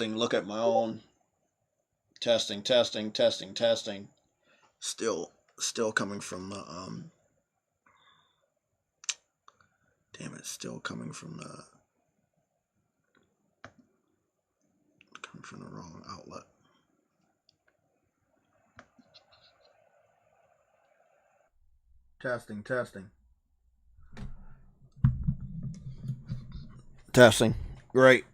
testing. Look at my own testing. Still coming from the damn it, still coming from the wrong outlet. Testing. Great.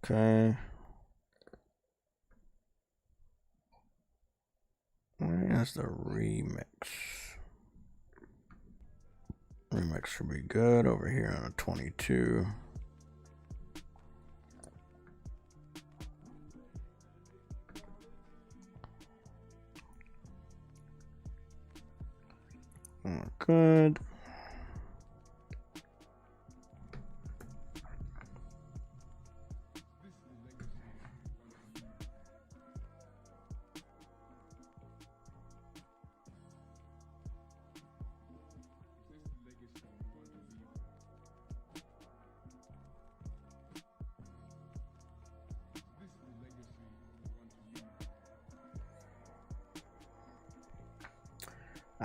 Okay. That's the remix. Remix should be good over here on a 22. Good.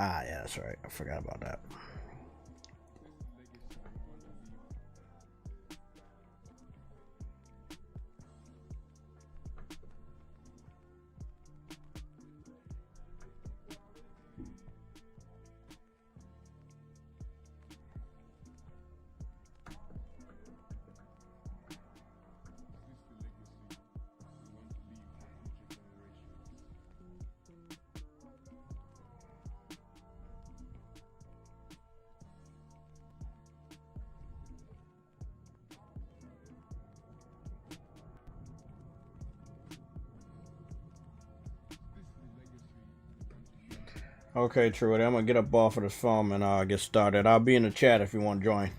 Ah, yeah, that's right. I forgot about that. Okay, Truity, I'm gonna get up off of this phone and get started. I'll be in the chat if you want to join.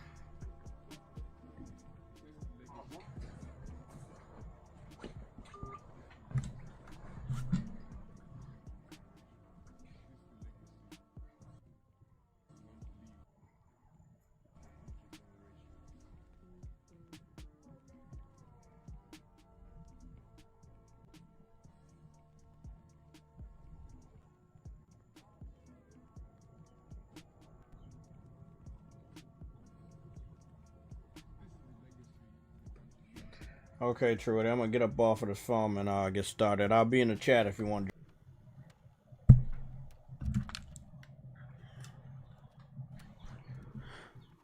Okay, Truity, I'm gonna get up off of this phone and get started. I'll be in the chat if you want to.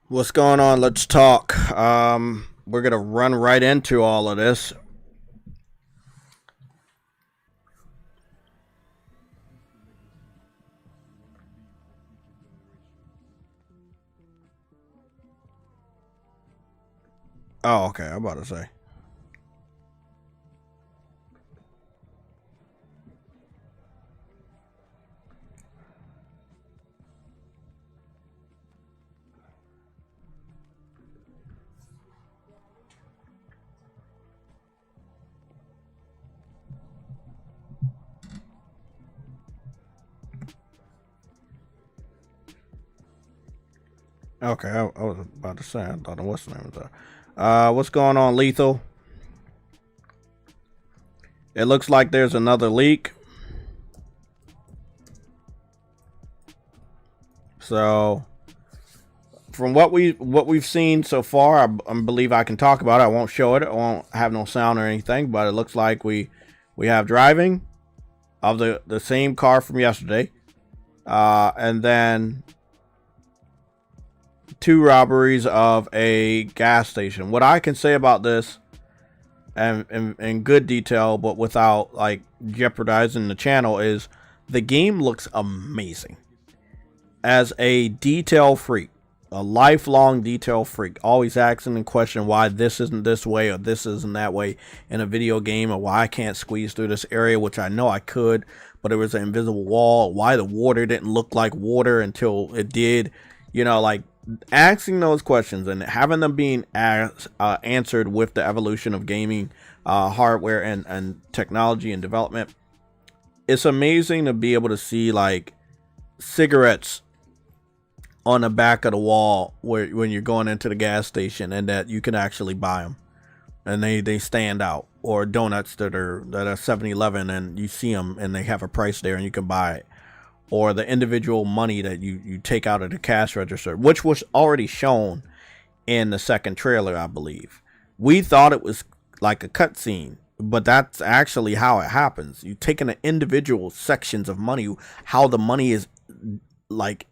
What's going on? Let's talk. We're gonna run right into all of this. Oh, okay. I'm about to say. Okay, I was about to say. I thought what's the name was that? What's going on, Lethal? It looks like there's another leak. So, from what we've seen so far, I believe I can talk about it. I won't show it. I won't have no sound or anything. But it looks like we have driving of the same car from yesterday, and then 2 robberies of a gas station. What I can say about this, and in good detail, but without like jeopardizing the channel, is the game looks amazing. As a detail freak, a lifelong detail freak, always asking the question why this isn't this way or this isn't that way in a video game, or why I can't squeeze through this area, which I know I could, but it was an invisible wall. Why the water didn't look like water until it did. You know, like asking those questions and having them being answered with the evolution of gaming hardware and technology and development. It's amazing to be able to see like cigarettes on the back of the wall where when you're going into the gas station, and that you can actually buy them, and they stand out. Or donuts that are 7-Eleven, and you see them and they have a price there and you can buy it. Or the individual money that you take out of the cash register, which was already shown in the second trailer, I believe. We thought it was like a cutscene, but that's actually how it happens. You taking the individual sections of money, how the money is like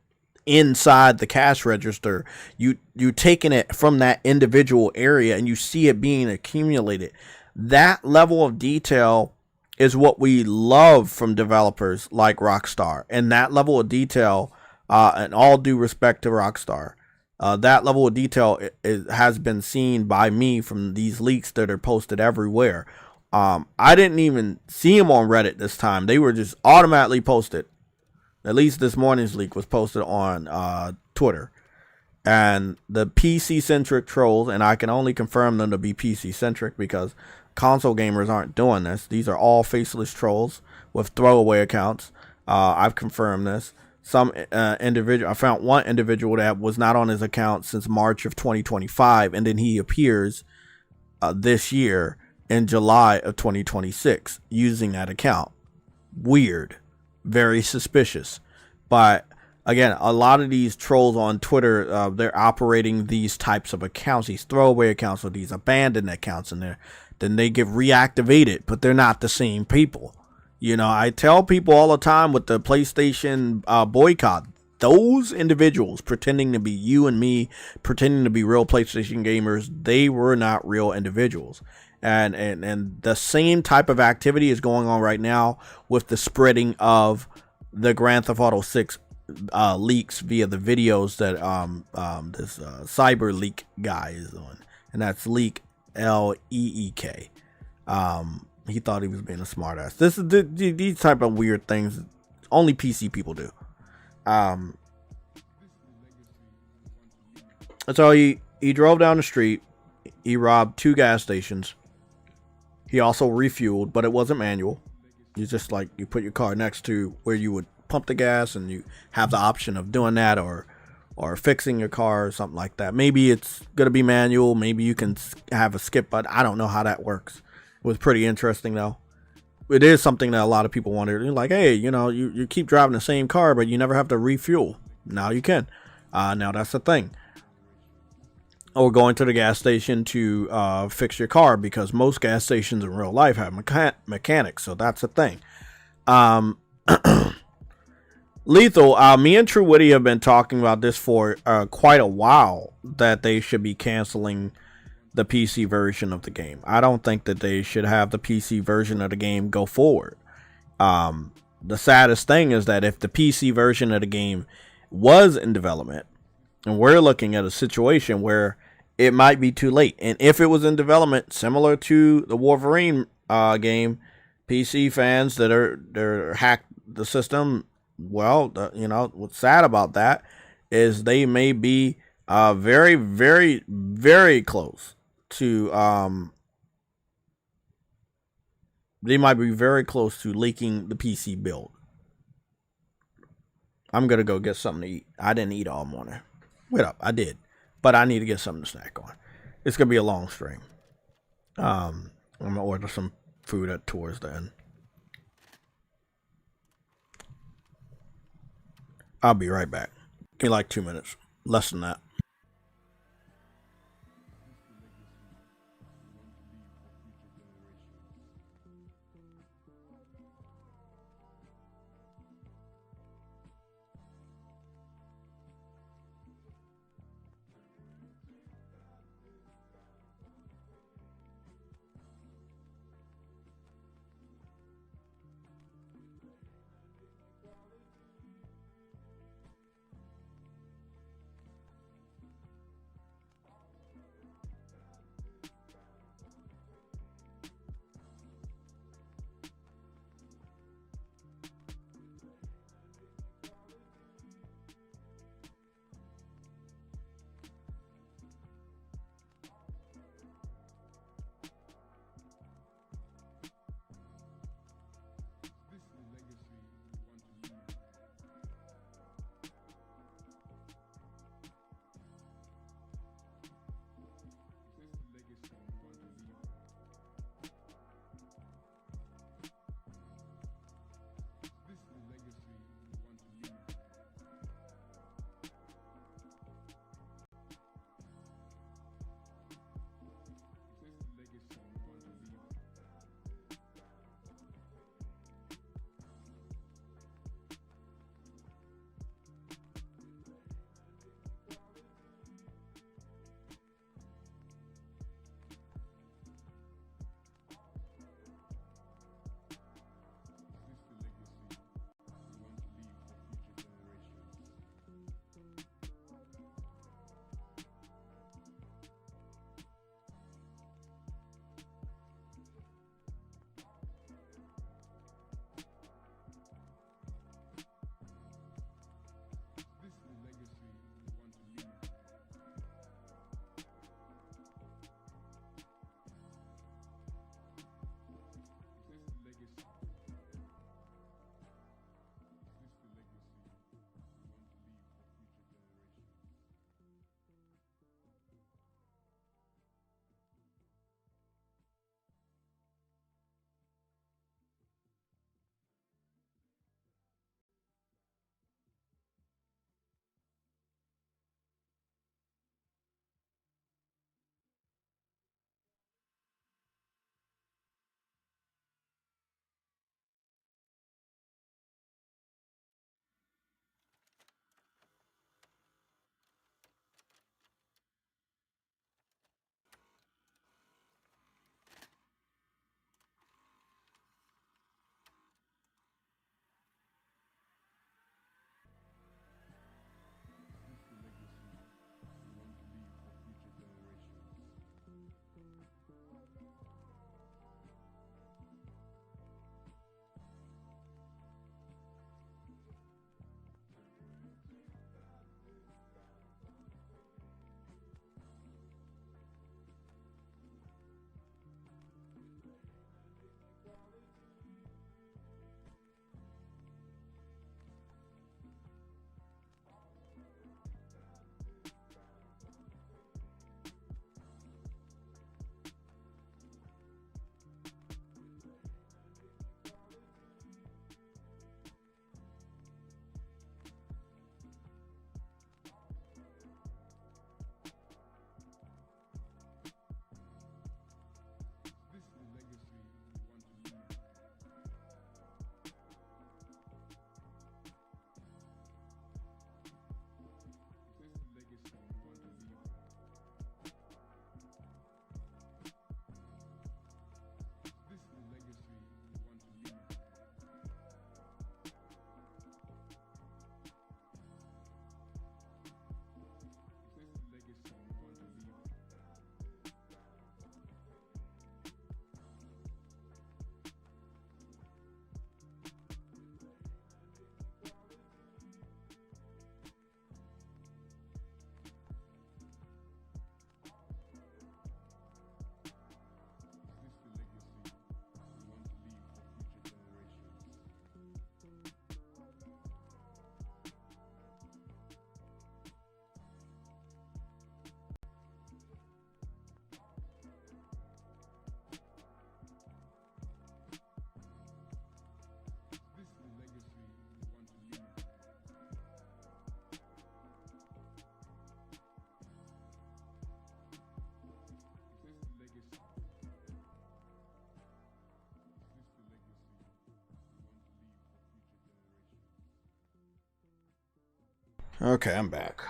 inside the cash register. You taking it from that individual area and you see it being accumulated. That level of detail is what we love from developers like Rockstar, and that level of detail, and all due respect to Rockstar, that level of detail has been seen by me from these leaks that are posted everywhere. I didn't even see them on Reddit this time. They were just automatically posted. At least this morning's leak was posted on Twitter. And the PC-centric trolls, and I can only confirm them to be PC-centric because console gamers aren't doing this. These are all faceless trolls with throwaway accounts. I've confirmed this. Some individual, I found one individual that was not on his account since March of 2025, and then he appears this year in July of 2026 using that account. Weird. Very suspicious. But again, a lot of these trolls on Twitter, they're operating these types of accounts, these throwaway accounts or these abandoned accounts, and then they get reactivated, but they're not the same people. You know, I tell people all the time with the PlayStation boycott, those individuals pretending to be you and me, pretending to be real PlayStation gamers, they were not real individuals. And the same type of activity is going on right now with the spreading of the Grand Theft Auto 6 leaks via the videos that this cyber leak guy is on, and that's leak LEEK. He thought he was being a smartass. This is these type of weird things only PC people do. So he drove down the street. He robbed 2 gas stations. He also refueled, but it wasn't manual. You just like you put your car next to where you would pump the gas, and you have the option of doing that or fixing your car or something like that. Maybe it's gonna be manual. Maybe you can have a skip button. I don't know how that works. It was pretty interesting though. It is something that a lot of people wonder. They're like, hey, you know, you keep driving the same car, but you never have to refuel. Now you can. Now that's the thing. Or going to the gas station to fix your car, because most gas stations in real life have mechanics, so that's the thing. Lethal, me and True Witty have been talking about this for quite a while, that they should be canceling the PC version of the game. I don't think that they should have the PC version of the game go forward. The saddest thing is that if the PC version of the game was in development, and we're looking at a situation where it might be too late. And if it was in development, similar to the Wolverine game, PC fans that hacked the system, well, you know, what's sad about that is they may be very, very, very close to they might be very close to leaking the PC build. I'm gonna go get something to eat. I didn't eat all morning. Wait up, I did, but I need to get something to snack on. It's gonna be a long stream. I'm gonna order some food towards the end. I'll be right back. Give me like 2 minutes, less than that. Okay, I'm back.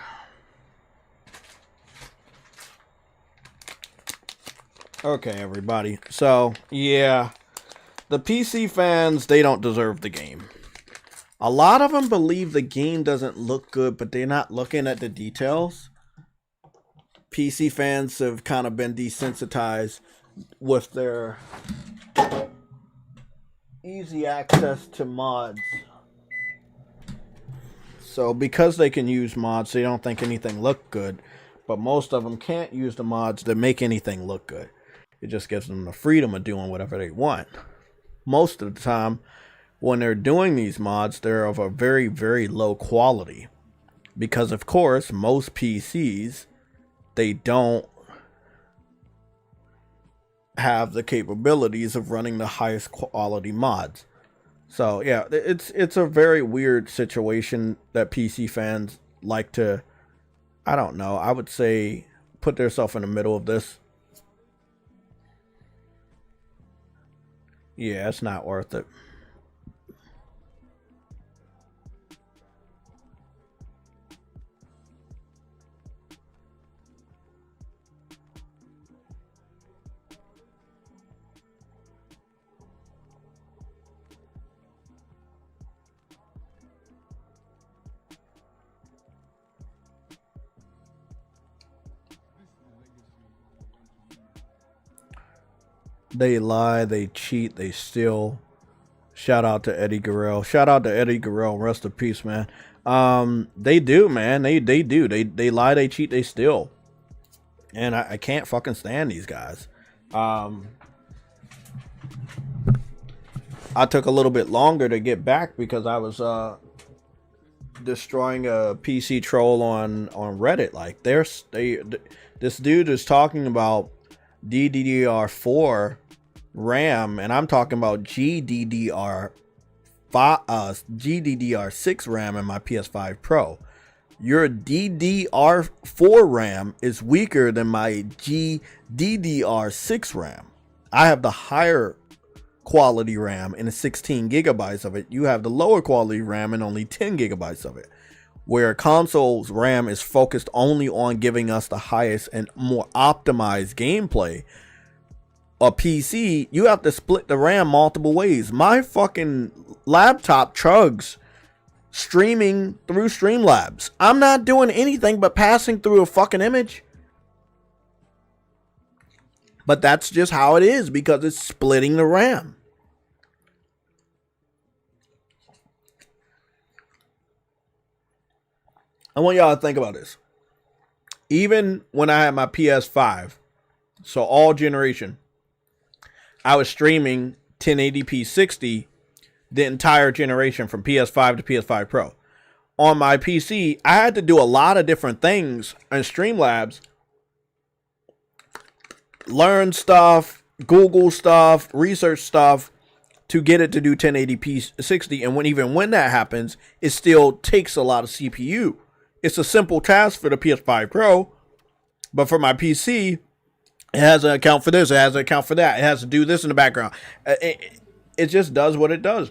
Okay, everybody. So, yeah, the PC fans, they don't deserve the game. A lot of them believe the game doesn't look good, but they're not looking at the details. PC fans have kind of been desensitized with their easy access to mods. So because they can use mods, they don't think anything look good. But most of them can't use the mods that make anything look good. It just gives them the freedom of doing whatever they want. Most of the time, when they're doing these mods, they're of a very, very low quality. Because, of course, most PCs, they don't have the capabilities of running the highest quality mods. So yeah, it's a very weird situation that PC fans like to, I don't know, I would say put themselves in the middle of this. Yeah, it's not worth it. They lie, they cheat, they steal. Shout out to Eddie Guerrero. Shout out to Eddie Guerrero. Rest in peace, man. They do, man. They do. They lie, they cheat, they steal. And I can't fucking stand these guys. I took a little bit longer to get back because I was destroying a PC troll on Reddit. Like this dude is talking about DDR4 RAM, and I'm talking about GDDR6 RAM in my PS5 Pro. Your DDR4 RAM is weaker than my GDDR6 RAM. I have the higher quality RAM and 16 gigabytes of it. You have the lower quality RAM and only 10 gigabytes of it. Where console's RAM is focused only on giving us the highest and more optimized gameplay. A PC, you have to split the RAM multiple ways. My fucking laptop chugs streaming through Streamlabs. I'm not doing anything but passing through a fucking image. But that's just how it is because it's splitting the RAM. I want y'all to think about this. Even when I had my PS5, so all generation, I was streaming 1080p 60 the entire generation from PS5 to PS5 Pro. On my PC, I had to do a lot of different things in Streamlabs. Learn stuff, Google stuff, research stuff to get it to do 1080p 60. And even when that happens, it still takes a lot of CPU. It's a simple task for the PS5 Pro, but for my PC, it has to account for this, it has to account for that, it has to do this in the background. It just does what it does.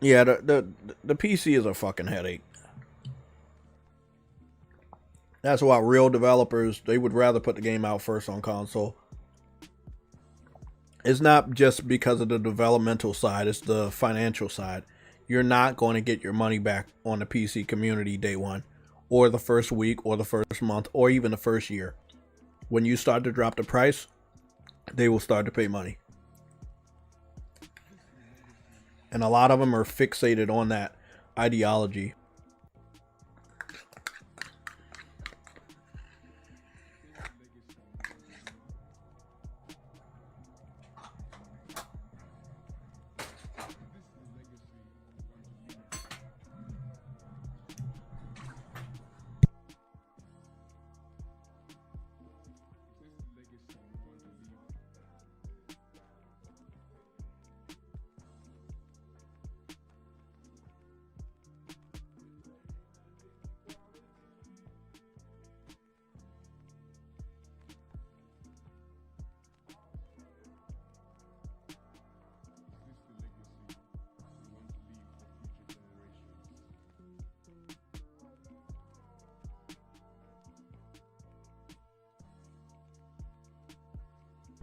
Yeah, the PC is a fucking headache. That's why real developers, they would rather put the game out first on console. It's not just because of the developmental side, it's the financial side. You're not going to get your money back on the PC community day one, or the first week, or the first month, or even the first year. When you start to drop the price, they will start to pay money. And a lot of them are fixated on that ideology.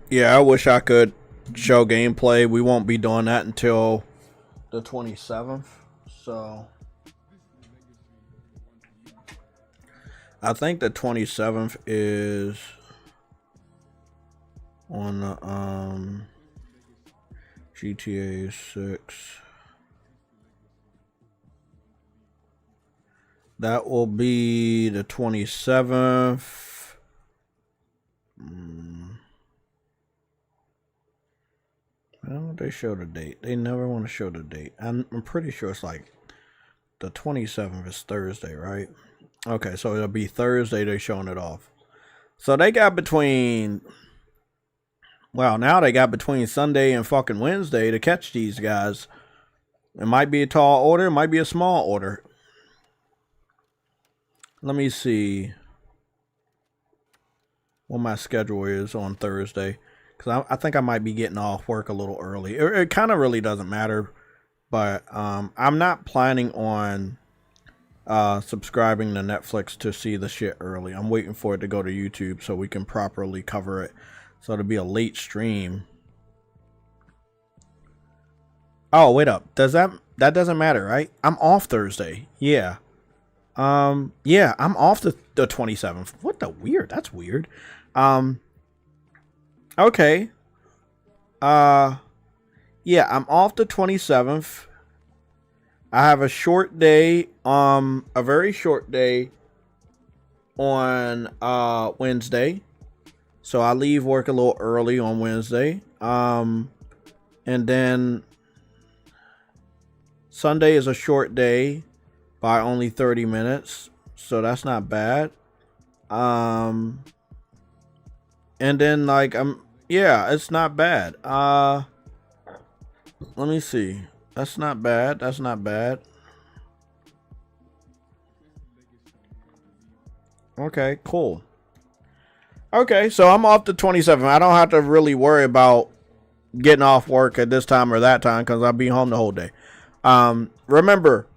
Yeah, I wish I could show gameplay. We won't be doing that until the 27th. So I think the 27th is on the GTA 6. That will be the 27th. I don't know if they show the date. They never want to show the date. I'm pretty sure it's like the 27th is Thursday, right? Okay, so it'll be Thursday they're showing it off. So they got between... Well, now they got between Sunday and fucking Wednesday to catch these guys. It might be a tall order. It might be a small order. Let me see what my schedule is on Thursday. Because I think I might be getting off work a little early. It kind of really doesn't matter. But I'm not planning on subscribing to Netflix to see the shit early. I'm waiting for it to go to YouTube so we can properly cover it. So it'll be a late stream. Oh, wait up. Does that doesn't matter, right? I'm off Thursday. Yeah. Yeah, I'm off the 27th. What the weird? That's weird. Okay. Yeah, I'm off the 27th. I have a short day, a very short day on Wednesday. So I leave work a little early on Wednesday. And then Sunday is a short day by only 30 minutes. So that's not bad. And then like yeah, it's not bad. Let me see. That's not bad. That's not bad. Okay, cool. Okay, so I'm off the 27th. I don't have to really worry about getting off work at this time or that time because I'll be home the whole day. Remember,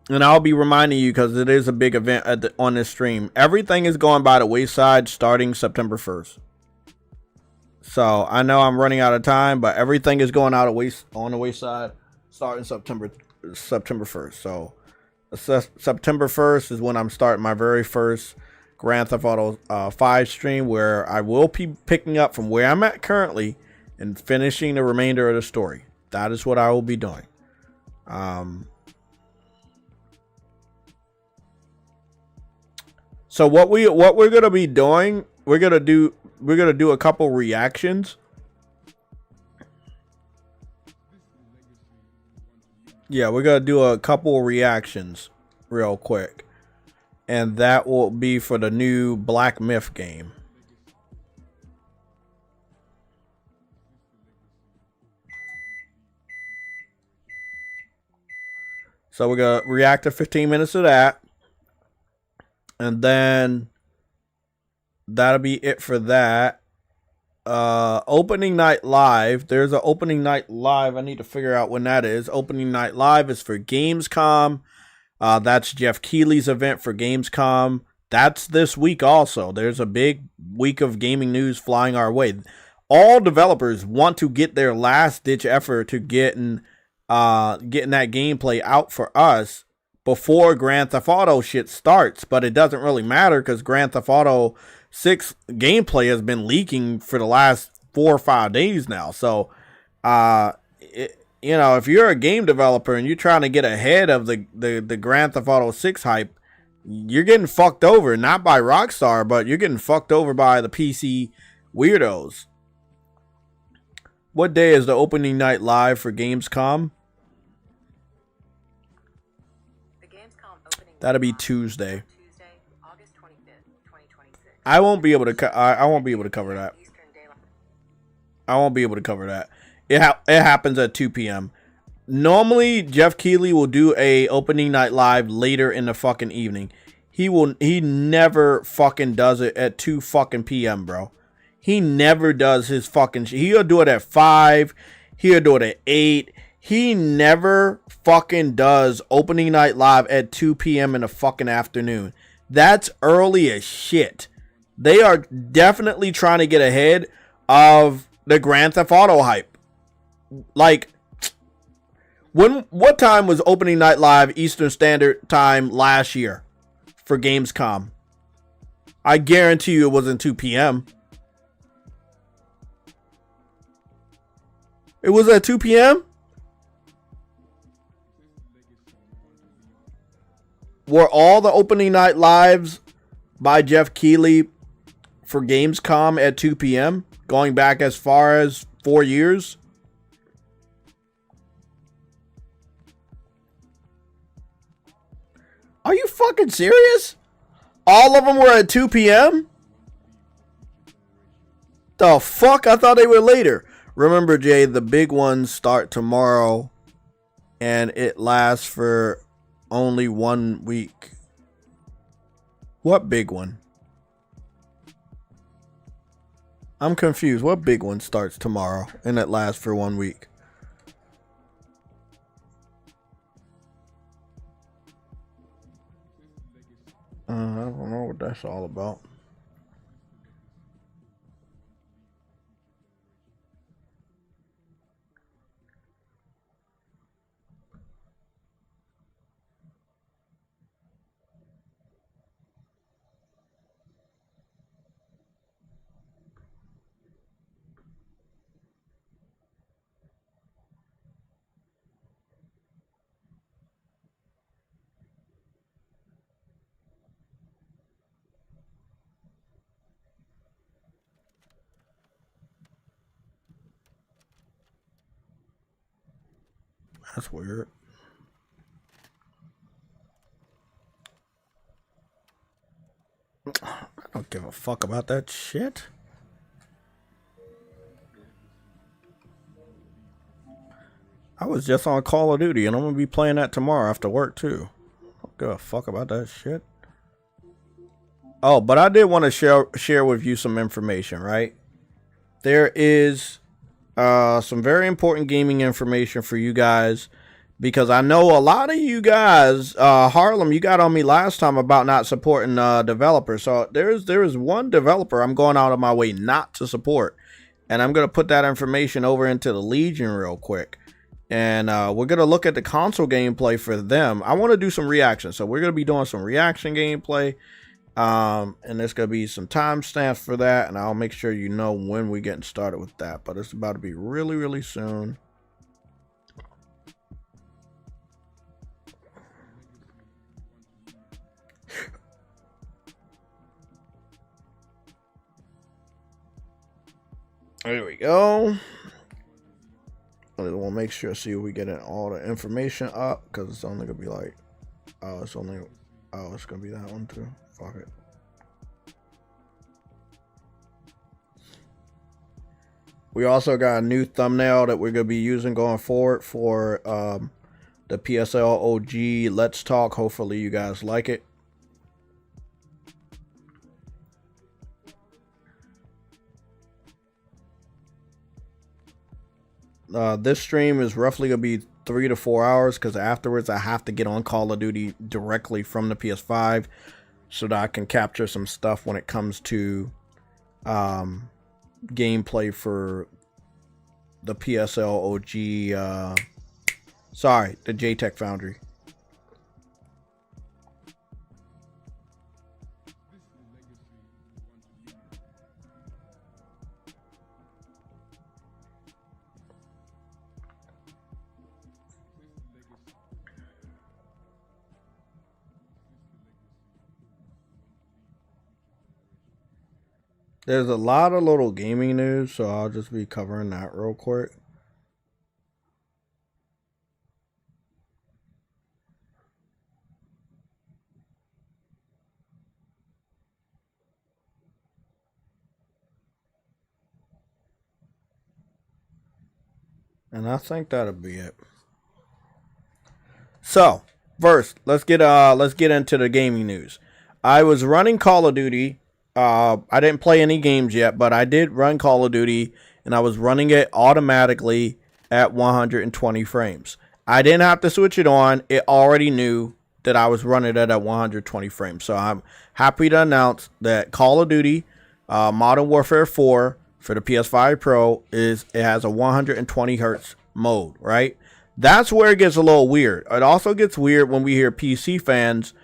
and I'll be reminding you because it is a big event on this stream. Everything is going by the wayside starting September 1st. So I know I'm running out of time, but everything is going out on the wayside starting September 1st. So September 1st is when I'm starting my very first Grand Theft Auto 5 stream, where I will be picking up from where I'm at currently and finishing the remainder of the story. That is what I will be doing. So what we're gonna be doing, we're gonna do a couple reactions. Yeah, we're gonna do a couple reactions real quick. And that will be for the new Black Myth game. So we're going to react to 15 minutes of that. And then that'll be it for that. Opening night live. There's an opening night live. I need to figure out when that is. Opening night live is for Gamescom. That's Jeff Keighley's event for Gamescom. That's this week also. There's a big week of gaming news flying our way. All developers want to get their last ditch effort to getting that gameplay out for us before Grand Theft Auto shit starts. But it doesn't really matter because Grand Theft Auto 6 gameplay has been leaking for the last 4 or 5 days now. So, you know, if you're a game developer and you're trying to get ahead of the Grand Theft Auto 6 hype, you're getting fucked over. Not by Rockstar, but you're getting fucked over by the PC weirdos. What day is the opening night live for Gamescom? The Gamescom opening That'll be Tuesday. August 25th, 2026. I won't be able to cover that. I won't be able to cover that. It happens at 2 p.m. Normally, Jeff Keighley will do a opening night live later in the fucking evening. He never fucking does it at 2 fucking p.m., bro. He never does his fucking shit. He'll do it at 5. He'll do it at 8. He never fucking does opening night live at 2 p.m. in the fucking afternoon. That's early as shit. They are definitely trying to get ahead of the Grand Theft Auto hype. Like, what time was opening night live Eastern Standard Time last year for Gamescom? I guarantee you it wasn't 2 p.m. It was at 2 p.m.? Were all the opening night lives by Jeff Keighley for Gamescom at 2 p.m. going back as far as 4 years? Are you fucking serious? All of them were at 2 p.m.? The fuck? I thought they were later. Remember, Jay, the big ones start tomorrow and it lasts for only 1 week. What big one? I'm confused. What big one starts tomorrow and it lasts for 1 week? I don't know what that's all about. That's weird. I don't give a fuck about that shit. I was just on Call of Duty and I'm gonna be playing that tomorrow after work too. I don't give a fuck about that shit. Oh, but I did want to share with you some information, right? There is some very important gaming information for you guys, because I know a lot of you guys, Harlem, you got on me last time about not supporting developers. So there is one developer I'm going out of my way not to support, and I'm going to put that information over into the Legion real quick, and we're going to look at the console gameplay for them. I want to do some reaction, so we're going to be doing some reaction gameplay. And there's gonna be some timestamps for that, and I'll make sure you know when we're getting started with that, but it's about to be really, really soon. There we go. I want to make sure, see if we getting all the information up, because it's only gonna be like, it's gonna be that one too. Fuck it. We also got a new thumbnail that we're going to be using going forward for the PSLOG Let's Talk. Hopefully you guys like it. This stream is roughly going to be 3 to 4 hours, because afterwards I have to get on Call of Duty directly from the PS5 so that I can capture some stuff when it comes to gameplay for the PSLOG, sorry, the JTech Foundry. There's a lot of little gaming news, so I'll just be covering that real quick. And I think that'll be it. So, first, let's get into the gaming news. I was running Call of Duty. I didn't play any games yet, but I did run Call of Duty, and I was running it automatically at 120 frames. I didn't have to switch it on. It already knew that I was running it at 120 frames. So I'm happy to announce that Call of Duty Modern Warfare 4 for the PS5 Pro is it has a 120 hertz mode, right? That's where it gets a little weird. It also gets weird when we hear PC fans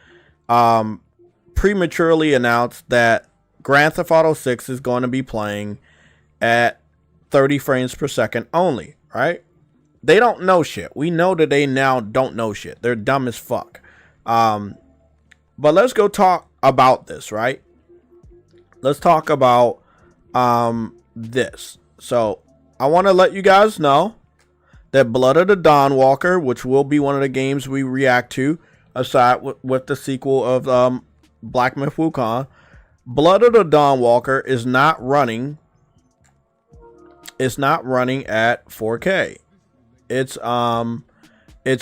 prematurely announce that Grand Theft Auto 6 is going to be playing at 30 frames per second only, right? They don't know shit. We know that they now don't know shit. They're dumb as fuck. But let's go talk about this, right? Let's talk about this. So I want to let you guys know that Blood of the Dawnwalker, which will be one of the games we react to, aside with the sequel of Black Myth Wukong, Blood of the Dawnwalker is not running. It's not running at 4K. It's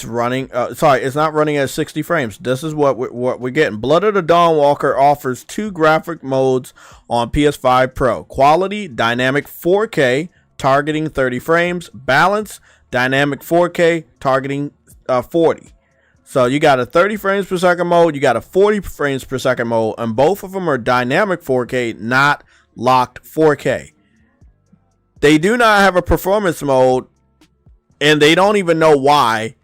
running. It's not running at 60 frames. This is what we're getting. Blood of the Dawnwalker offers 2 graphic modes on PS5 Pro: quality, dynamic 4K, targeting 30 frames; balance, dynamic 4K, targeting 40. So you got a 30 frames per second mode, you got a 40 frames per second mode, and both of them are dynamic 4K, not locked 4K. They do not have a performance mode, and they don't even know why,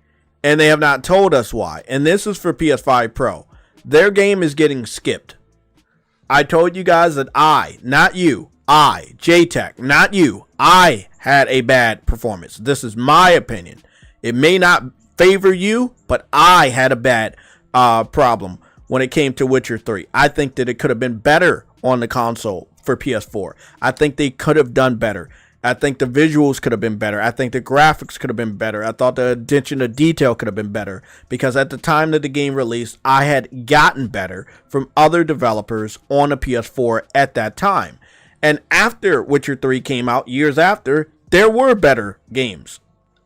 and they have not told us why. And this is for PS5 Pro. Their game is getting skipped. I told you guys that not you, JayTech, not you, I had a bad performance. This is my opinion. It may not favor you, but I had a bad problem when it came to Witcher 3. I think that it could have been better on the console for PS4. I think they could have done better. I think the visuals could have been better. I think the graphics could have been better. I thought the attention to detail could have been better, because at the time that the game released, I had gotten better from other developers on a PS4 at that time. And after Witcher 3 came out, years after, there were better games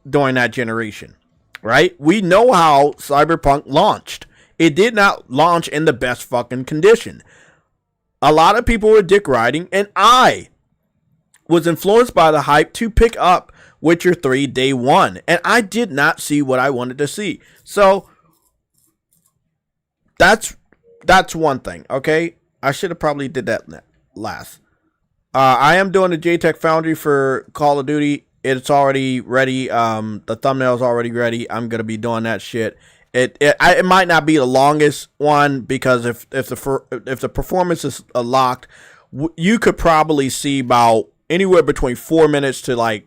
during that generation, right? We know how Cyberpunk launched. It did not launch in the best fucking condition. A lot of people were dick riding, and I was influenced by the hype to pick up Witcher 3 day one, and I did not see what I wanted to see. So that's one thing, okay? I should have probably did that last. I am doing the JayTech Foundry for Call of Duty. It's already ready. The thumbnail's already ready. I'm gonna be doing that shit. It might not be the longest one, because if the performance is locked, you could probably see about anywhere between 4 minutes to like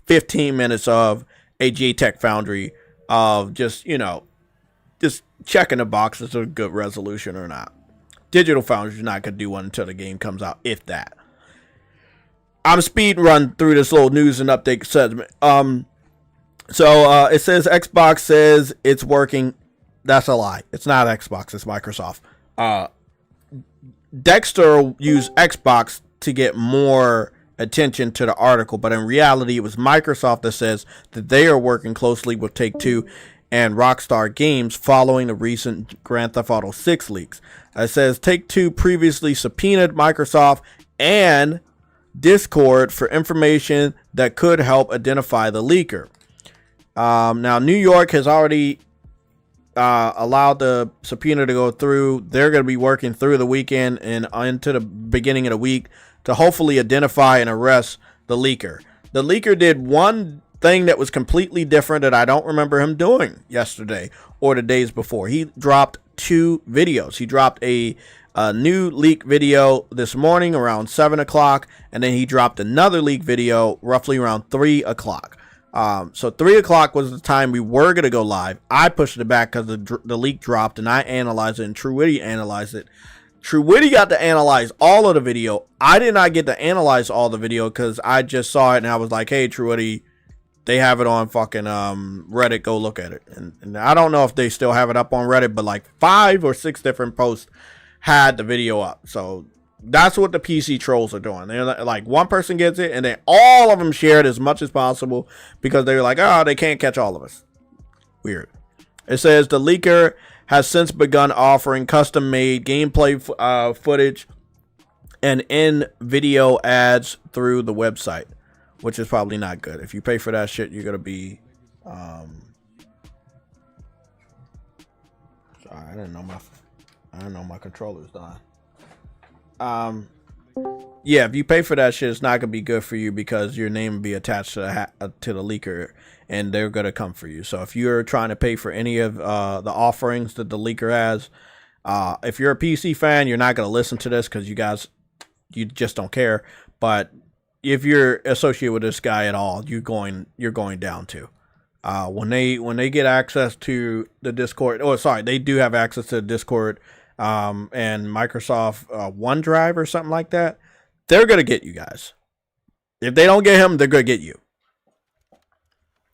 15 minutes of a JayTech Foundry of just checking the boxes of good resolution or not. Digital Foundry's not gonna do one until the game comes out, if that. I'm speed run through this little news and update segment. So it says Xbox says it's working. That's a lie. It's not Xbox. It's Microsoft. Dexter used Xbox to get more attention to the article, but in reality, it was Microsoft that says that they are working closely with Take-Two and Rockstar Games following the recent Grand Theft Auto 6 leaks. It says Take-Two previously subpoenaed Microsoft and Discord for information that could help identify the leaker. Now, New York has already allowed the subpoena to go through. They're going to be working through the weekend and into the beginning of the week to hopefully identify and arrest the leaker. The leaker did one thing that was completely different that I don't remember him doing yesterday or the days before. He dropped 2 videos. He dropped a new leak video this morning around 7 o'clock, and then he dropped another leak video roughly around 3 o'clock. So 3 o'clock was the time we were going to go live. I pushed it back because the leak dropped, and I analyzed it, and TrueWitty analyzed it. TrueWitty got to analyze all of the video. I did not get to analyze all the video because I just saw it, and I was like, hey, TrueWitty, they have it on fucking Reddit. Go look at it. And I don't know if they still have it up on Reddit, but like 5 or 6 different posts had the video up. So that's what the PC trolls are doing. They're like, one person gets it, and then all of them share it as much as possible because they're like, oh, they can't catch all of us. Weird. It says the leaker has since begun offering custom-made gameplay footage and in-video ads through the website, which is probably not good. If you pay for that shit, you're gonna be sorry, I didn't know my controller's dying. Yeah, if you pay for that shit, it's not gonna be good for you because your name will be attached to the leaker, and they're gonna come for you. So if you're trying to pay for any of the offerings that the leaker has, if you're a PC fan, you're not gonna listen to this because you just don't care. But if you're associated with this guy at all, you're going down too. When they get access to the Discord, they do have access to the Discord and Microsoft OneDrive or something like that. They're gonna get you guys. If they don't get him, they're gonna get you,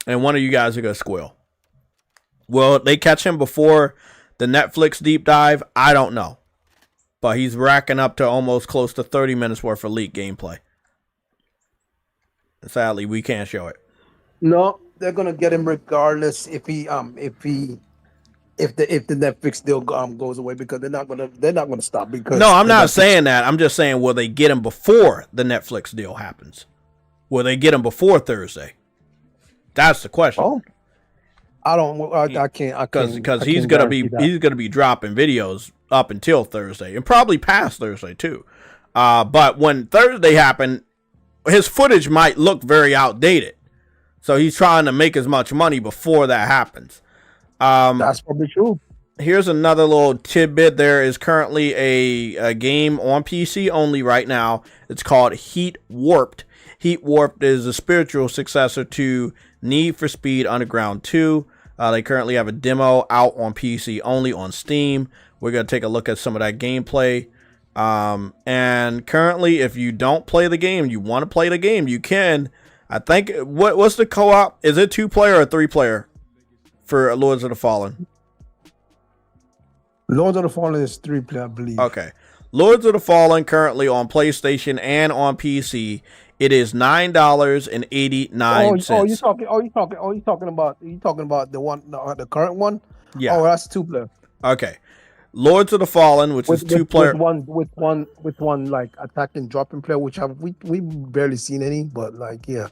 and one of you guys are gonna squeal. Will they catch him before the Netflix deep dive? I don't know, but he's racking up to almost close to 30 minutes worth of leaked gameplay. Sadly, we can't show it. No, they're gonna get him regardless if the Netflix deal goes away, because they're not gonna stop. Because no, I'm not saying that. I'm just saying, will they get him before the Netflix deal happens? Will they get him before Thursday? That's the question. Oh, I can't because he's gonna be dropping videos up until Thursday and probably past Thursday too. But when Thursday happened, his footage might look very outdated. So he's trying to make as much money before that happens. That's probably true. Here's another little tidbit. There is currently a game on PC only right now. It's called Heat Warped. Heat Warped is a spiritual successor to Need for Speed Underground 2. They currently have a demo out on PC only on Steam. We're going to take a look at some of that gameplay. And currently, if you don't play the game, you want to play the game, you can. I think, what's the co-op? Is it 2-player or 3-player for Lords of the Fallen? Lords of the Fallen is 3-player, I believe. Okay. Lords of the Fallen currently on PlayStation and on PC. It is $9.89. You talking about the one, the current one? Yeah. Oh, that's 2-player. Okay. Lords of the Fallen, which is 2-player. With one like attack and dropping player, which we barely seen any, but like, yeah.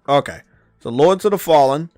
Okay. So Lords of the Fallen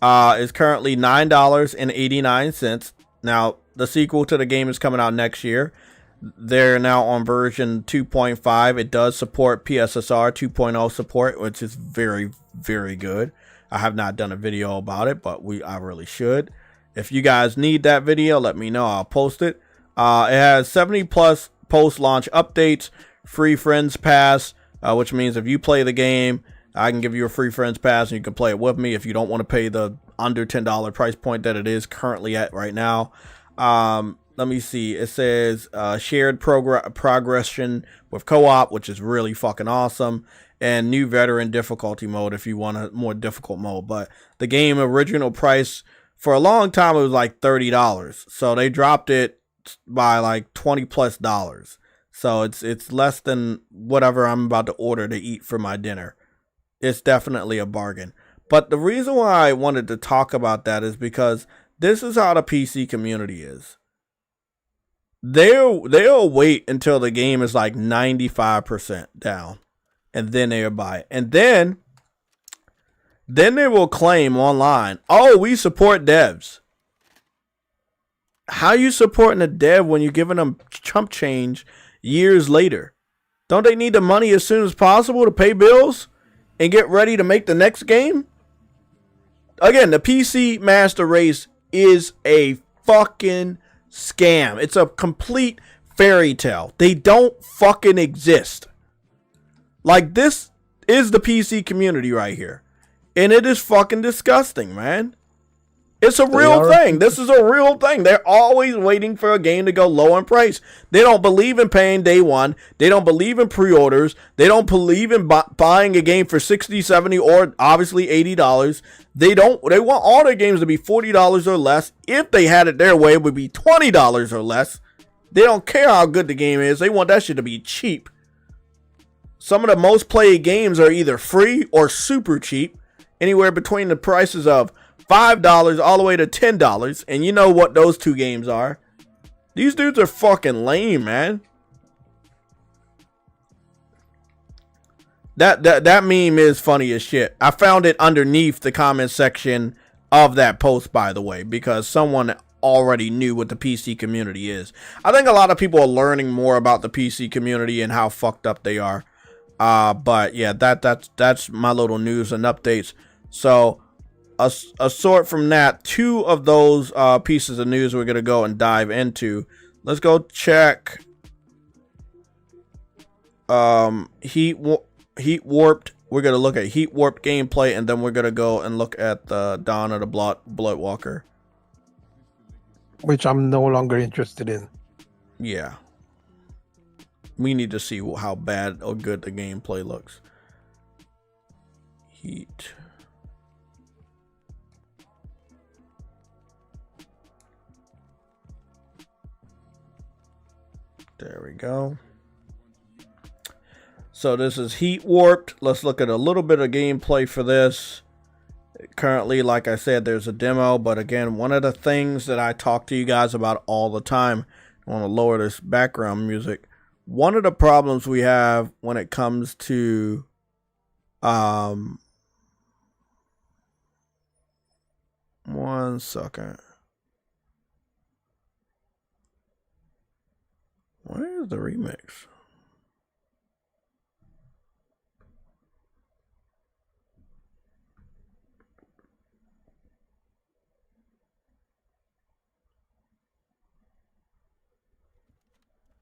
is currently $9.89. Now, the sequel to the game is coming out next year. They're now on version 2.5. It does support PSSR 2.0 support, which is very, very good. I have not done a video about it, but I really should. If you guys need that video, let me know. I'll post it. It has 70 plus post-launch updates, free friends pass, which means if you play the game, I can give you a free friends pass and you can play it with me if you don't want to pay the under $10 price point that it is currently at right now. Let me see. It says shared progression with co-op, which is really fucking awesome, and new veteran difficulty mode if you want a more difficult mode. But the game original price for a long time it was like $30, so they dropped it by like $20+. So it's less than whatever I'm about to order to eat for my dinner. It's definitely a bargain. But the reason why I wanted to talk about that is because this is how the PC community is. They'll wait until the game is like 95% down, and then they'll buy it. And then they will claim online, oh, we support devs. How you supporting a dev when you're giving them chump change years later? Don't they need the money as soon as possible to pay bills and get ready to make the next game? Again, the PC master race is a fucking scam. It's a complete fairy tale. They don't fucking exist. Like, this is the PC community right here. And it is fucking disgusting, man. It's a real thing. This is a real thing. They're always waiting for a game to go low in price. They don't believe in paying day one. They don't believe in pre-orders. They don't believe in buying a game for $60, $70, or obviously $80. They want all their games to be $40 or less. If they had it their way, it would be $20 or less. They don't care how good the game is. They want that shit to be cheap. Some of the most played games are either free or super cheap, anywhere between the prices of $5 all the way to $10. And you know what those two games are. These dudes are fucking lame, man. That meme is funny as shit. I found it underneath the comment section of that post, by the way, because someone already knew what the PC community is. I think a lot of people are learning more about the PC community and how fucked up they are. But yeah, that's my little news and updates. So aside from that, 2 of those pieces of news we're gonna go and dive into. Let's go check Heat Warped. We're gonna look at Heat Warped gameplay, and then we're gonna go and look at the Dawn of the Bloodwalker, which I'm no longer interested in. Yeah, we need to see how bad or good the gameplay looks. Heat. There we go. So this is Heat Warped. Let's look at a little bit of gameplay for this. Currently, like I said, there's a demo, but again, one of the things that I talk to you guys about all the time, I want to lower this background music. One of the problems we have when it comes to one second. Where's the remix?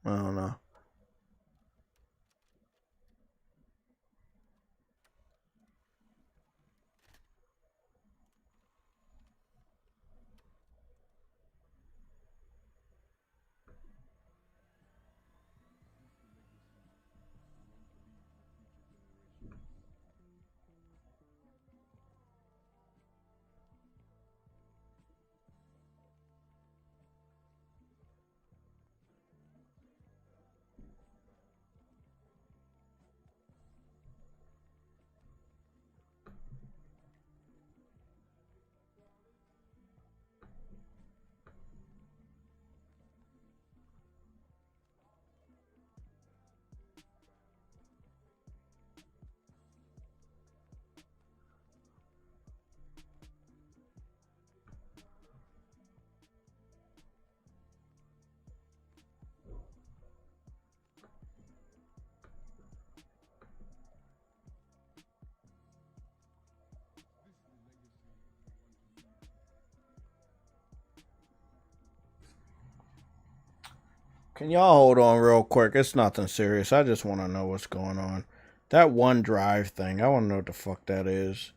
I don't know. Can y'all hold on real quick? It's nothing serious. I just want to know what's going on. That OneDrive thing, I want to know what the fuck that is.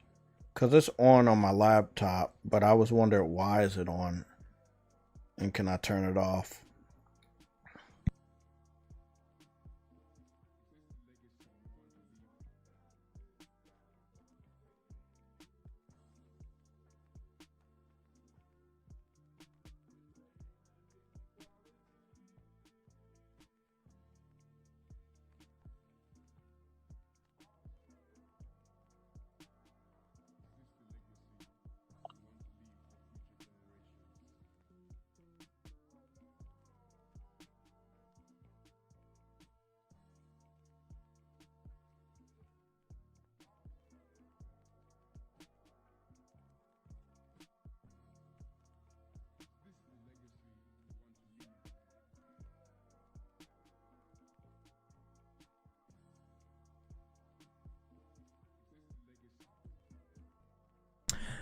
Because it's on my laptop, but I was wondering why is it on? And can I turn it off?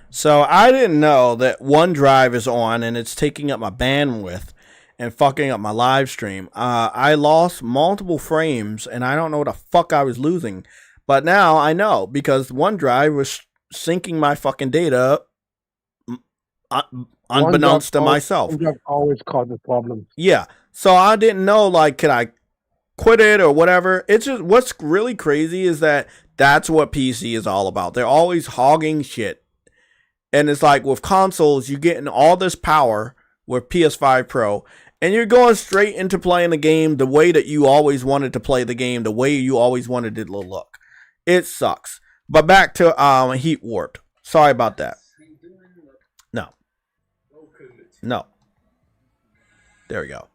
So I didn't know that OneDrive is on and it's taking up my bandwidth and fucking up my live stream. I lost multiple frames and I don't know what the fuck I was losing. But now I know because OneDrive was syncing my fucking data unbeknownst to myself. OneDrive always causes problems. Yeah. So I didn't know, like, could I quit it or whatever? It's just, what's really crazy is that that's what PC is all about. They're always hogging shit. And it's like with consoles, you're getting all this power with PS5 Pro, and you're going straight into playing the game the way that you always wanted to play the game, the way you always wanted it to look. It sucks. But back to Heat Warped. Sorry about that. No. There we go.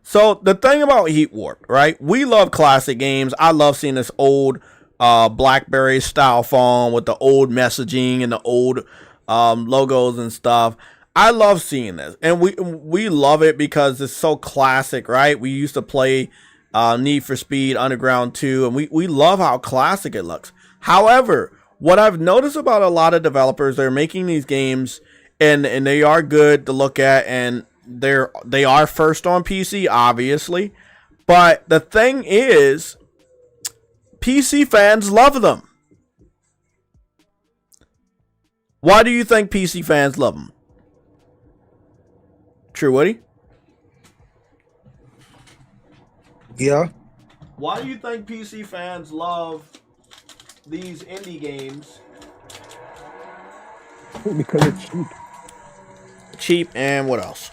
So the thing about Heat Warped, right? We love classic games. I love seeing this old BlackBerry style phone with the old messaging and the old logos and stuff. I love seeing this, and we love it because it's so classic, right? We used to play Need for Speed Underground 2, and we love how classic it looks. However, what I've noticed about a lot of developers, they're making these games, and they are good to look at, and they are first on PC, obviously. But the thing is, PC fans love them. Why do you think PC fans love them? True, Woody? Yeah, Why do you think PC fans love these indie games? because it's cheap Cheap, and what else?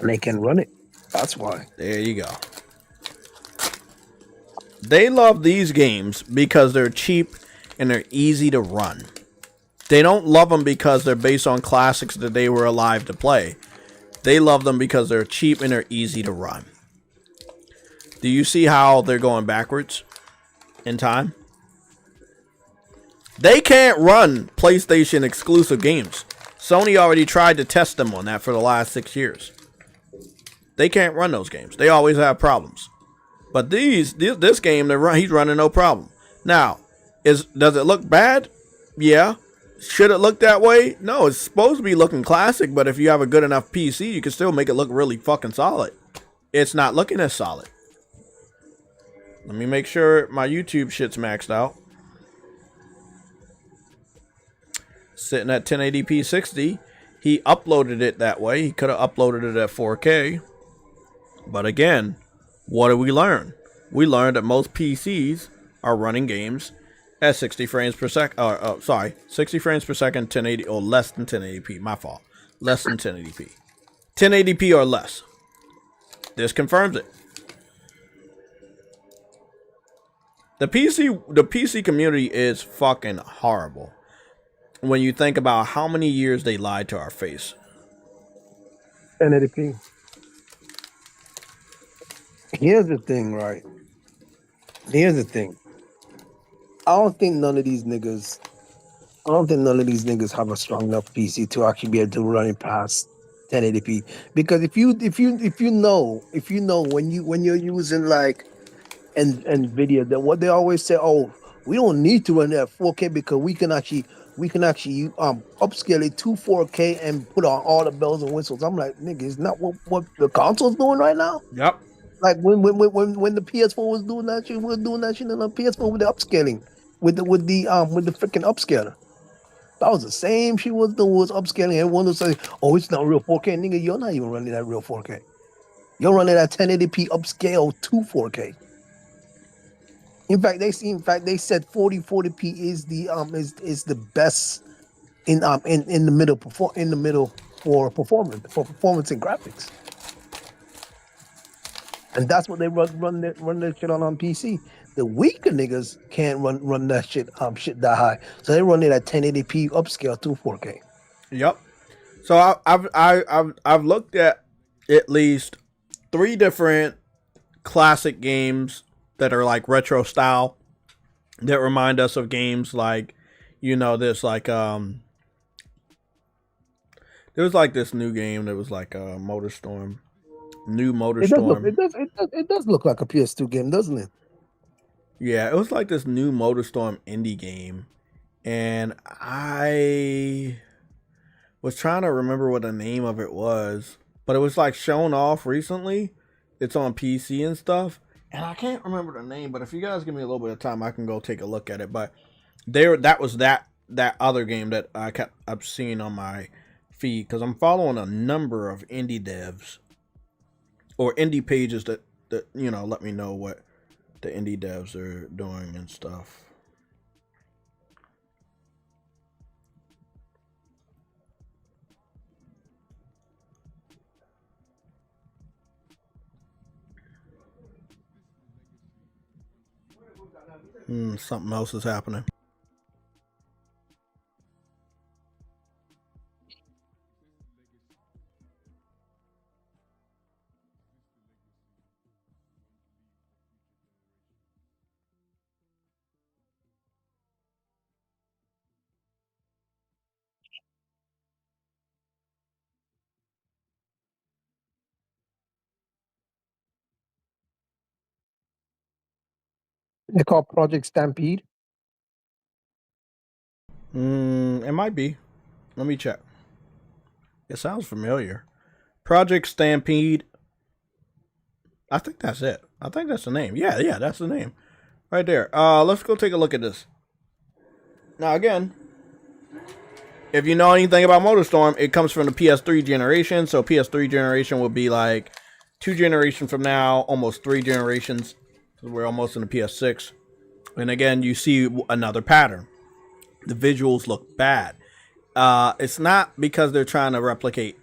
and they can run it. That's why. There you go. They love these games because they're cheap and they're easy to run. They don't love them because they're based on classics that they were alive to play. They love them because they're cheap and they're easy to run. Do you see how they're going backwards in time? They can't run PlayStation exclusive games. Sony already tried to test them on that for the last 6 years. They can't run those games. They always have problems. But this game, he's running no problem. Now, does it look bad? Yeah. Should it look that way? No, it's supposed to be looking classic, but if you have a good enough PC, you can still make it look really fucking solid. It's not looking as solid. Let me make sure my YouTube shit's maxed out. Sitting at 1080p 60. He uploaded it that way. He could have uploaded it at 4K. But again, what did we learn? We learned that most PCs are running games at 60 frames per second. 60 frames per second, 1080 or less than 1080p. My fault. Less than 1080p. 1080p or less. This confirms it. The PC community is fucking horrible. When you think about how many years they lied to our face. 1080p. Here's the thing, right? Here's the thing. I don't think none of these niggas have a strong enough PC to actually be able to run it past 1080p. Because if you know when you're using like NVIDIA, then what they always say, oh, we don't need to run it at 4K because we can actually upscale it to 4K and put on all the bells and whistles. I'm like, nigga, is not what the console's doing right now? Yep. Like when the PS4 was doing that shit, we were doing that shit on the PS4 with the upscaling, with the freaking upscaler. That was the same shit was upscaling. Everyone was saying, "Oh, it's not real 4K." Nigga, you're not even running that real 4K. You're running that 1080p upscale to 4K. In fact, they said 40p is the best in the middle for performance and graphics. And that's what they run that shit on PC. The weaker niggas can't run that shit that high, so they run it at 1080p upscale to 4K. Yep. So I've looked at least 3 different classic games that are like retro style that remind us of games like, this like there was like this new game that was like Motorstorm. New Motorstorm. It does look like a PS2 game, doesn't it? Yeah, it was like this new Motorstorm indie game. And I was trying to remember what the name of it was. But it was like shown off recently. It's on PC and stuff. And I can't remember the name, but if you guys give me a little bit of time, I can go take a look at it. But that was that other game that I've seen on my feed. Because I'm following a number of indie devs. Or indie pages that let me know what the indie devs are doing and stuff. Something else is happening. They call Project Stampede. It might be. Let me check. It sounds familiar. Project Stampede. I think that's it. I think that's the name. Yeah, that's the name. Right there. Let's go take a look at this. Now again, if you know anything about MotorStorm, it comes from the PS3 generation. So PS3 generation will be like 2 generations from now, almost 3 generations. We're almost in the PS6. And again, you see another pattern. The visuals look bad. It's not because they're trying to replicate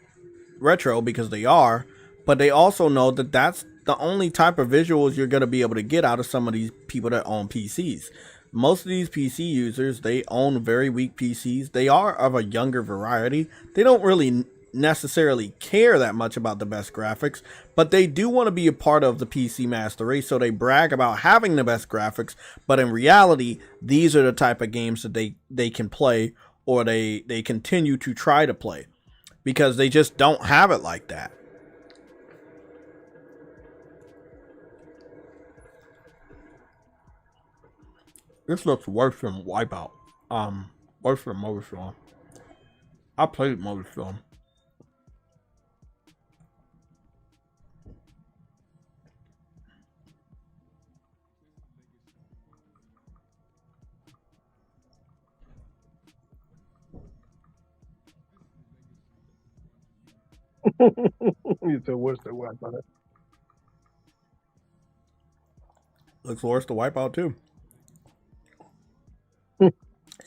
retro, because they are, but they also know that that's the only type of visuals you're going to be able to get out of some of these people that own PCs. Most of these PC users, they own very weak PCs. They are of a younger variety. They don't really necessarily care that much about the best graphics, but they do want to be a part of the PC master race, so they brag about having the best graphics, but in reality, these are the type of games that they can play, or they continue to try to play, because they just don't have it like that. This looks worse than Wipeout. Worse than MotorStorm. I played MotorStorm. You said worse than what? Looks worse to Wipeout too.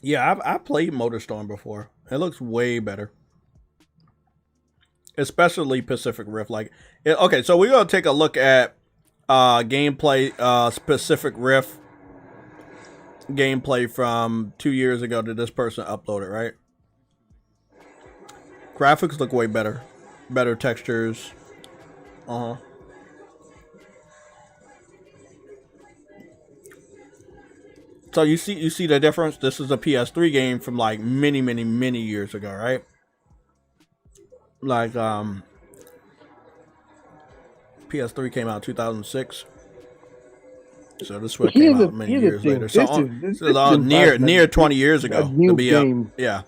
Yeah, I've played MotorStorm before. It looks way better. Especially Pacific Rift. Okay, so we're going to take a look at gameplay, Pacific Rift gameplay from 2 years ago that this person uploaded, right? Graphics look way better. Better textures. So you see the difference? This is a PS3 game from like many years ago, right? Like PS3 came out in 2006. So this one came out many years later. So near 20 years ago. New game. Yeah.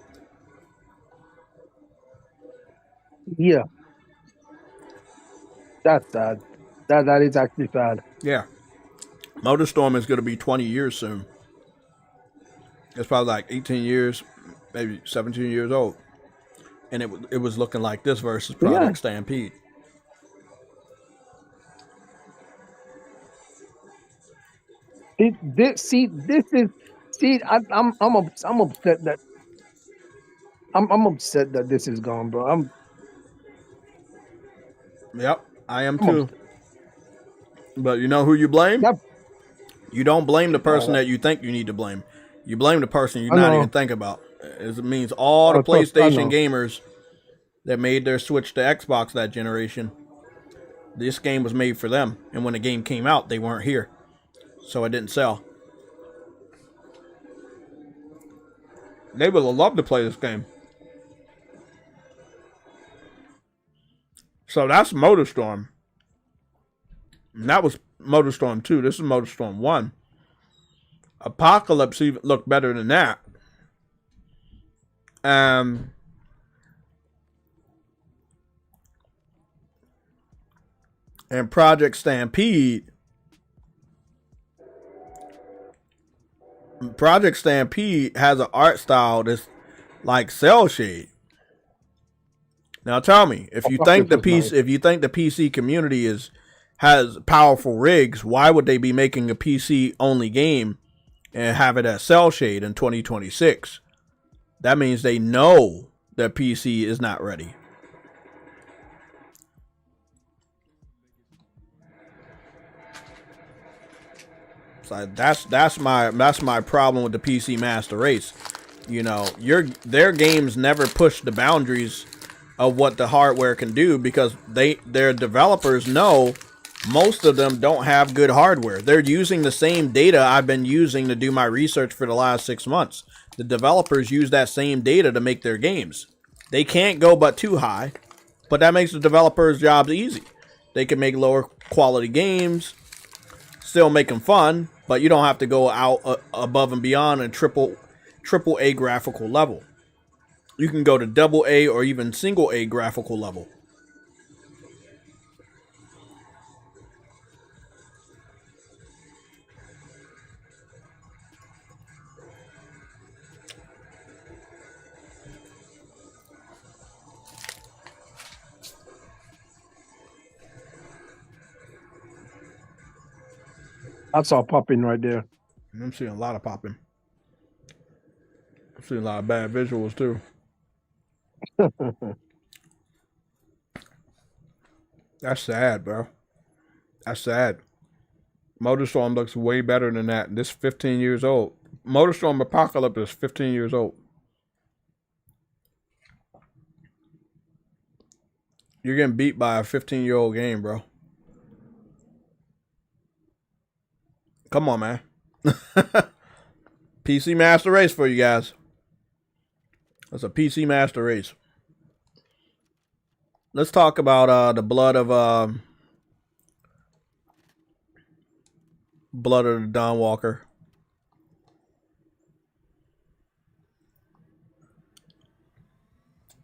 Yeah. That's sad. That is actually sad. Yeah. MotorStorm is going to be 20 years soon. It's probably like 18 years, maybe 17 years old. And it was looking like this versus Project Stampede. I'm upset that I'm upset that this is gone, bro. Yep, I am too. But you know who you blame? Yep. You don't blame the person that you think you need to blame. You blame the person you're not even thinking about. It means all the PlayStation gamers that made their switch to Xbox that generation, this game was made for them. And when the game came out, they weren't here. So it didn't sell. They would have loved to play this game. So that's MotorStorm. And that was MotorStorm 2. This is MotorStorm 1. Apocalypse even looked better than that. And Project Stampede. Project Stampede has an art style that's like cell shade. Now tell me, if you think the PC community has powerful rigs, why would they be making a PC only game and have it as cell shade in 2026? That means they know that PC is not ready. So that's my problem with the PC master race. You know, their games never push the boundaries of what the hardware can do, because their developers know most of them don't have good hardware. They're using the same data I've been using to do my research for the last 6 months. The developers use that same data to make their games. They can't go but too high, but that makes the developers' jobs easy. They can make lower quality games, still make them fun, but you don't have to go out above and beyond a triple A graphical level. You can go to double A or even single A graphical level. I saw popping right there. I'm seeing a lot of popping. I'm seeing a lot of bad visuals too. That's sad, bro. That's sad. Motorstorm looks way better than that. This 15 years old. Motorstorm Apocalypse is 15 years old. You're getting beat by a 15-year-old game, bro. Come on, man. PC Master Race for you guys. That's a PC Master Race. Let's talk about the blood of the Dawnwalker.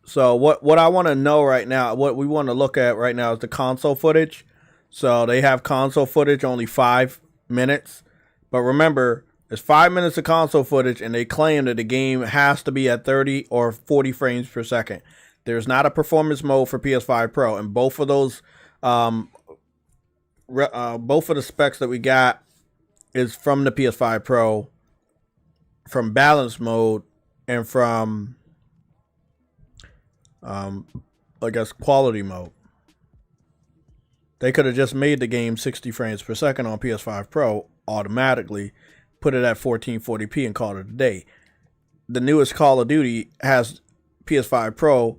So what I want to know right now, what we want to look at right now is the console footage. So they have console footage only 5 minutes, but remember, it's 5 minutes of console footage, and they claim that the game has to be at 30 or 40 frames per second. There's not a performance mode for PS5 Pro, and both of those, both of the specs that we got is from the PS5 Pro, from balance mode, and from, I guess, quality mode. They could have just made the game 60 frames per second on PS5 Pro automatically, put it at 1440p and called it a day. The newest Call of Duty has PS5 Pro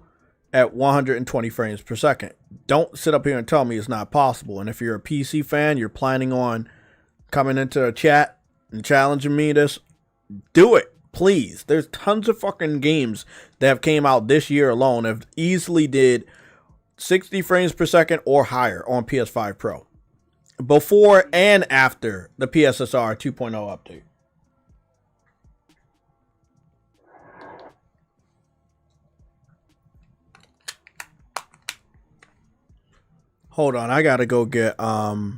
at 120 frames per second. Don't sit up here and tell me it's not possible. And if you're a PC fan, you're planning on coming into a chat and challenging me this, do it, please. There's tons of fucking games that have came out this year alone have easily did 60 frames per second or higher on PS5 Pro. Before and after the PSSR 2.0 update. Hold on, I gotta go get hold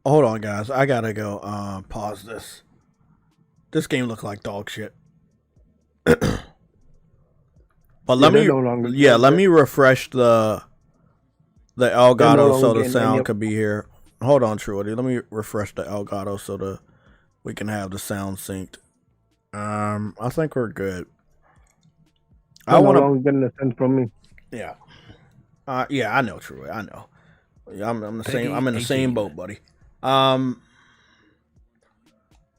on, guys. I gotta go pause this. This game looks like dog shit. But let me refresh the Elgato so the sound could be here. Hold on, Truity. Let me refresh the Elgato so we can have the sound synced. I think we're good. I want to getting a sense from me. Yeah. Yeah, I know, Truity. I know. I'm the same. I'm in the same boat, buddy.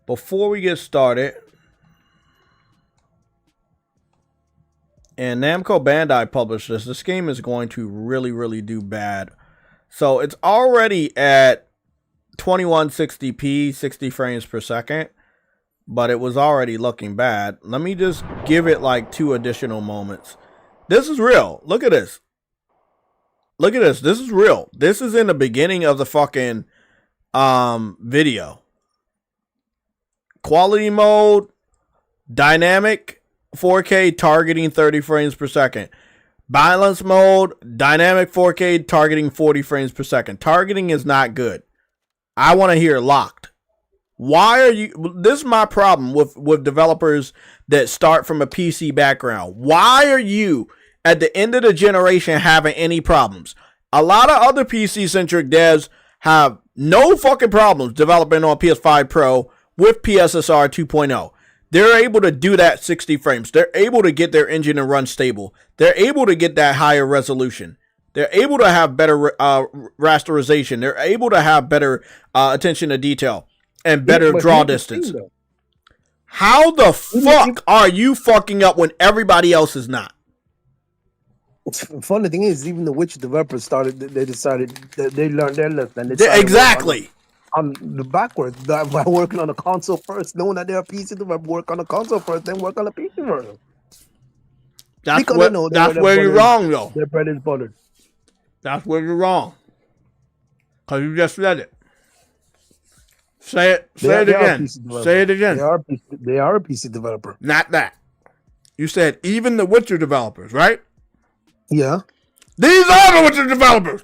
Before we get started, and Namco Bandai published this. This game is going to really, really do bad. So it's already at 2160p, 60 frames per second, but it was already looking bad. Let me just give it like 2 additional moments. This is real. Look at this. Look at this. This is real. This is in the beginning of the fucking video. Quality mode, dynamic 4K targeting 30 frames per second. Balance mode, dynamic 4K targeting 40 frames per second. Targeting is not good. I want to hear locked. Why are you... This is my problem with developers that start from a PC background. Why are you, at the end of the generation, having any problems? A lot of other PC-centric devs have no fucking problems developing on PS5 Pro with PSSR 2.0. They're able to do that 60 frames. They're able to get their engine and run stable. They're able to get that higher resolution. They're able to have better rasterization. They're able to have better attention to detail and better draw distance. How the fuck are you fucking up when everybody else is not? Funny thing is, even the Witcher developers started, they decided that they learned their lesson. Exactly. On the backwards, by working on a console first, knowing that they're a PC developer, work on a console first, then work on a PC version. That's where you're wrong, though. Their bread is buttered. That's where you're wrong. Because you just said it. Say it. Say it They are a again. PC developer. Say it again. They are a PC developer. Not that. You said even the Witcher developers, right? Yeah. These are the Witcher developers.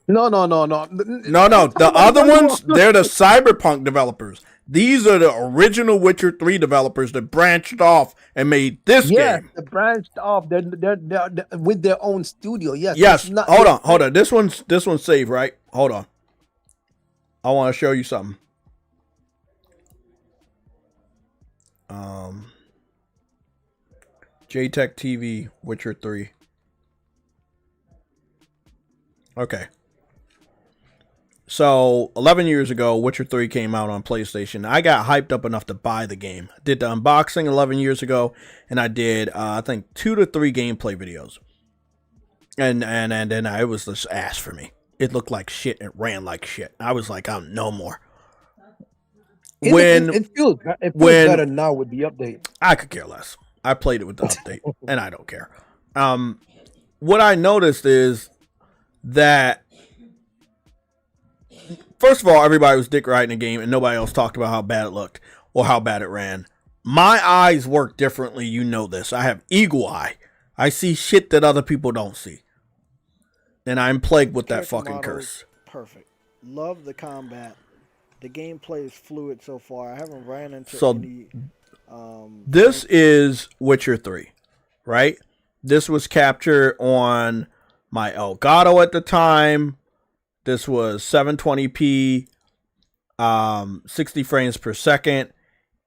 No. No. The other ones, they're the Cyberpunk developers. These are the original Witcher 3 developers that branched off and made this game. They branched off. They're with their own studio. Yes. Yes. Hold on. This one's saved, right? Hold on. I want to show you something. JayTechTV, Witcher 3. Okay. So, 11 years ago, Witcher 3 came out on PlayStation. I got hyped up enough to buy the game. I did the unboxing 11 years ago, and I did, I think, 2 to 3 gameplay videos. And then it was just ass for me. It looked like shit. It ran like shit. I was like, I'm no more. It feels better now with the update. I could care less. I played it with the update, and I don't care. What I noticed is that, first of all, everybody was dick riding the game, and nobody else talked about how bad it looked or how bad it ran. My eyes work differently. You know this. I have eagle eye. I see shit that other people don't see. And I'm plagued with that fucking curse. Perfect. Love the combat. The gameplay is fluid so far. I haven't ran into any... This is Witcher 3, right? This was captured on my Elgato at the time. This was 720p, 60 frames per second,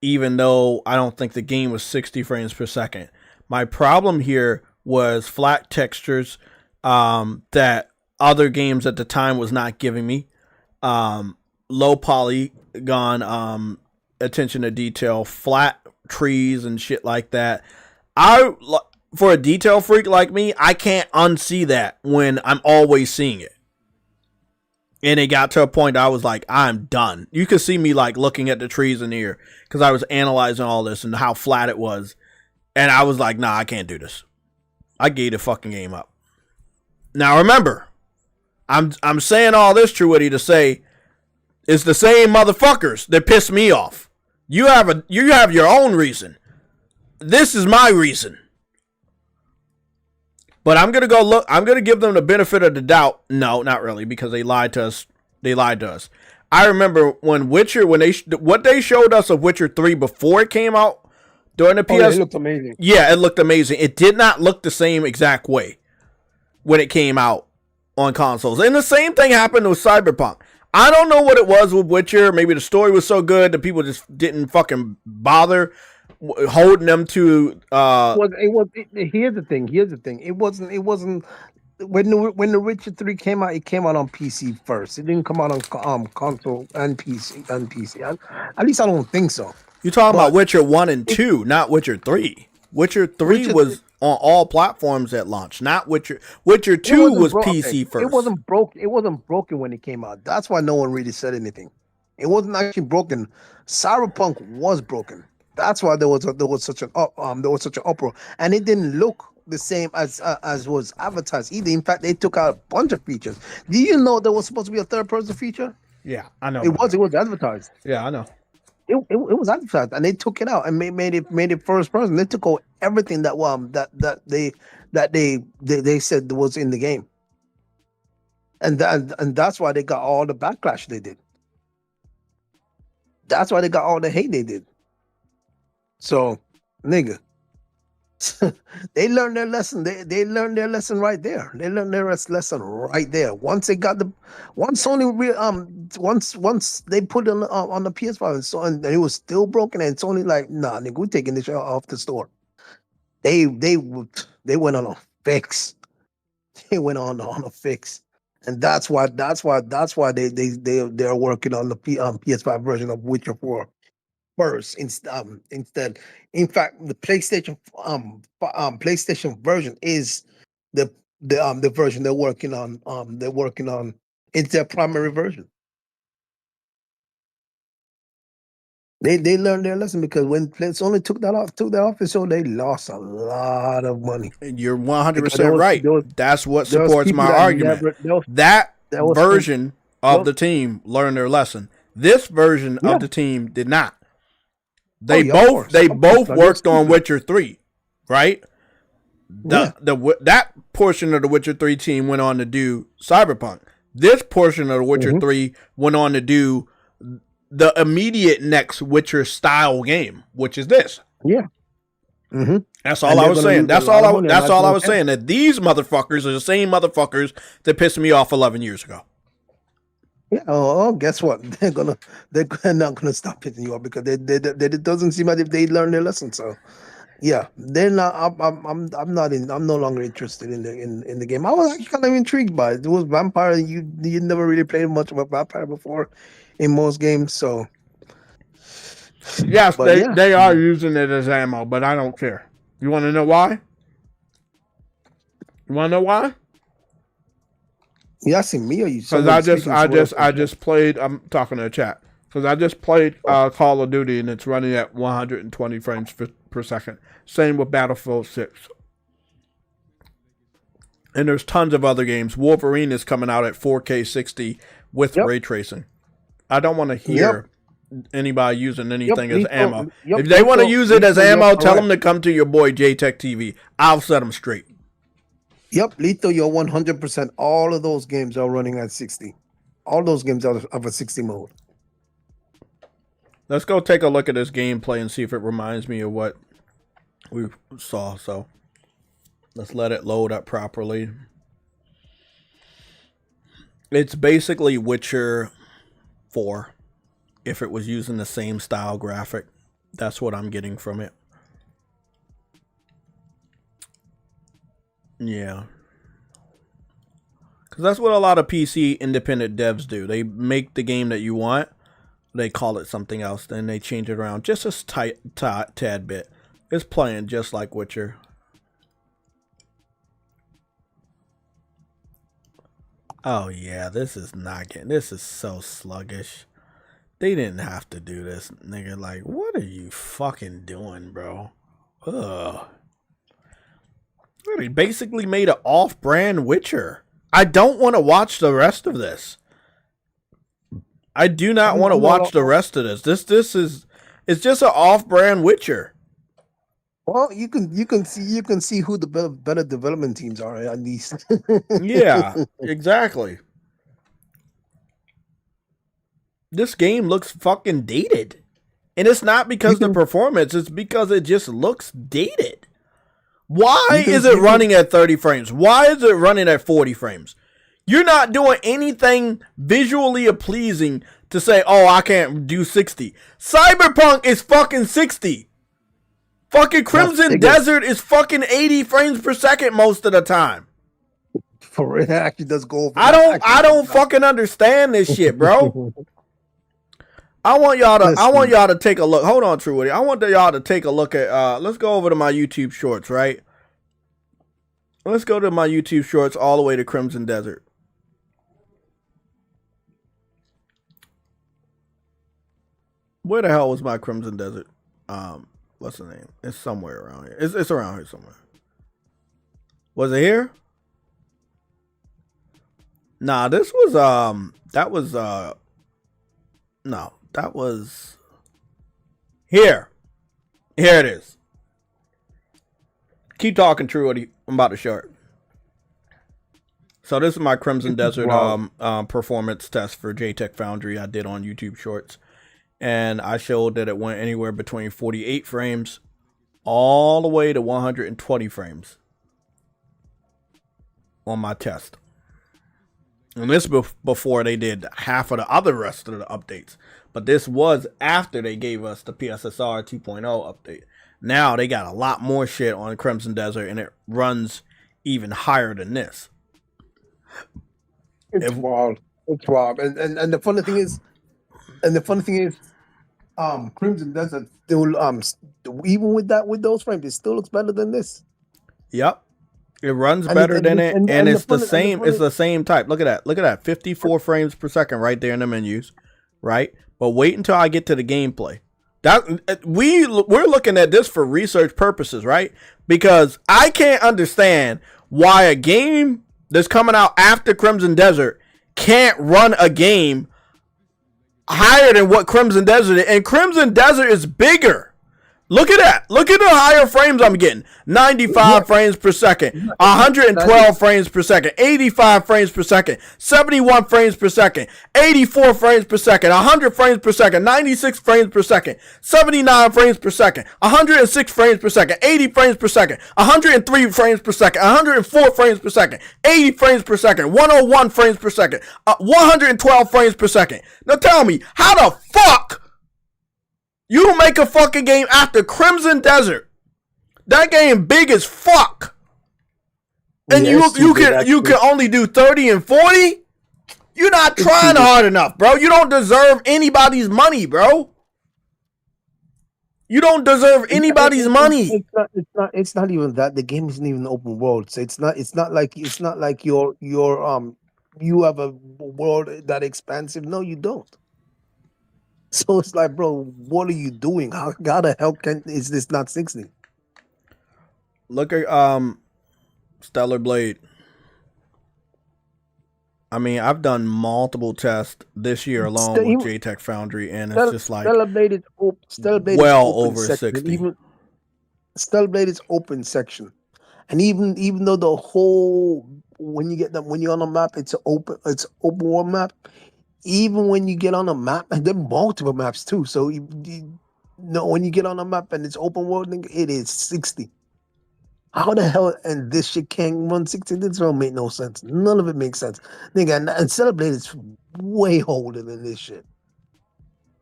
even though I don't think the game was 60 frames per second. My problem here was flat textures that other games at the time was not giving me. Low polygon attention to detail, flat trees and shit like that. For a detail freak like me, I can't unsee that when I'm always seeing it. And it got to a point I was like, I'm done. You could see me like looking at the trees in here because I was analyzing all this and how flat it was. And I was like, nah, I can't do this. I gave the fucking game up. Now remember, I'm saying all this, True Witty, to say it's the same motherfuckers that piss me off. You have your own reason. This is my reason. But I'm gonna go look. I'm gonna give them the benefit of the doubt. No, not really, because they lied to us. I remember when Witcher, what they showed us of Witcher 3 before it came out during the PS. It looked amazing. Yeah, it looked amazing. It did not look the same exact way when it came out on consoles. And the same thing happened with Cyberpunk. I don't know what it was with Witcher. Maybe the story was so good that people just didn't fucking bother holding them to. Here's the thing. It wasn't. When the Witcher 3 came out, it came out on PC first. It didn't come out on console and PC. At least I don't think so. You're talking about Witcher 1 and 2, not Witcher 3. Witcher 3 was on all platforms at launch, not Witcher. Witcher 2 was PC first. It wasn't broken when it came out. That's why no one really said anything. It wasn't actually broken. Cyberpunk was broken. That's why there was such an uproar, and it didn't look the same as was advertised either. In fact, they took out a bunch of features. Do you know there was supposed to be a third person feature? Yeah, I know. It was advertised. Yeah, I know. It was advertised, and they took it out and made it first person. They took out everything that they said was in the game, and that's why they got all the backlash they did. That's why they got all the hate they did. So, nigga, they learned their lesson. They learned their lesson right there. They learned their lesson right there. Once they got once they put it on the PS5 and it was still broken, and Sony like, nah, nigga, we're taking this off the store. They went on a fix. They went on a fix, and that's why they're working on the PS5 version of Witcher 4 first instead. In fact, the PlayStation version is the version they're working on. It's their primary version. They learned their lesson, because when Sony took that off the show, they lost a lot of money. You're 100% right. That's what supports my argument. That version of Yep. the team learned their lesson. This version Yeah. of the team did not. They yeah, of course. they Of both course. worked on Witcher 3, right? Yeah. That portion of the Witcher 3 team went on to do Cyberpunk. This portion of the Witcher 3 went on to do the immediate next Witcher style game, which is this. Yeah. Mm-hmm. That's all I was saying. That's all I was saying. saying. That these motherfuckers are the same motherfuckers that pissed me off 11 years ago. Yeah. Oh, guess what? They're not gonna stop picking you up because it doesn't seem as if they learned their lesson. So, yeah, they're not. I'm no longer interested in the game. I was actually kind of intrigued by it. It was vampire. You never really played much of a vampire before in most games, so. Yes, But they are using it as ammo, but I don't care. You want to know why? You want to know why? You asking me or you? Because I just played. I'm talking to the chat. Because I just played Call of Duty and it's running at 120 frames per second. Same with Battlefield 6. And there's tons of other games. Wolverine is coming out at 4K 60 with ray tracing. I don't want to hear anybody using anything as ammo. If they want to use it as ammo, tell them to come to your boy JayTechTV. I'll set them straight. Yep, Lethal, you're 100%. All of those games are running at 60. All those games are of a 60 mode. Let's go take a look at this gameplay and see if it reminds me of what we saw. So let's let it load up properly. It's basically Witcher 4 if it was using the same style graphic. That's what I'm getting from it. Yeah. Because that's what a lot of PC independent devs do. They make the game that you want. They call it something else. Then they change it around just a tad bit. It's playing just like Witcher. Oh yeah, this is not getting. This is so sluggish. They didn't have to do this, nigga. Like, what are you fucking doing, bro? Ugh. They basically made an off-brand Witcher. I don't want to watch the rest of this. I do not want to watch the rest of this. It's just an off-brand Witcher. Well, you can see who the better development teams are at least. Yeah, exactly. This game looks fucking dated. And it's not because of the performance, it's because it just looks dated. Why is it running at 30 frames? Why is it running at 40 frames? You're not doing anything visually pleasing to say, oh, I can't do 60. Cyberpunk is fucking 60. Fucking Crimson Desert is fucking 80 frames per second most of the time. For it actually does go over. I don't fucking understand this shit, bro. I want y'all to take a look. Hold on, True Woody. I want y'all to take a look at let's go over to my YouTube shorts, right? Let's go to my YouTube shorts all the way to Crimson Desert. Where the hell was my Crimson Desert? What's the name? It's somewhere around here. It's around here somewhere. Was it here? Nah, this was no, that was here. Here it is. Keep talking, True. I'm about to show it. So this is my Crimson Desert performance test for JTech Foundry I did on YouTube Shorts. And I showed that it went anywhere between 48 frames all the way to 120 frames on my test. And this before they did half of the other rest of the updates. But this was after they gave us the PSSR 2.0 update. Now they got a lot more shit on Crimson Desert and it runs even higher than this. It's wild. It's wild. And the funny thing is, Crimson Desert still even with those frames, it still looks better than this. Yep. It runs better than it, and it's the same. It's the same type. Look at that. Look at that. 54 frames per second right there in the menus, right? But wait until I get to the gameplay. We're looking at this for research purposes, right? Because I can't understand why a game that's coming out after Crimson Desert can't run a game higher than what Crimson Desert is. And Crimson Desert is bigger. Look at that. Look at the higher frames I'm getting. 95 frames per second, 112 frames per second, 85 frames per second, 71 frames per second, 84 frames per second, 100 frames per second, 96 frames per second, 79 frames per second, 106 frames per second, 80 frames per second, 103 frames per second, 104 frames per second, 80 frames per second, 101 frames per second, 112 frames per second. Now tell me, how the fuck you make a fucking game after Crimson Desert? That game big as fuck. And you can only do 30 and 40? You're not trying hard enough, bro. You don't deserve anybody's money, bro. You don't deserve anybody's money. It's not even that. The game isn't even open world. So it's not like your you have a world that expansive. No, you don't. So it's like, bro, what are you doing? How the hell is this not 60? Look at Stellar Blade. I mean, I've done multiple tests this year alone with JTech Foundry, and it's just like Stellar Blade is well over 60. Even Stellar Blade is open section, and even though the whole when you're on a map, it's open world map. Even when you get on a map, and there are multiple maps too. So you know, when you get on a map and it's open world, it is 60. How the hell and this shit can't run 60? This don't make no sense. None of it makes sense. Nigga, and Celebrate is way older than this shit.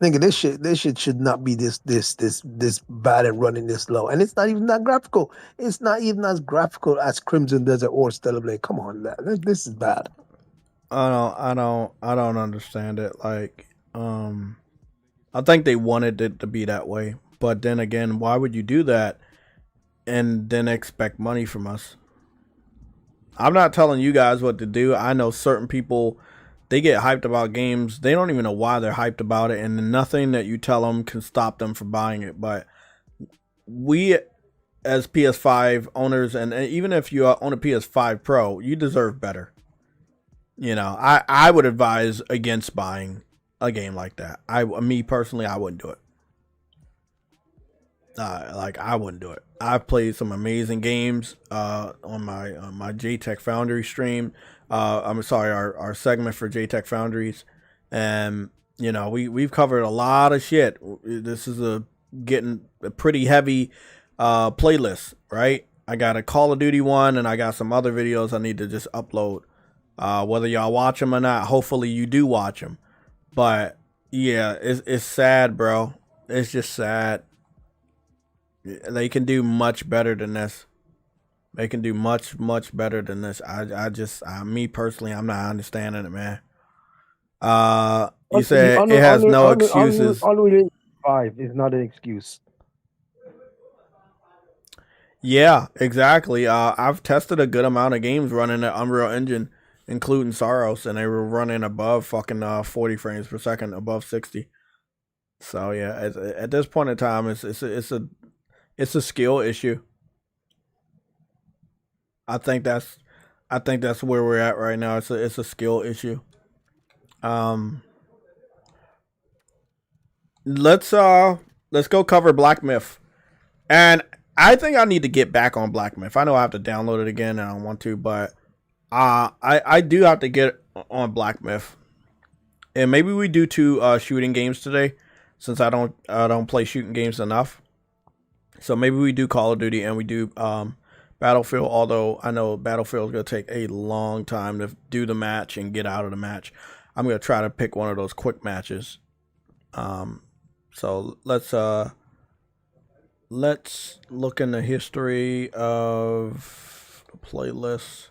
Nigga, this shit should not be this bad and running this low. And it's not even that graphical. It's not even as graphical as Crimson Desert or Stellar Blade. Come on, man. This is bad. I don't understand it. Like, I think they wanted it to be that way, but then again, why would you do that and then expect money from us? I'm not telling you guys what to do. I know certain people, they get hyped about games. They don't even know why they're hyped about it, and nothing that you tell them can stop them from buying it. But we, as PS5 owners, and even if you own a PS5 Pro, you deserve better. You know, I would advise against buying a game like that. Me personally, I wouldn't do it. I wouldn't do it. I've played some amazing games on my JTech Foundry stream. I'm sorry, our segment for JTech Foundries, and you know we've covered a lot of shit. This is getting a pretty heavy playlist, right? I got a Call of Duty one, and I got some other videos I need to just upload. Whether y'all watch them or not, hopefully you do watch them. But yeah, it's sad, bro. It's just sad. They can do much better than this. They can do much better than this. Me personally, I'm not understanding it, man. You said it has no excuses. Unreal 5 is not an excuse. Yeah, exactly. I've tested a good amount of games running the Unreal Engine, including Soros, and they were running above fucking 40 frames per second, above 60. So yeah, at this point in time, it's a skill issue. I think that's where we're at right now. It's a skill issue. Let's go cover Black Myth, and I think I need to get back on Black Myth. I know I have to download it again, and I don't want to, but I do have to get on Black Myth, and maybe we do 2 shooting games today, since I don't play shooting games enough. So maybe we do Call of Duty and we do Battlefield. Although I know Battlefield is gonna take a long time to do the match and get out of the match. I'm gonna try to pick one of those quick matches. So let's look in the history of playlists.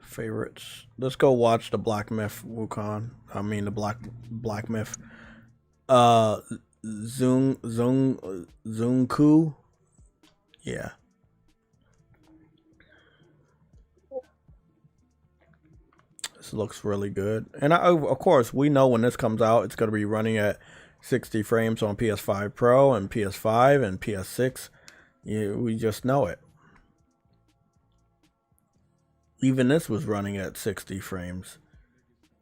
Favorites. Let's go watch the Black Myth Wukong. I mean the Black Myth. Zhongku. Yeah. This looks really good. And of course, we know when this comes out, it's going to be running at 60 frames on PS5 Pro and PS5 and PS6. We just know it. Even this was running at 60 frames.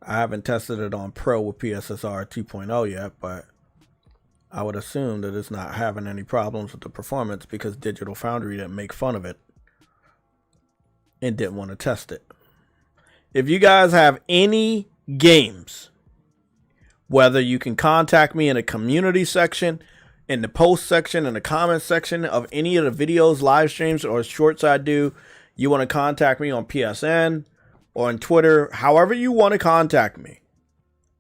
I haven't tested it on Pro with PSSR 2.0 yet, but I would assume that it's not having any problems with the performance because Digital Foundry didn't make fun of it and didn't want to test it. If you guys have any games, whether you can contact me in the community section, in the post section, in the comment section of any of the videos, live streams, or shorts I do, you want to contact me on PSN or on Twitter, however you want to contact me,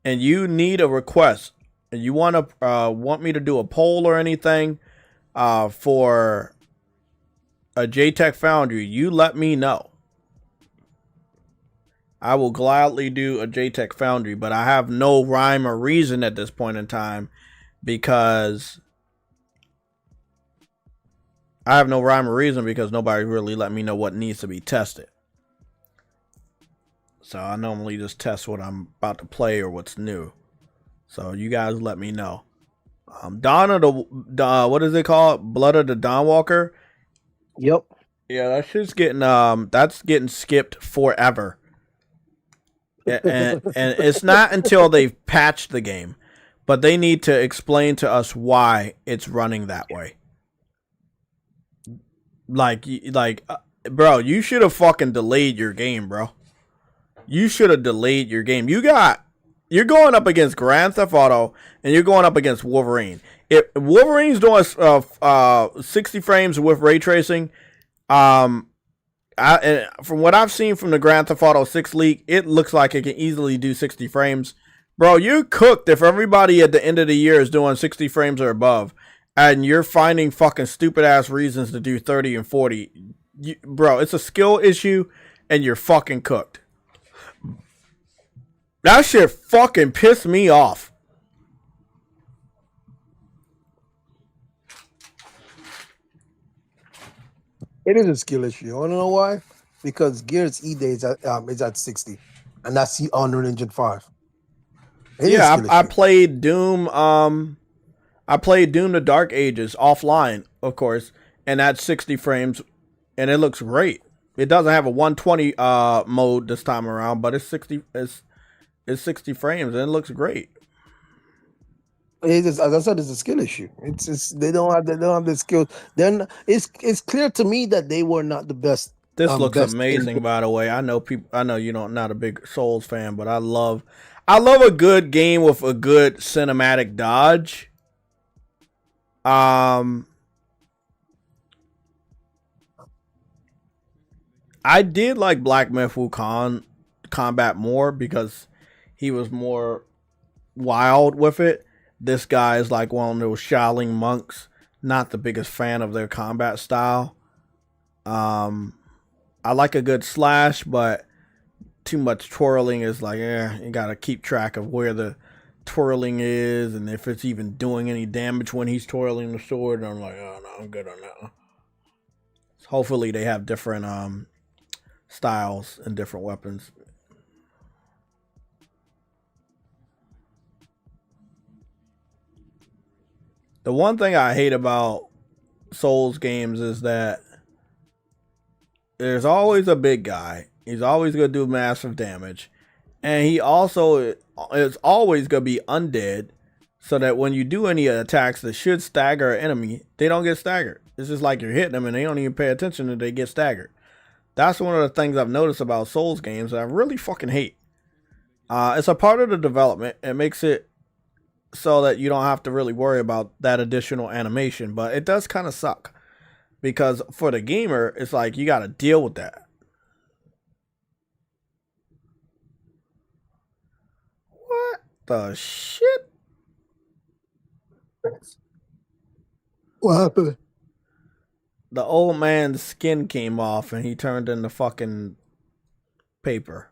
and you need a request, and you want me to do a poll or anything for a JTech Foundry, you let me know. I will gladly do a JTech Foundry, but I have no rhyme or reason at this point in time because nobody really let me know what needs to be tested. So I normally just test what I'm about to play or what's new. So you guys let me know. Dawn of the what is it called? Blood of the Dawnwalker. Yep. Yeah, that shit's getting that's getting skipped forever. And it's not until they've patched the game, but they need to explain to us why it's running that way. Bro, you should have fucking delayed your game, bro. You should have delayed your game. You're going up against Grand Theft Auto and you're going up against Wolverine. If Wolverine's doing 60 frames with ray tracing, from what I've seen from the Grand Theft Auto 6 leak, it looks like it can easily do 60 frames. Bro, you're cooked if everybody at the end of the year is doing 60 frames or above, and you're finding fucking stupid-ass reasons to do 30 and 40. Bro, it's a skill issue, and you're fucking cooked. That shit fucking pissed me off. It is a skill issue. You want to know why? Because Gears E-Day is at 60, and that's the Unreal Engine 5. I played Doom. I played Doom: The Dark Ages offline, of course, and that's 60 frames, and it looks great. It doesn't have a 120 mode this time around, but it's 60. It's 60 frames, and it looks great. It is, as I said, it's a skill issue. It's they don't have the skills. Then it's clear to me that they were not the best. This looks amazing, by the way. I know you don't not a big Souls fan, but I love a good game with a good cinematic dodge. I did like Black Myth Wukong combat more because he was more wild with it. This guy is like one of those Shaolin monks. Not the biggest fan of their combat style. I like a good slash, but too much twirling is like, you gotta keep track of where the twirling is and if it's even doing any damage when he's twirling the sword. And I'm like, oh no, I'm good on that one. Hopefully they have different styles and different weapons. The one thing I hate about Souls games is that there's always a big guy. He's always going to do massive damage. And he also is always going to be undead, so that when you do any attacks that should stagger an enemy, they don't get staggered. It's just like you're hitting them and they don't even pay attention and they get staggered. That's one of the things I've noticed about Souls games that I really fucking hate. It's a part of the development. It makes it so that you don't have to really worry about that additional animation, but it does kind of suck because for the gamer, it's like you got to deal with that. What the shit? What happened? The old man's skin came off and he turned into fucking paper.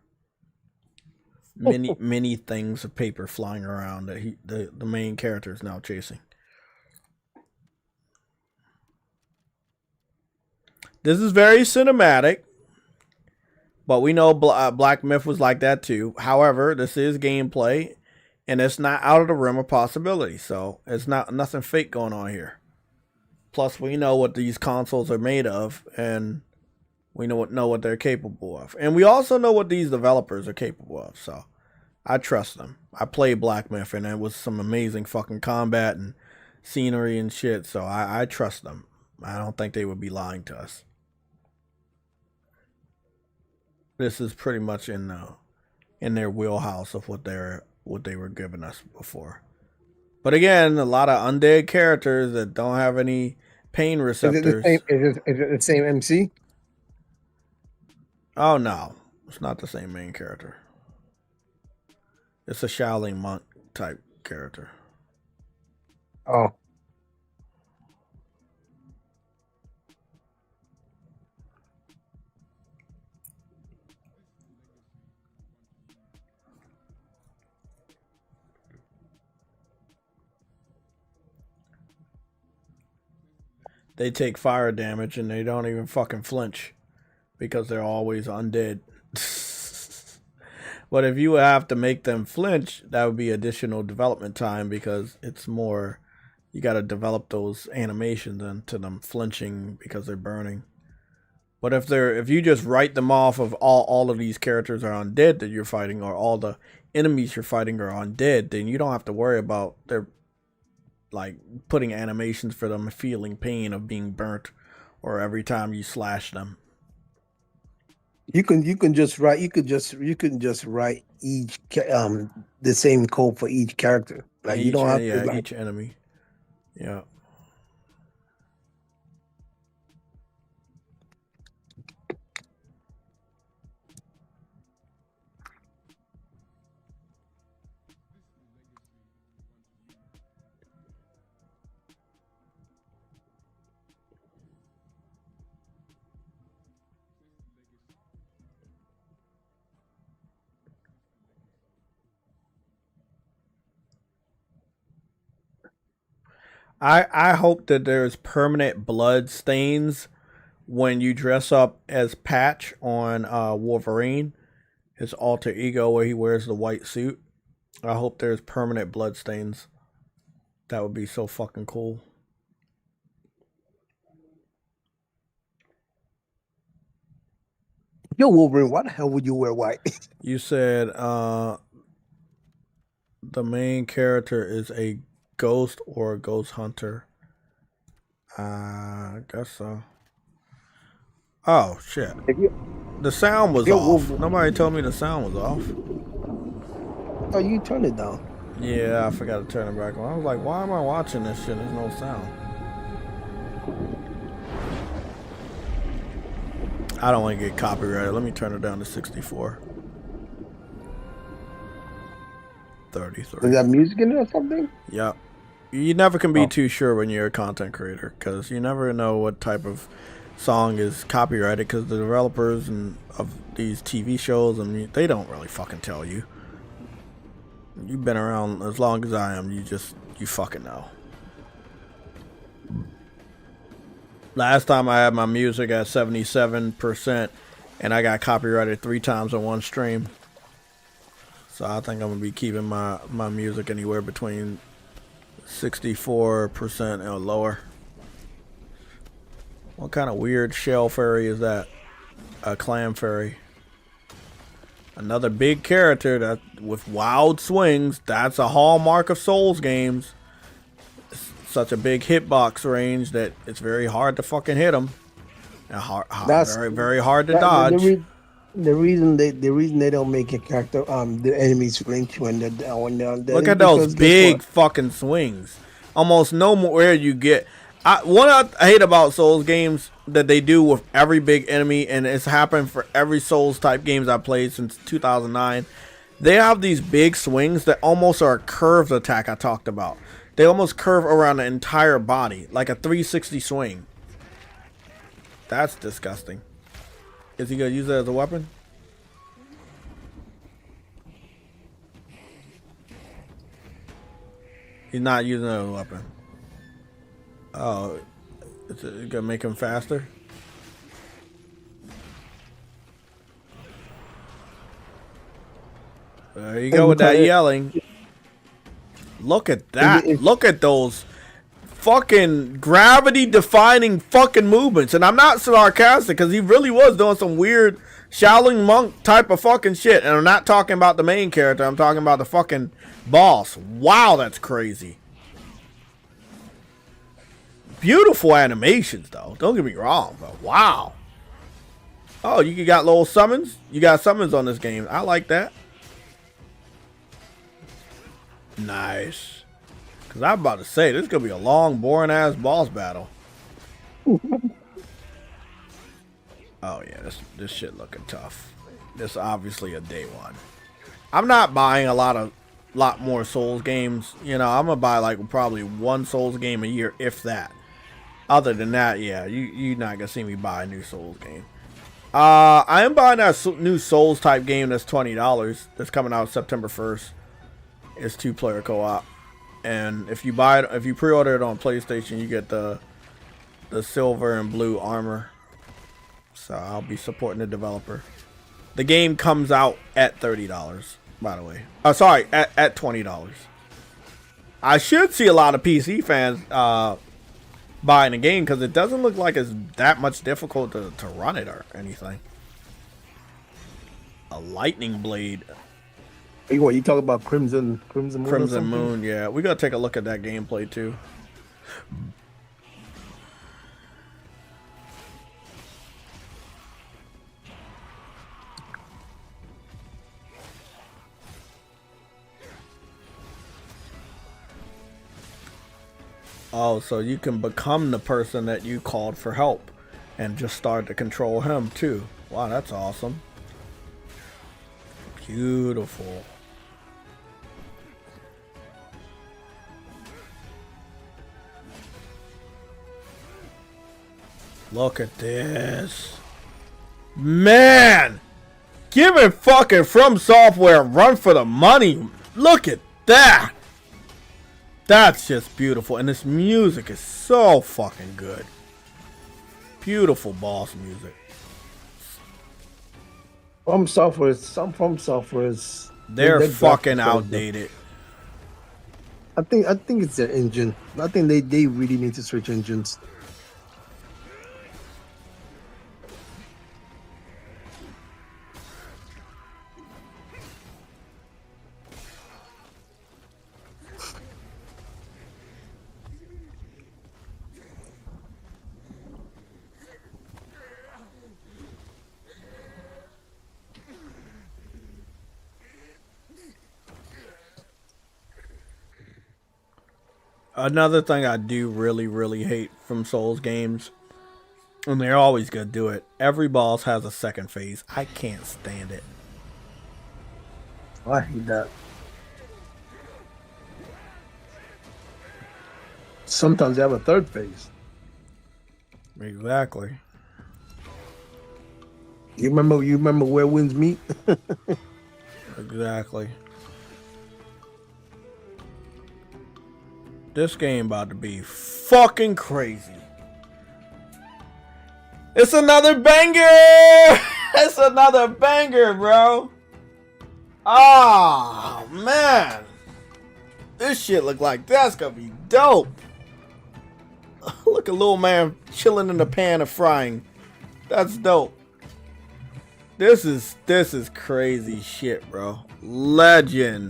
Many things of paper flying around that the main character is now chasing. This is very cinematic, but we know Black Myth was like that too. However, this is gameplay, and it's not out of the realm of possibility. So it's not nothing fake going on here. Plus, we know what these consoles are made of, and we know what they're capable of. And we also know what these developers are capable of. So I trust them. I played Black Myth, and it was some amazing fucking combat and scenery and shit. So I trust them. I don't think they would be lying to us. This is pretty much in their wheelhouse of what they were giving us before. But again, a lot of undead characters that don't have any pain receptors. Is it the same MC? Oh no, it's not the same main character. It's a Shaolin monk type character. Oh. They take fire damage and they don't even fucking flinch because they're always undead. But if you have to make them flinch, that would be additional development time because it's more, you got to develop those animations into them flinching because they're burning. But if you just write them off of all of these characters are undead that you're fighting, or all the enemies you're fighting are undead, then you don't have to worry about their like putting animations for them feeling pain of being burnt or every time you slash them. You can just write each the same code for each character. Like you don't have to like, each enemy. Yeah. I hope that there's permanent blood stains when you dress up as Patch on Wolverine, his alter ego where he wears the white suit. I hope there's permanent blood stains. That would be so fucking cool. yo, Wolverine, why the hell would you wear white? You said the main character is a ghost or a ghost hunter. I guess so. Oh shit. The sound was off. Nobody told me the sound was off. Oh, you turn it down. Yeah, I forgot to turn it back on. I was like, why am I watching this shit? There's no sound. I don't want to get copyrighted. Let me turn it down to 64. 33. Is that music in it or something? Yep. You never can be too sure when you're a content creator because you never know what type of song is copyrighted because the developers of these TV shows, they don't really fucking tell you. You've been around as long as I am. You fucking know. Last time I had my music at 77% and I got copyrighted 3 times on one stream. So I think I'm going to be keeping my music anywhere between 64% or lower. What kind of weird shell fairy is that? A clam fairy. Another big character that with wild swings. That's a hallmark of Souls games. It's such a big hitbox range that it's very hard to fucking hit them. Very, very hard to dodge. The reason they don't make a character the enemies flinch when they're undead. Look at those big fucking swings. Almost no more you get. What I hate about Souls games that they do with every big enemy, and it's happened for every Souls type games I've played since 2009. They have these big swings that almost are a curved attack I talked about. They almost curve around the entire body, like a 360 swing. That's disgusting. Is he going to use it as a weapon? He's not using it as a weapon. Oh, is it going to make him faster? There you go with that yelling. Look at that. Look at those fucking gravity defying fucking movements. And I'm not sarcastic, because he really was doing some weird Shaolin monk type of fucking shit. And I'm not talking about the main character, I'm talking about the fucking boss. Wow, that's crazy. Beautiful animations though, don't get me wrong, but wow. Oh, you got little summons? You got summons on this game. I like that. Nice. Because I'm about to say, this is going to be a long, boring-ass boss battle. Oh, yeah, this shit looking tough. This is obviously a day one. I'm not buying a lot more Souls games. You know, I'm going to buy, like, probably one Souls game a year, if that. Other than that, yeah, you're not going to see me buy a new Souls game. I am buying that new Souls type game that's $20. That's coming out September 1st. It's 2-player co-op, and if you buy it, if you pre-order it on PlayStation, you get the silver and blue armor. So I'll be supporting the developer. The game comes out at $30, by the way. Sorry, at $20. I should see a lot of PC fans buying the game, because it doesn't look like it's that much difficult to run it or anything. A lightning blade. You talk about Crimson Moon, yeah. We gotta take a look at that gameplay too. Oh, so you can become the person that you called for help and just start to control him too. Wow, that's awesome. Beautiful. Look at this. Man! Give it fucking From Software a run for the money. Look at that. That's just beautiful. And this music is so fucking good. Beautiful boss music. From Software is they're fucking outdated. I think it's their engine. I think they really need to switch engines. Another thing I do really hate from Souls games, and they're always gonna do it, every boss has a second phase. I can't stand it. I hate that. Sometimes they have a third phase. Exactly. You remember where winds meet? Exactly. This game about to be fucking crazy. It's another banger! It's another banger, bro. Oh, man. This shit look like that's gonna be dope. Look, a little man chilling in the pan of frying. That's dope. This is crazy shit, bro. Legendary.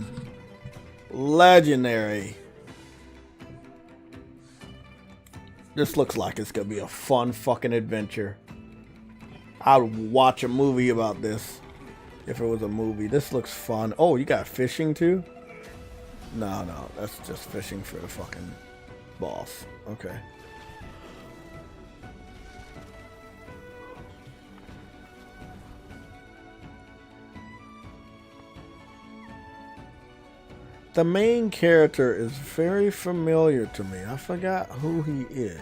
This looks like it's gonna be a fun fucking adventure. I would watch a movie about this if it was a movie. This looks fun. Oh, you got fishing too? No, that's just fishing for the fucking boss. Okay. The main character is very familiar to me. I forgot who he is.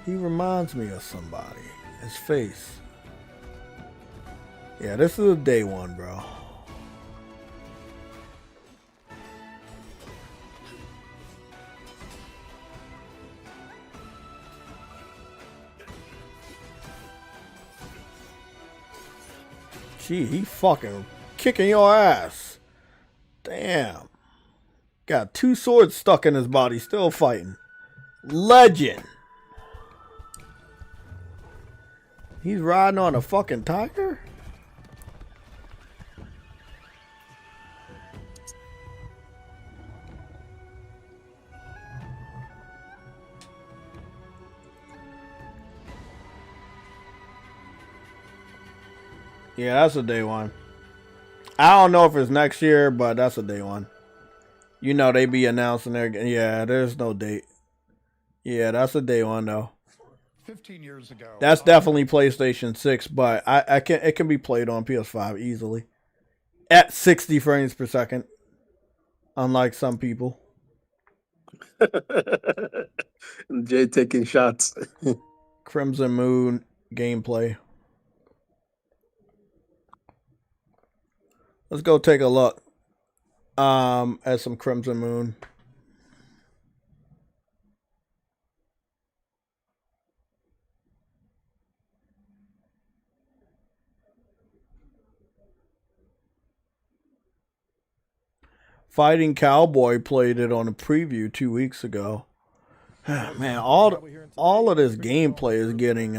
He reminds me of somebody. His face. Yeah, this is a day one, bro. Gee, he fucking kicking your ass. Damn. Got two swords stuck in his body, still fighting. Legend. He's riding on a fucking tiger? Yeah, that's a day one. I don't know if it's next year, but that's a day one. You know they be announcing their... Yeah, there's no date. Yeah, that's a day one though. 15 years ago. That's definitely PlayStation 6, but it can be played on PS5 easily. At 60 frames per second. Unlike some people. Jay taking shots. Crimson Moon gameplay. Let's go take a look at some Crimson Moon. Fighting Cowboy played it on a preview 2 weeks ago. Man, all of this gameplay is getting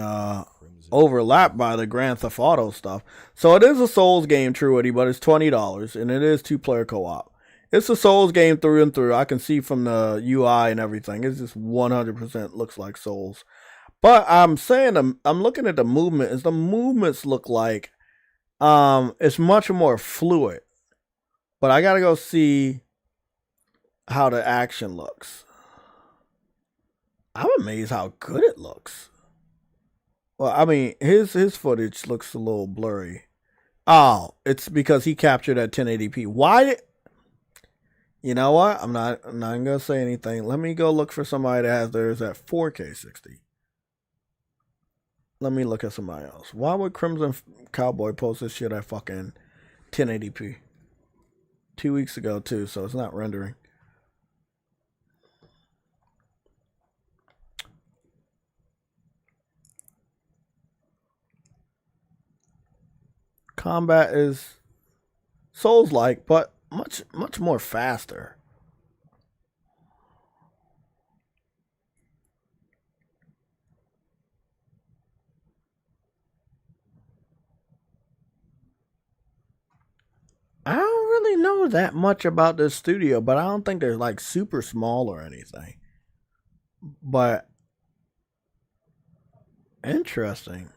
overlapped by the Grand Theft Auto stuff. So it is a Souls game, true, Eddie, but it's $20, and it is 2-player co-op. It's a Souls game through and through. I can see from the UI and everything. It's just 100% looks like Souls. But I'm saying, I'm looking at the movement. As the movements look like it's much more fluid. But I gotta go see how the action looks. I'm amazed how good it looks. Well, I mean, his footage looks a little blurry. Oh, it's because he captured at 1080p. Why? You know what? I'm not gonna say anything. Let me go look for somebody that has theirs at 4K 60. Let me look at somebody else. Why would Crimson Cowboy post this shit at fucking 1080p? 2 weeks ago too, so it's not rendering. Combat is Souls-like, but much more faster. I don't really know that much about this studio, but I don't think they're like super small or anything. But interesting.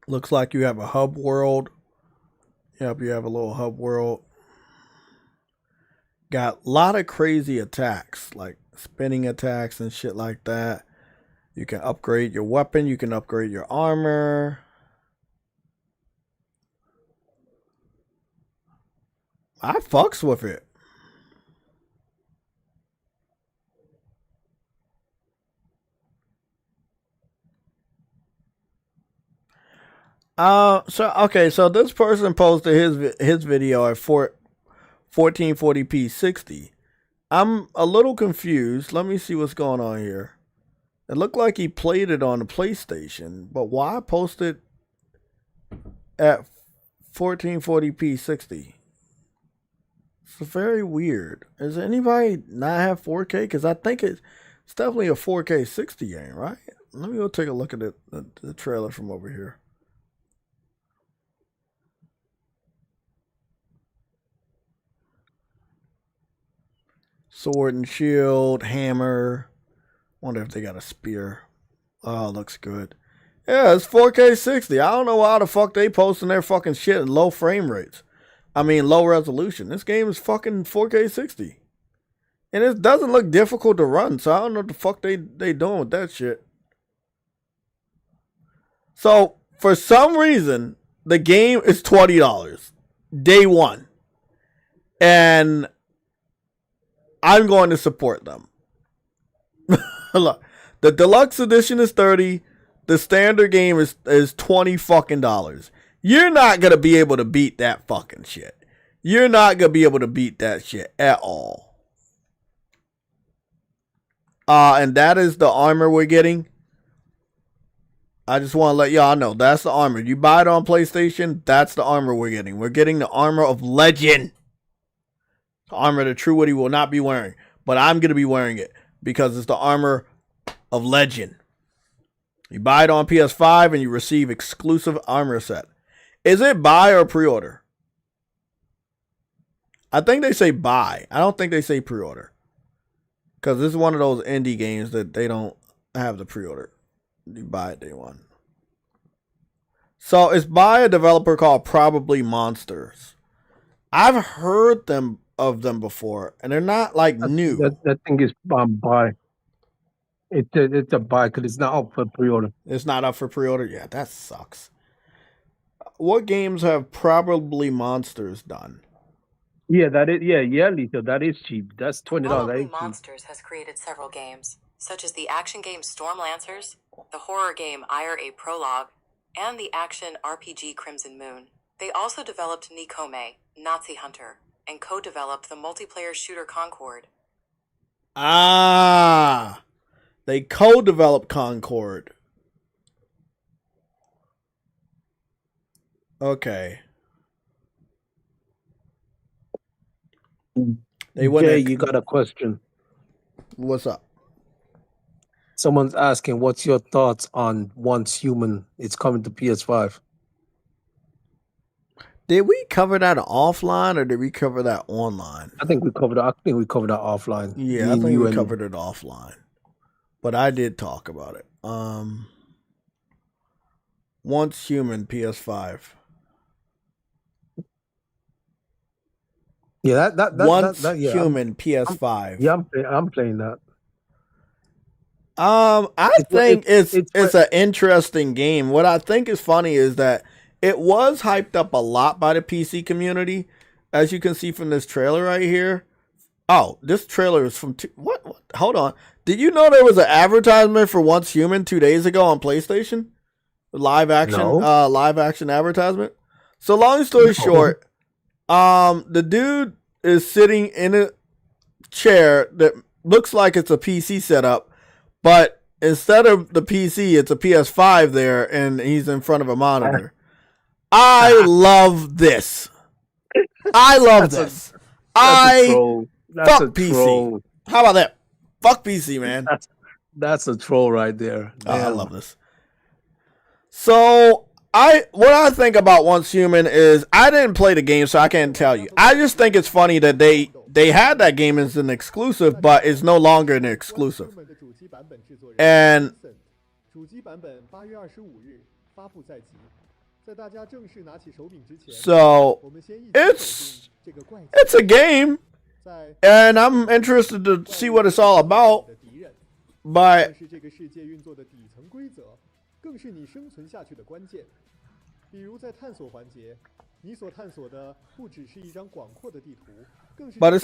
Looks like you have a hub world. Yep, you have a little hub world. Got a lot of crazy attacks, like spinning attacks and shit like that. You can upgrade your weapon. You can upgrade your armor. I fucks with it. So this person posted his video at 1440p 60. I'm a little confused. Let me see what's going on here. It looked like he played it on the PlayStation, but why post it at 1440p 60? It's very weird. Does anybody not have 4K? Because I think it's definitely a 4K 60 game, right? Let me go take a look at the trailer from over here. Sword and shield, hammer. Wonder if they got a spear. Oh, looks good. Yeah, it's 4K 60. I don't know how the fuck they posting their fucking shit in low frame rates. I mean, low resolution. This game is fucking 4K 60. And it doesn't look difficult to run, so I don't know what the fuck they doing with that shit. So, for some reason, the game is $20. Day one. And I'm going to support them. Look, the deluxe edition is $30. The standard game is $20 fucking dollars. You're not gonna be able to beat that fucking shit. You're not gonna be able to beat that shit at all. And that is the armor we're getting. I just want to let y'all know that's the armor. You buy it on PlayStation, that's the armor we're getting. We're getting the armor of legend. The armor that True Woody will not be wearing, but I'm going to be wearing it because it's the armor of legend. You buy it on PS5 and you receive exclusive armor set. Is it buy or pre-order? I think they say buy. I don't think they say pre-order. Because this is one of those indie games that they don't have the pre-order. You buy it day one. So it's by a developer called Probably Monsters. I've heard of them before, and they're not like new. That thing is buy. It's a buy because it's not up for pre-order. It's not up for pre-order? Yeah, that sucks. What games have Probably Monsters done? Yeah, that is. Yeah, Lisa, that is cheap. That's $20. Probably Monsters has created several games, such as the action game Stormlancers, the horror game IRA Prologue, and the action RPG Crimson Moon. They also developed Nikome, Nazi Hunter, and co-developed the multiplayer shooter Concord. Ah, they co-developed Concord. Okay. Jay, you got a question. What's up? Someone's asking, what's your thoughts on Once Human? It's coming to PS5. Did we cover that offline or did we cover that online? I think we covered that offline. Yeah, I think we covered it offline. But I did talk about it. Once Human PS5. Yeah, Once yeah, Human PS5. Yeah, I'm playing that. I think it's an interesting game. What I think is funny is that it was hyped up a lot by the PC community, as you can see from this trailer right here. Oh, this trailer is from what? Hold on. Did you know there was an advertisement for Once Human 2 days ago on PlayStation? Live action advertisement. So long story short, the dude is sitting in a chair that looks like it's a PC setup, but instead of the PC, it's a PS5 there, and he's in front of a monitor. I love this. I love this. Fuck PC. How about that? Fuck PC, man. That's a troll right there. Oh, I love this. So what I think about Once Human is I didn't play the game, so I can't tell you. I just think it's funny that they had that game as an exclusive, but it's no longer an exclusive. And so it's a game, and I'm interested to see what it's all about. But it's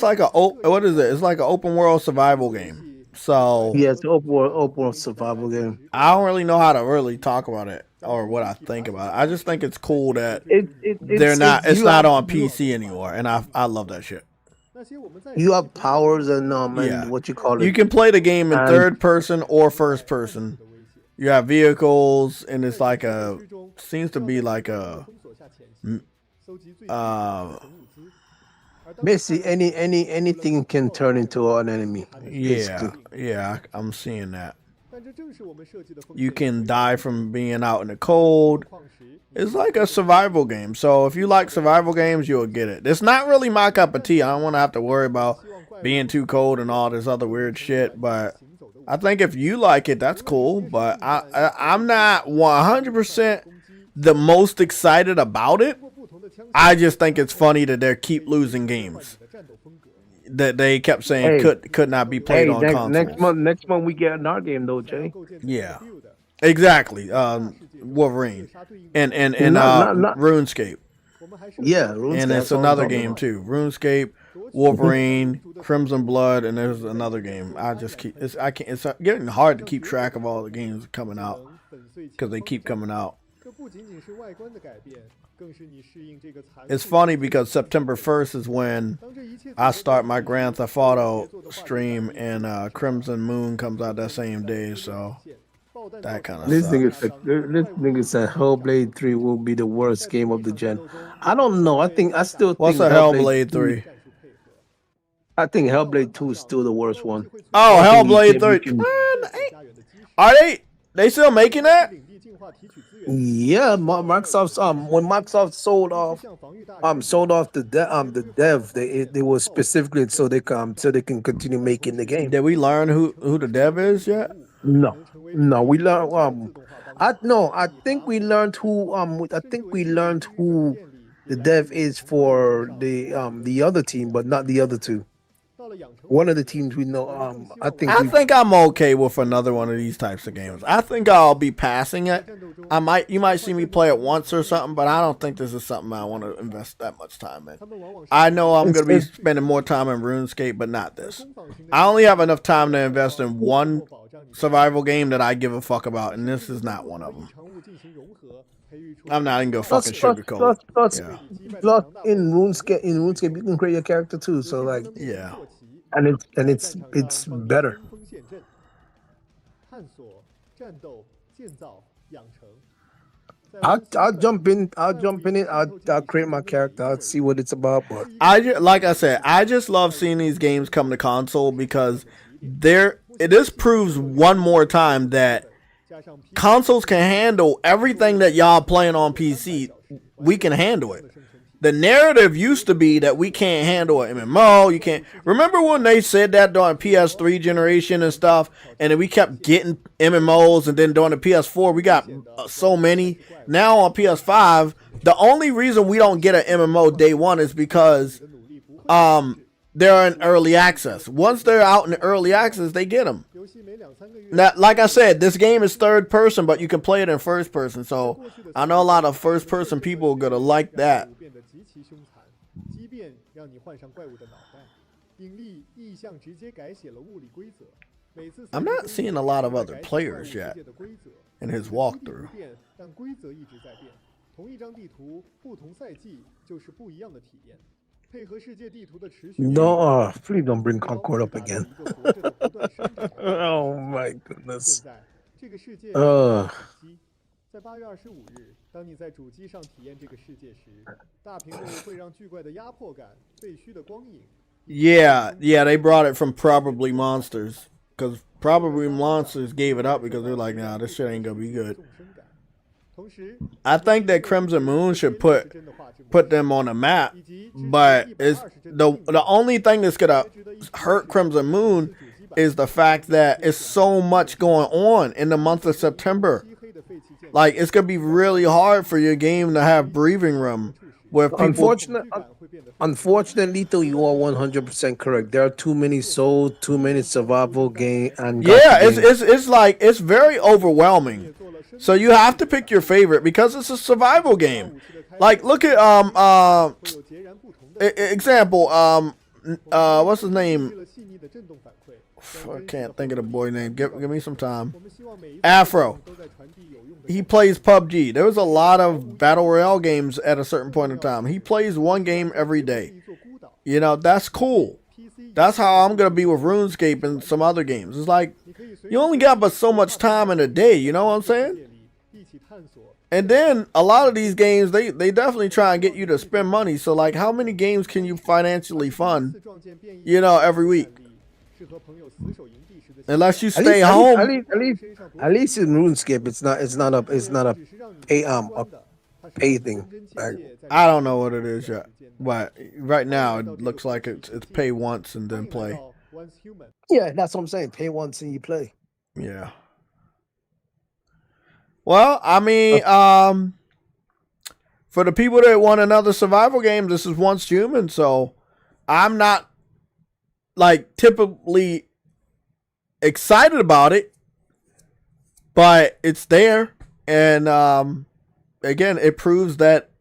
like what is it? It's like an open world survival game. So yeah, it's an open world survival game. I don't really know how to really talk about it or what I think about it. I just think it's cool that it's not on PC anymore, and I love that shit. You have powers and what you call it. You can play the game in third person or first person. You have vehicles, and it's like seems to be like a basically anything can turn into an enemy. Yeah, I'm seeing that. You can die from being out in the cold. It's like a survival game. So if you like survival games, you'll get it. It's not really my cup of tea. I don't want to have to worry about being too cold and all this other weird shit. But I think if you like it, that's cool. But I'm not 100% the most excited about it. I just think it's funny that they keep losing games that they kept saying could not be played on consoles. Next month we get another game though, Jay. Yeah, exactly. Wolverine and RuneScape. Yeah, RuneScape. And it's another game too. RuneScape, Wolverine, Crimson Blood, and there's another game. It's getting hard to keep track of all the games coming out because they keep coming out. It's funny because September 1st is when I start my Grand Theft Auto stream, and Crimson Moon comes out that same day. So That kind of This nigga sucks. said this nigga said Hellblade 3 will be the worst game of the gen. I don't know. I still What's think a Hellblade 3? I think Hellblade 2 is still the worst one. Oh, I think Hellblade 3. Are they still making that? Yeah, Microsoft when Microsoft sold off the dev, they were specifically so they can continue making the game. Did we learn who the dev is yet? No, we learned I think we learned who the dev is for the other team, but not the other two. One of the teams we know I think I'm okay with another one of these types of games. I think I'll be passing it. You might see me play it once or something, but I don't think this is something I want to invest that much time in. I know I'm going to be spending more time in RuneScape, but not this. I only have enough time to invest in one survival game that I give a fuck about, and this is not one of them. I'm not even gonna fucking sugarcoat. Plus in RuneScape you can create a character too, so like yeah. And it's better. I'll jump in it. I'll create my character. I'll see what it's about. But like I said, I just love seeing these games come to console because this proves one more time that consoles can handle everything that y'all playing on PC. We can handle it. The narrative used to be that we can't handle an MMO. You can't. Remember when they said that during PS3 generation and stuff, and then we kept getting MMOs, and then during the PS4 we got so many. Now on PS5, the only reason we don't get an MMO day one is because they're in early access. Once they're out in early access, they get them. Now, like I said, this game is third person, but you can play it in first person. So I know a lot of first person people are gonna like that. I'm not seeing a lot of other players yet in his walkthrough. No, please don't bring Concord up again. Oh my goodness. 在8月25日，当你在主机上体验这个世界时，大屏幕会让巨怪的压迫感、废墟的光影。Yeah, they brought it from Probably Monsters, because Probably Monsters gave it up because they're like, nah, this shit ain't gonna be good. I think that Crimson Moon should put them on the map, but it's the only thing that's gonna hurt Crimson Moon is the fact that it's so much going on in the month of September. Like, it's gonna be really hard for your game to have breathing room. Where people... Unfortunately, though, you are 100% correct. There are too many survival game and it's like it's very overwhelming. So you have to pick your favorite because it's a survival game. Like, look at example what's his name? I can't think of the boy name. Give me some time. Afro. He plays PUBG. There was a lot of battle royale games at a certain point in time. He plays one game every day. You know, that's cool. That's how I'm gonna be with RuneScape and some other games. It's like you only got but so much time in a day. You know what I'm saying? And then a lot of these games, they definitely try and get you to spend money. So like, how many games can you financially fund? You know, every week. Unless you stay home. At least in RuneScape, it's not a pay thing. Like, I don't know what it is yet, but right now it looks like it's pay once and then play. Yeah, that's what I'm saying. Pay once and you play. Yeah. Well, I mean, for the people that want another survival game, this is Once Human. So I'm not like typically excited about it, but it's there, and again, it proves that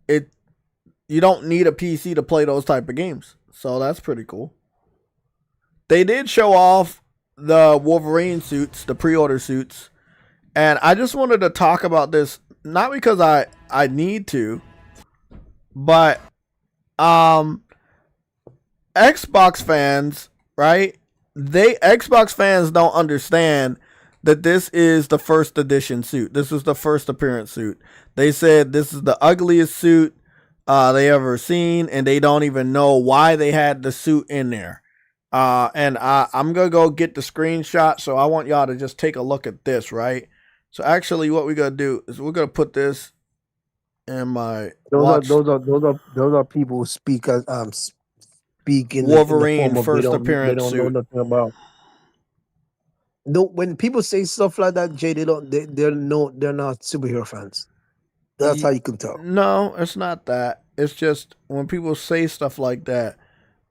you don't need a PC to play those type of games. So that's pretty cool. They did show off the Wolverine suits, the pre-order suits, and I just wanted to talk about this, not because I need to, but Xbox fans, right? Xbox fans don't understand that this is the first edition suit. This is the first appearance suit. They said this is the ugliest suit they ever seen, and they don't even know why they had the suit in there. And I'm gonna go get the screenshot, so I want y'all to just take a look at this, right? So actually, what we're gonna do is we're gonna put this in my Those are people who speak as speak in the Wolverine form of first they appearance don't know suit. nothing about. No, when people say stuff like that, Jay, they're not superhero fans. That's how you can tell. No, it's not that. It's just when people say stuff like that,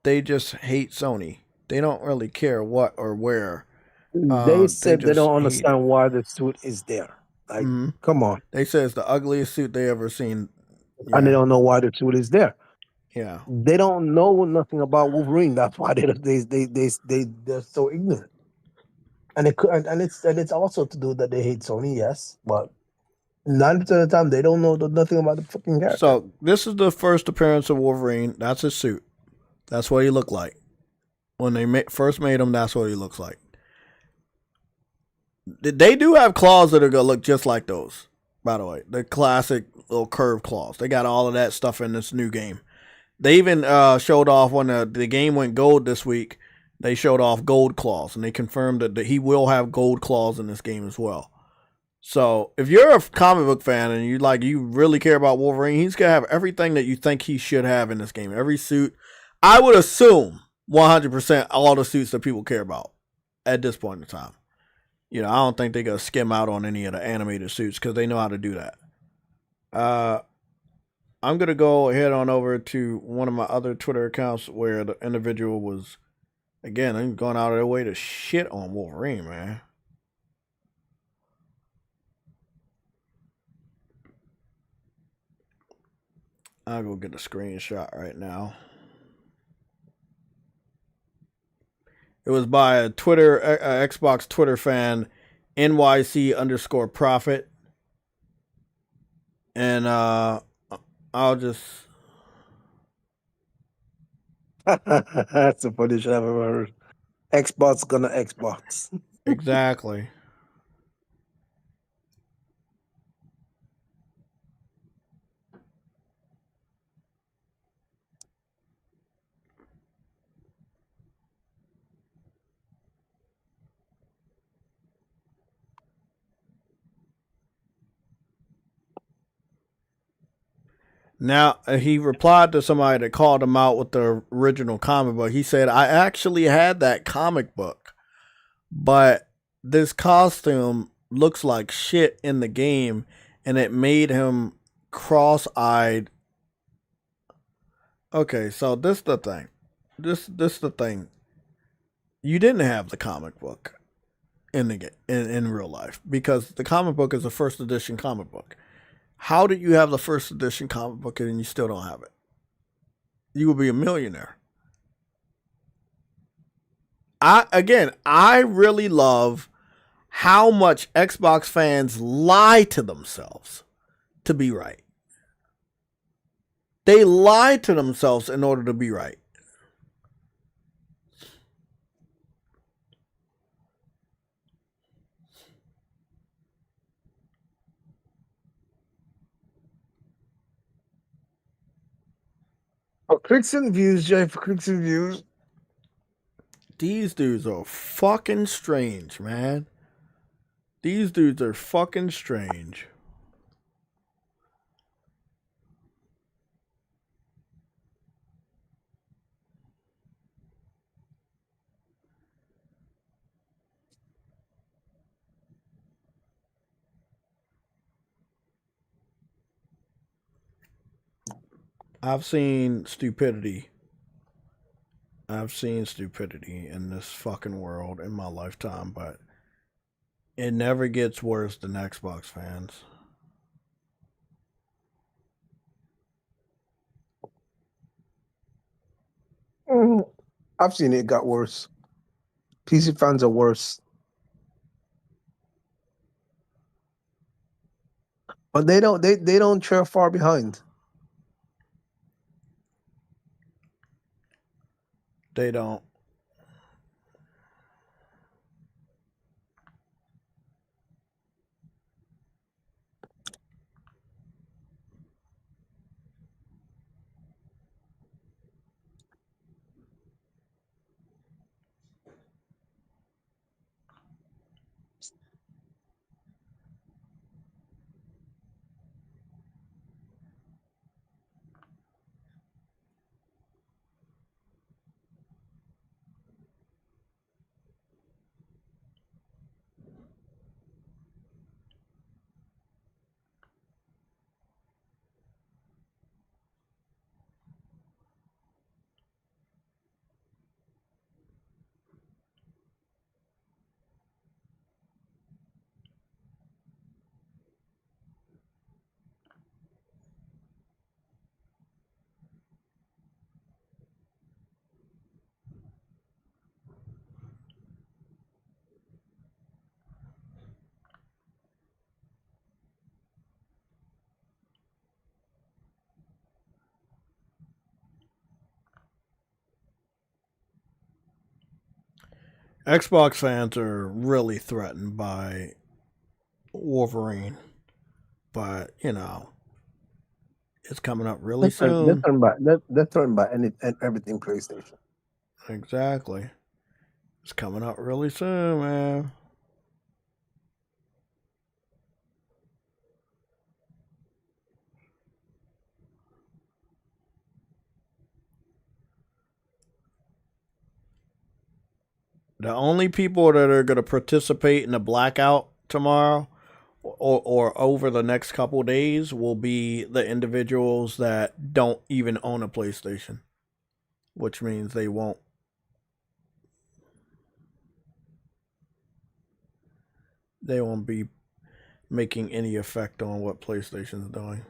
they just hate Sony. They don't really care what or where. They said they just don't hate understand it. why the suit is there. Like, come on. They say it's the ugliest suit they ever seen. And they Yeah, don't know why the suit is there. yeah. They don't know nothing about Wolverine. That's why they're so ignorant. And it could, and it's also to do that they hate Sony, yes, but 90% of the time they don't know nothing about the fucking character. So this is the first appearance of Wolverine. That's his suit. That's what he looked like when they first made him. That's what he looks like. They do have claws that are gonna look just like those. By the way, the classic little curved claws. They got all of that stuff in this new game. They even showed off when the game went gold this week. They showed off gold claws, and they confirmed that he will have gold claws in this game as well. So if you're a comic book fan and you really care about Wolverine, he's gonna have everything that you think he should have in this game. Every suit, I would assume 100% all the suits that people care about at this point in time. You know, I don't think they're gonna skim out on any of the animated suits because they know how to do that. I'm gonna go head on over to one of my other Twitter accounts where the individual was, again, going out of their way to shit on Wolverine, man. I'll go get a screenshot right now. It was by a Xbox Twitter fan, NYC_profit. And I'll just. That's the funniest shit I've ever heard. Xbox gonna Xbox. Exactly. Now, he replied to somebody that called him out with the original comic book. He said, I actually had that comic book, but this costume looks like shit in the game, and it made him cross-eyed. Okay, so this is the thing. This is the thing. You didn't have the comic book in real life because the comic book is a first edition comic book. How did you have the first edition comic book and you still don't have it? You will be a millionaire. I really love how much Xbox fans lie to themselves to be right. They lie to themselves in order to be right. For clicks and views, Jay, for clicks and views. These dudes are fucking strange, man. These dudes are fucking strange. I've seen stupidity. I've seen stupidity in this fucking world in my lifetime, but it never gets worse than Xbox fans. I've seen it got worse. PC fans are worse. But they don't trail far behind. They don't. Xbox fans are really threatened by Wolverine, but you know, it's coming up really They're soon. they're threatened by everything PlayStation. Exactly. It's coming up really soon, man. The only people that are going to participate in the blackout tomorrow or over the next couple days will be the individuals that don't even own a PlayStation, which means they won't be making any effect on what PlayStation's doing.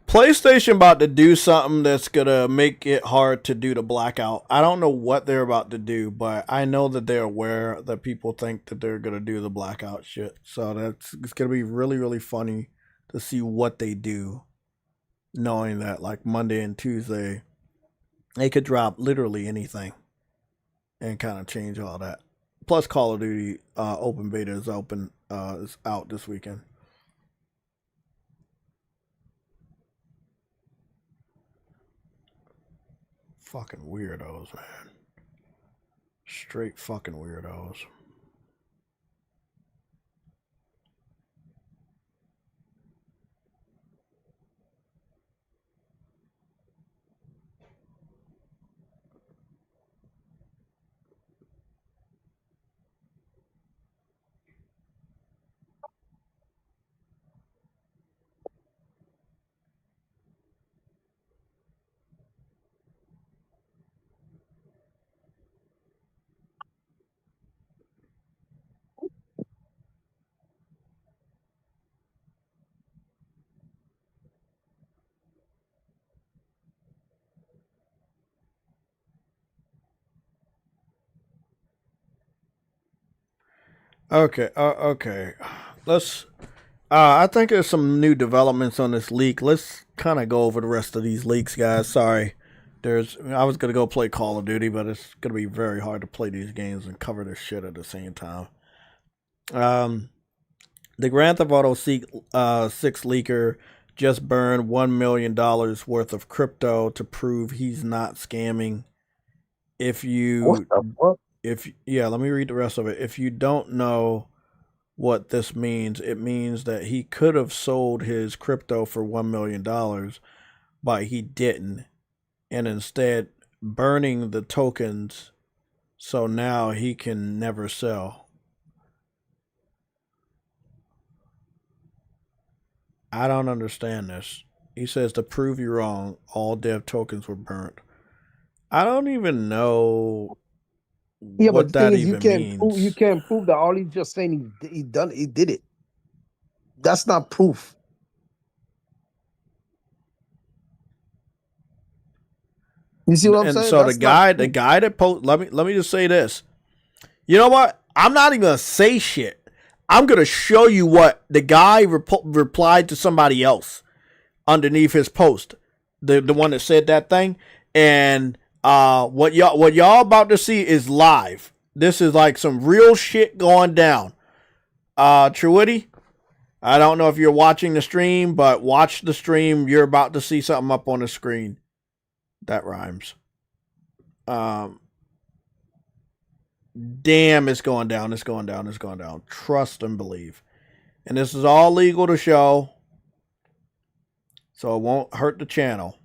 PlayStation about to do something that's gonna make it hard to do the blackout. I don't know what they're about to do, but I know that they're aware that people think that they're gonna do the blackout shit. So it's gonna be really, really funny to see what they do, knowing that like Monday and Tuesday they could drop literally anything and kind of change all that. Plus, Call of Duty open beta is out this weekend. Fucking weirdos, man. Straight fucking weirdos. Okay, okay. Let's. I think there's some new developments on this leak. Let's kind of go over the rest of these leaks, guys. Sorry. I was gonna go play Call of Duty, but it's gonna be very hard to play these games and cover this shit at the same time. The Grand Theft Auto 6 leaker just burned $1 million worth of crypto to prove he's not scamming. If What you, the fuck? let me read the rest of it. If you don't know what this means, it means that he could have sold his crypto for $1 million, but he didn't, and instead burning the tokens, so now he can never sell. I don't understand this. He says to prove you wrong, all dev tokens were burnt. I don't even know Yeah, but what the thing that is, even you means. can't prove that. All he's just saying he did it. That's not proof. You see what I'm And saying? so That's not the proof. guy that post, let me just say this. You know what? I'm not even gonna say shit. I'm gonna show you what the guy replied to somebody else underneath his post, the one that said that thing, and what y'all about to see is live. This is like some real shit going down. Truity, I don't know if you're watching the stream, but watch the stream. You're about to see something up on the screen that rhymes. Damn, it's going down. It's going down. It's going down. Trust and believe. And this is all legal to show, so it won't hurt the channel.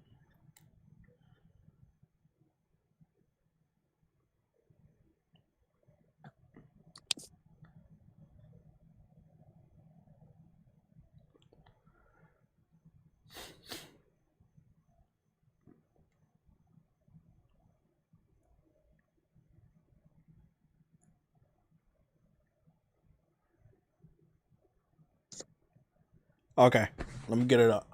Okay, let me get it up.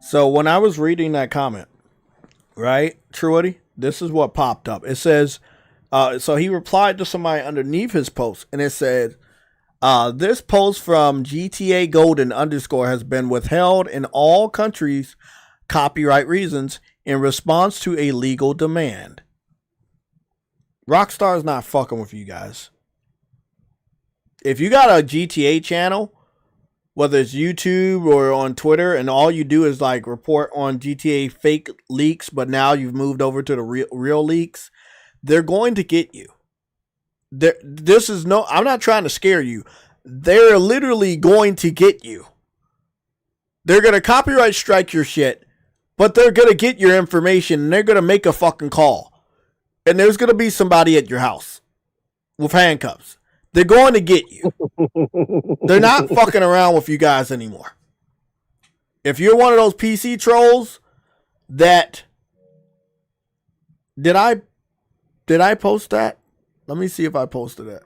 So when I was reading that comment, right, Truity, this is what popped up. It says, so he replied to somebody underneath his post, and it said, this post from GTA Golden _ has been withheld in all countries, copyright reasons, in response to a legal demand. Rockstar is not fucking with you guys. If you got a GTA channel, whether it's YouTube or on Twitter, and all you do is like report on GTA fake leaks, but now you've moved over to the real leaks, they're going to get you. This is no, I'm not trying to scare you. They're literally going to get you. They're going to copyright strike your shit, but they're going to get your information and they're going to make a fucking call. And there's going to be somebody at your house with handcuffs. They're going to get you. They're not fucking around with you guys anymore. If you're one of those PC trolls that... Did I post that? Let me see if I posted it.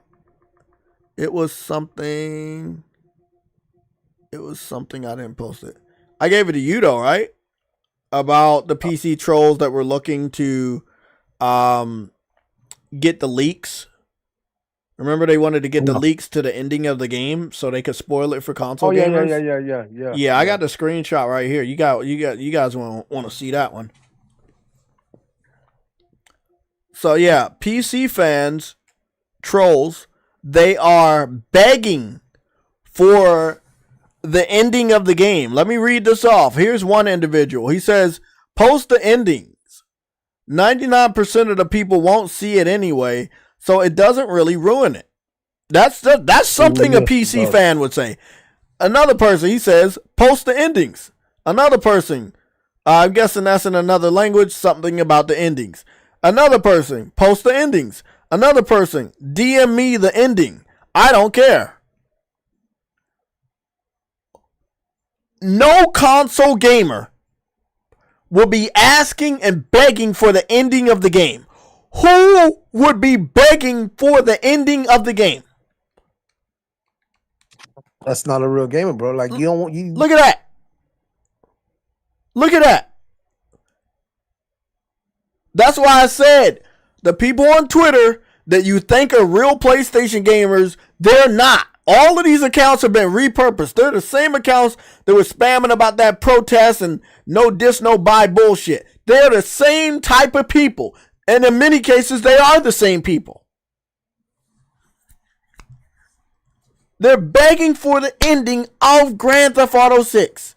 It was something I didn't post it. I gave it to you though, right? About the PC trolls that were looking to get the leaks. Remember they wanted to get the leaks to the ending of the game so they could spoil it for console gamers? Yeah, I got the screenshot right here. You guys want to see that one. So yeah, PC fans, trolls, they are begging for the ending of the game. Let me read this off. Here's one individual. He says, post the endings. 99% of the people won't see it anyway, so it doesn't really ruin it. That's something a PC fan would say. Another person, he says, post the endings. Another person, I'm guessing that's in another language, something about the endings. Another person, post the endings. Another person, DM me the ending. I don't care. No console gamer will be asking and begging for the ending of the game. Who would be begging for the ending of the game? That's not a real gamer, bro. Like, you don't want you. Look at that. Look at that. That's why I said the people on Twitter that you think are real PlayStation gamers, they're not. All of these accounts have been repurposed. They're the same accounts that were spamming about that protest and no dis, no buy bullshit. They're the same type of people. And in many cases, they are the same people. They're begging for the ending of Grand Theft Auto 6.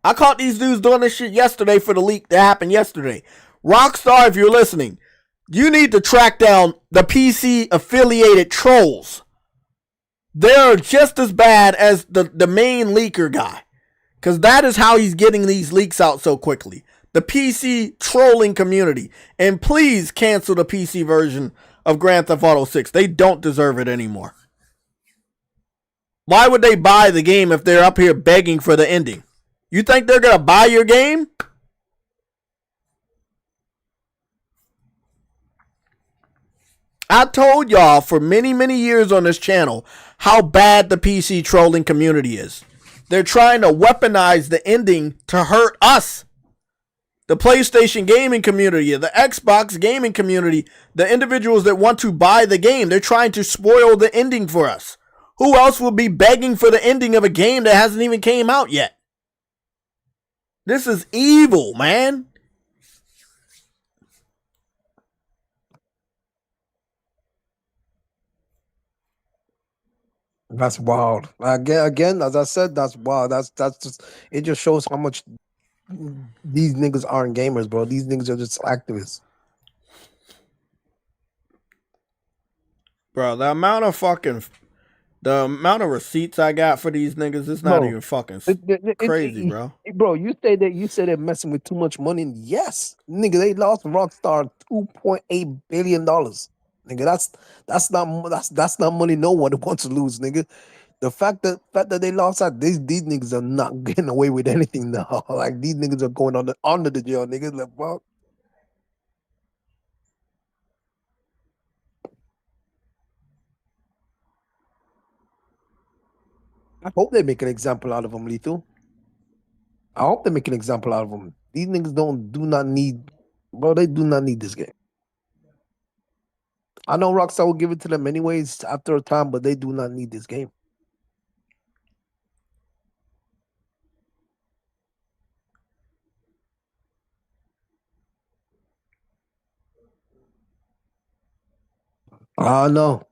I caught these dudes doing this shit yesterday for the leak that happened yesterday. Rockstar, if you're listening, you need to track down the PC affiliated trolls. They're just as bad as the main leaker guy. Because that is how he's getting these leaks out so quickly. The PC trolling community. And please cancel the PC version of Grand Theft Auto 6. They don't deserve it anymore. Why would they buy the game if they're up here begging for the ending? You think they're going to buy your game? I told y'all for many, many years on this channel how bad the PC trolling community is. They're trying to weaponize the ending to hurt us. The PlayStation gaming community, the Xbox gaming community, the individuals that want to buy the game, they're trying to spoil the ending for us. Who else will be begging for the ending of a game that hasn't even came out yet? This is evil, man. That's wild. Again, as I said, that's wild. That's just, it just shows how much these niggas aren't gamers, bro. These niggas are just activists. Bro, the amount of fucking The amount of receipts I got for these niggas is not Bro, even fucking it- crazy, bro. bro, you say they're messing with too much money. Yes, nigga, they lost Rockstar $2.8 billion. Nigga, that's not money no one wants to lose, nigga. The fact that they lost that these niggas are not getting away with anything now. Like these niggas are going under the jail, niggas. Like, well, I hope they make an example out of them, Lethal. I hope they make an example out of them. These niggas do not need, bro. They do not need this game. I know Rockstar will give it to them anyways after a time, but they do not need this game. No.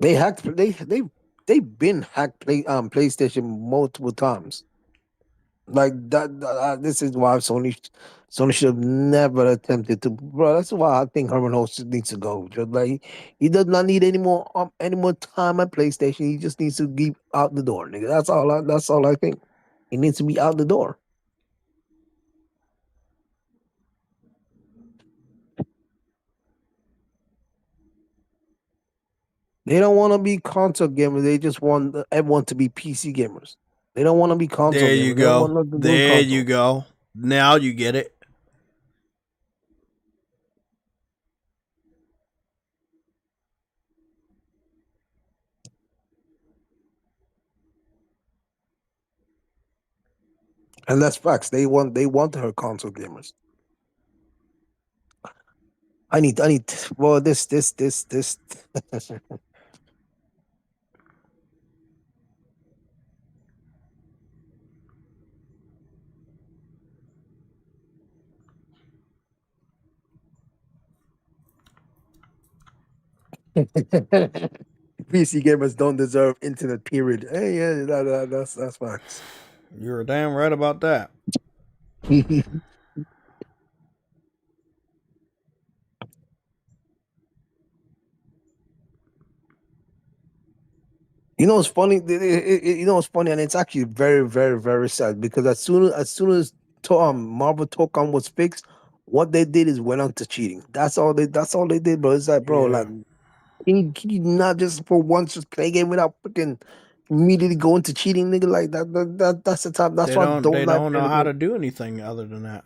They hacked. They've been hacked PlayStation multiple times. Like this is why Sony should have never attempted to, bro. That's why I think Herman Host needs to go. Just like he does not need any more time at PlayStation. He just needs to be out the door, nigga. That's all I think. He needs to be out the door. They don't want to be console gamers. They just want everyone to be PC gamers. They don't want to be console There gamers. you They don't want go. nothing to do with There you console. go. Now you get it. And that's facts. They want her console gamers. I need well this PC gamers don't deserve internet. Period. Hey, yeah, that's facts. You're damn right about that. You know what's funny? You know what's funny, and it's actually very, very, very sad because as soon as Marvel Tokon was fixed, what they did is went on to cheating. That's all they did, bro. It's like, bro, Yeah. like can you not just for once just play a game without freaking immediately going to cheating, nigga? Like that's the time. That's They why I don't don't they like don't know playing how the to game. do anything other than that.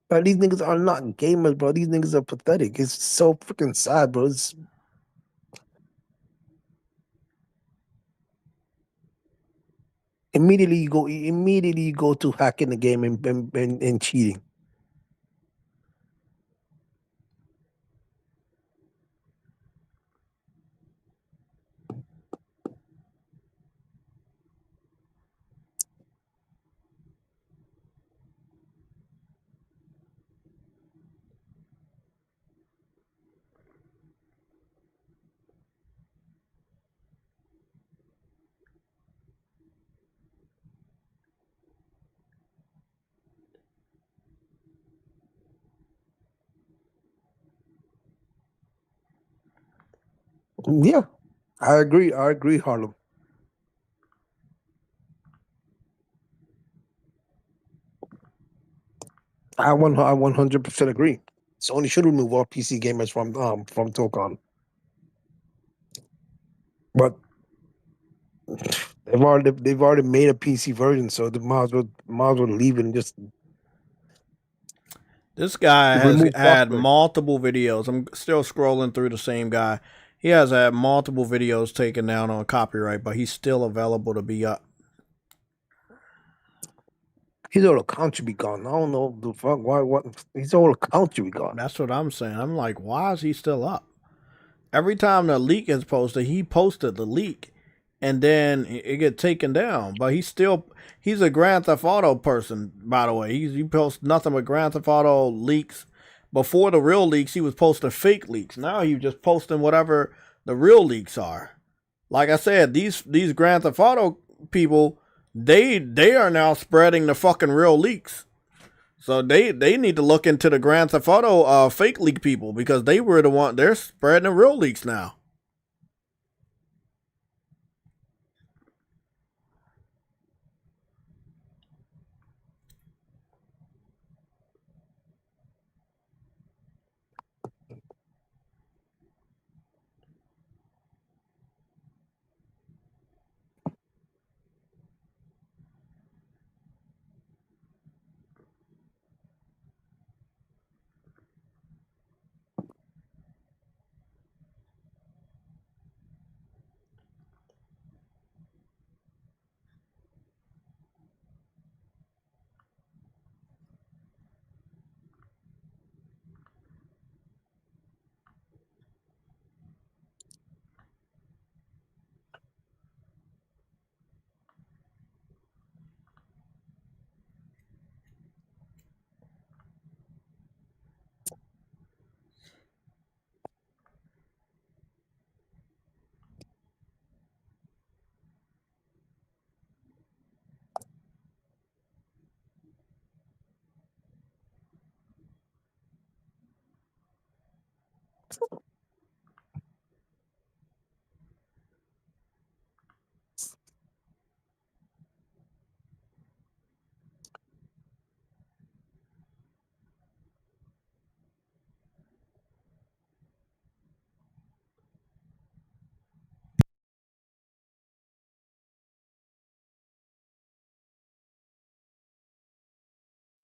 But these niggas are not gamers, bro. These niggas are pathetic. It's so freaking sad, bro. It's immediately you go to hacking the game and cheating. Yeah, I agree. I agree, Harlem. I 100% agree. Sony should remove all PC gamers from Tokon, but they've already made a PC version, so they might as well leave it and just This guy has remove had software. multiple videos. I'm still scrolling through the same guy. He has had multiple videos taken down on copyright, but he's still available to be up. His whole account should be gone. I don't know the fuck why. What his whole account should be gone. That's what I'm saying. I'm like, why is he still up? Every time the leak is posted, he posted the leak, and then it get taken down. But he's a Grand Theft Auto person, by the way. He posts nothing but Grand Theft Auto leaks. Before the real leaks, he was posting fake leaks. Now he's just posting whatever the real leaks are. Like I said, these Grand Theft Auto people, they are now spreading the fucking real leaks. So they need to look into the Grand Theft Auto fake leak people, because they were the one, they're spreading the real leaks now.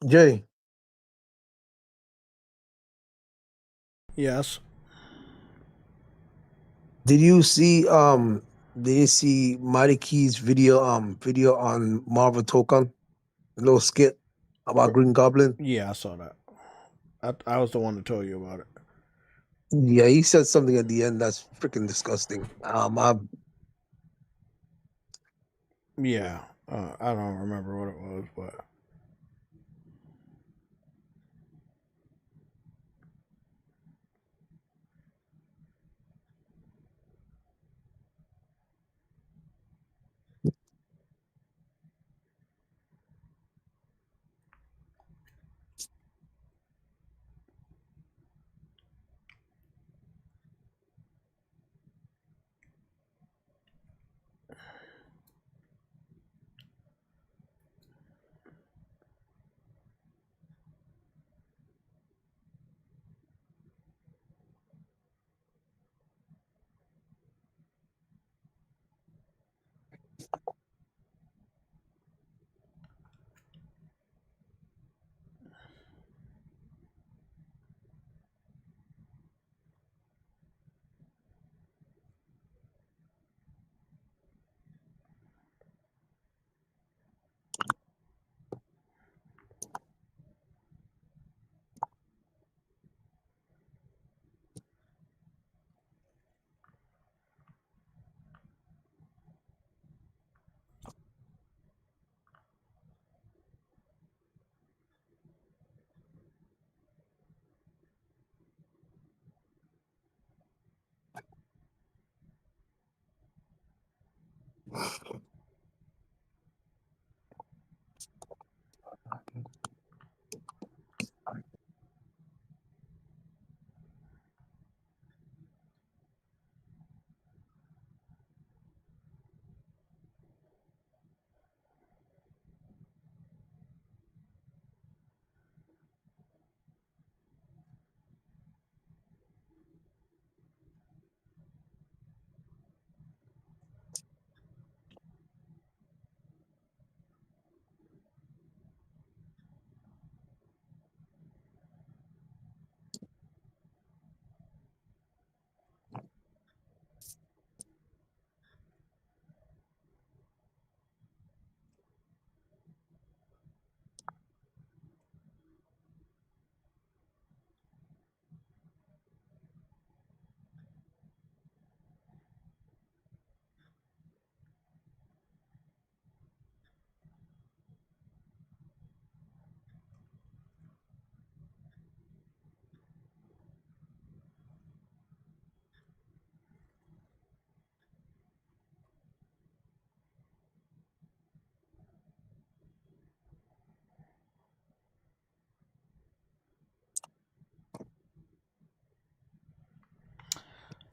Jay, Yes. did you see Mighty Key's video on Marvel Token? A little skit about Green Goblin? Yeah, I saw that. I was the one to tell you about it. Yeah, he said something at the end that's freaking disgusting. Yeah. I don't remember what it was, but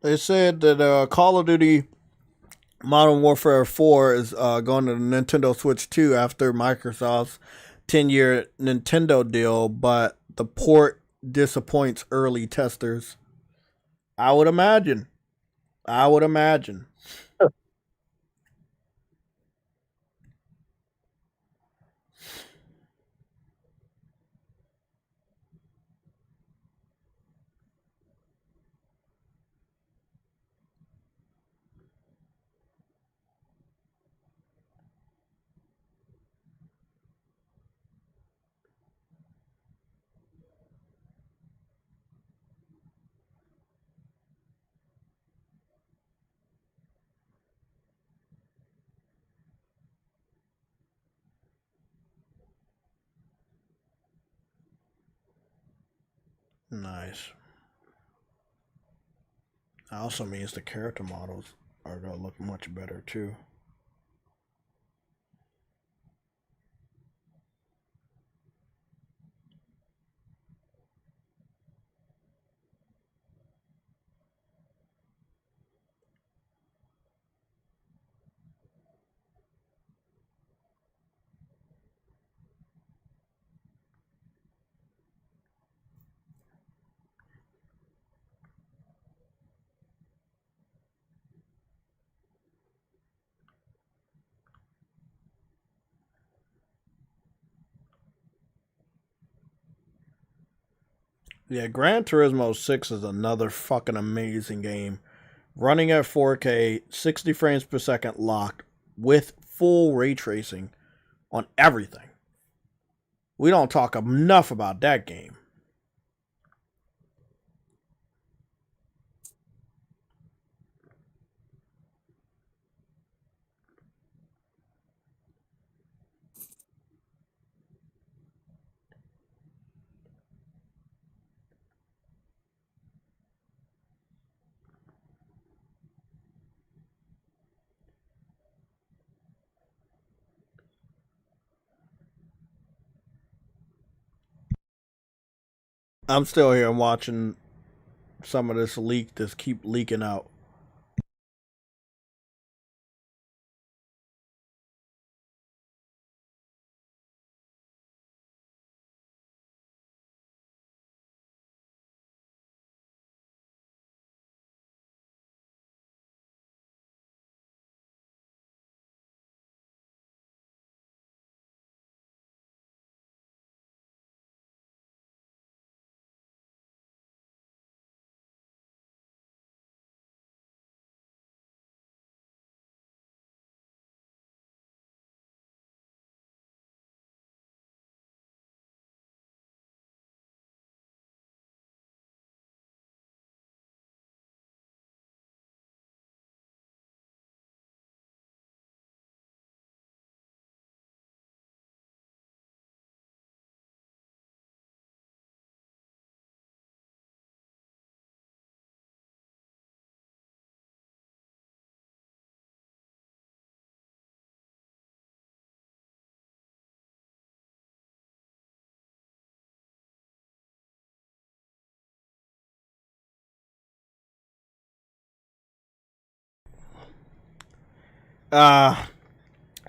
They said that Call of Duty Modern Warfare 4 is going to the Nintendo Switch 2 after Microsoft's 10-year Nintendo deal, but the port disappoints early testers. I would imagine. Nice. That also means the character models are going to look much better too. Yeah, Gran Turismo 6 is another fucking amazing game. Running at 4K, 60 frames per second locked with full ray tracing on everything. We don't talk enough about that game. I'm still here watching some of this leak just keep leaking out.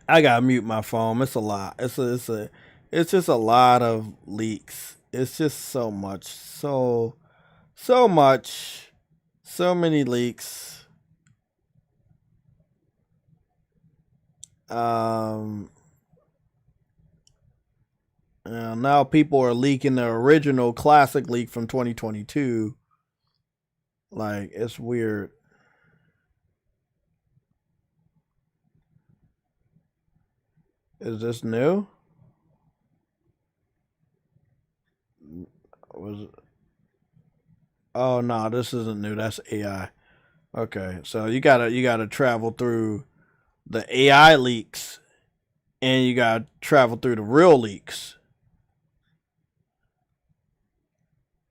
I gotta mute my phone. It's a lot. It's just a lot of leaks. It's just so much, so much, so many leaks. Now people are leaking the original classic leak from 2022. Like, it's weird. Is this new? Was Oh no, this isn't new. That's AI. Okay, so you gotta travel through the AI leaks, and you gotta travel through the real leaks.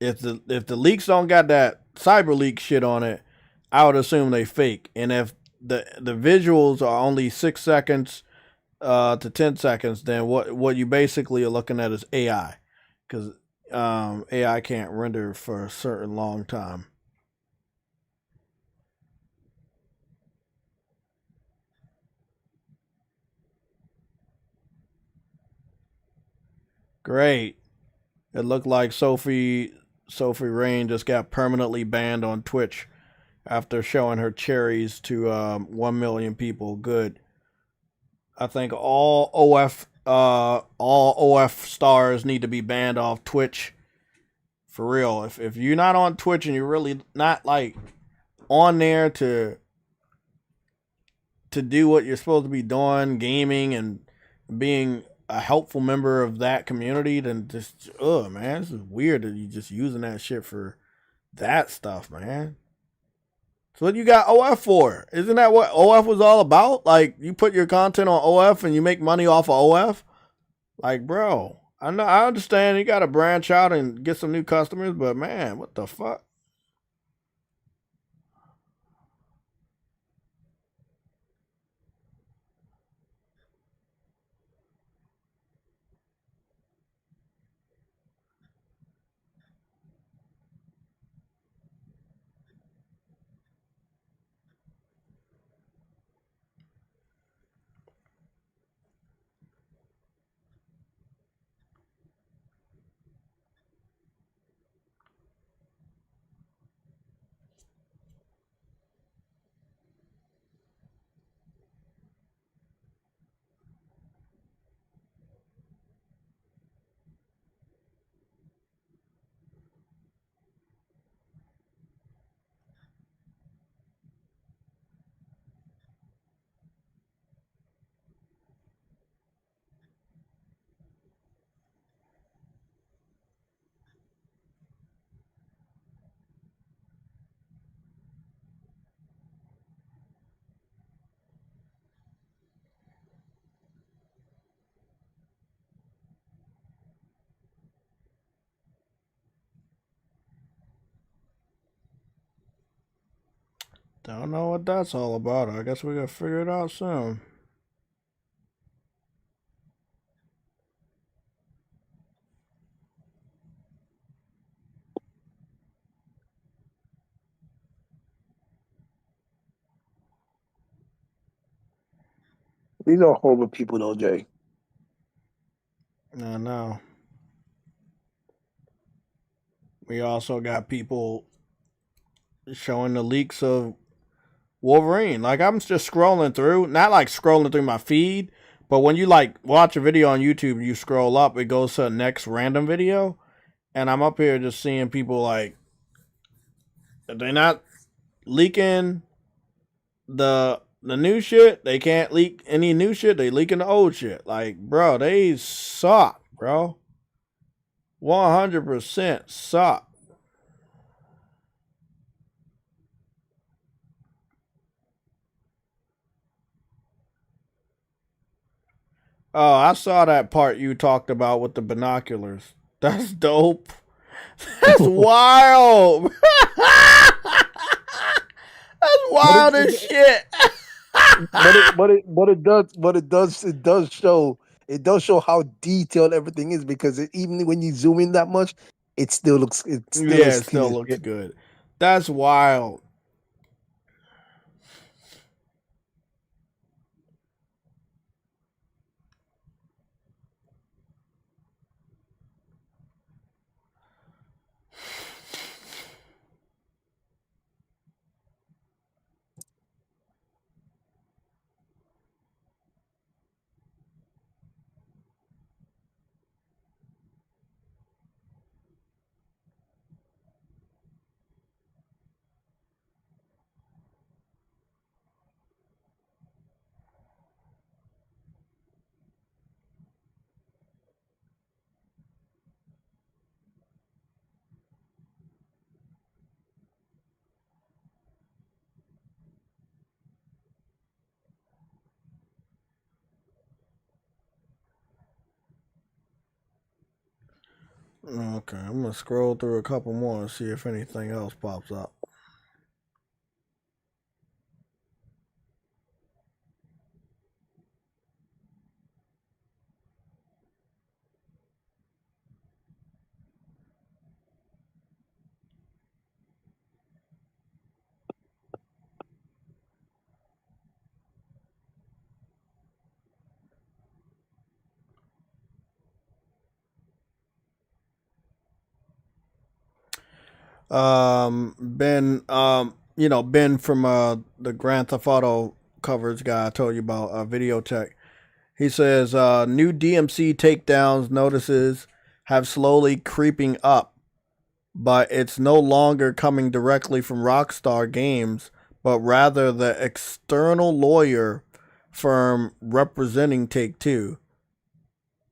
If the leaks don't got that cyber leak shit on it, I would assume they fake. And if the visuals are only 6 seconds to 10 seconds, then what you basically are looking at is AI, because AI can't render for a certain long time. Great. It looked like Sophie Rain just got permanently banned on Twitch after showing her cherries to 1 million people. Good. I think all OF stars need to be banned off Twitch. For real. If you're not on Twitch and you're really not like on there to do what you're supposed to be doing, gaming and being a helpful member of that community, then just man, this is weird that you just using that shit for that stuff, man. So what you got OF for? Isn't that what OF was all about? Like, you put your content on OF and you make money off of OF? Like, bro, I know, I understand you got to branch out and get some new customers, but man, what the fuck? Don't know what that's all about. I guess we gotta figure it out soon. These are horrible people, though, Jay. I know. We also got people showing the leaks of Wolverine. Like, I'm just scrolling through, not like scrolling through my feed, but when you like watch a video on YouTube, you scroll up, it goes to the next random video, and I'm up here just seeing people like, they're not leaking the new shit. They can't leak any new shit. They leaking the old shit. Like, bro, they suck, bro. 100% suck. Oh, I saw that part you talked about with the binoculars. That's dope. That's wild. That's wild as shit. It does show how detailed everything is, because even when you zoom in that much, it still looks Yeah, as it still clean as looks shit. good. That's wild. Okay, I'm gonna scroll through a couple more and see if anything else pops up. Ben, Ben from the Grand Theft Auto coverage guy I told you about, Video Tech. He says new DMC takedowns notices have slowly creeping up, but it's no longer coming directly from Rockstar Games, but rather the external lawyer firm representing Take-Two.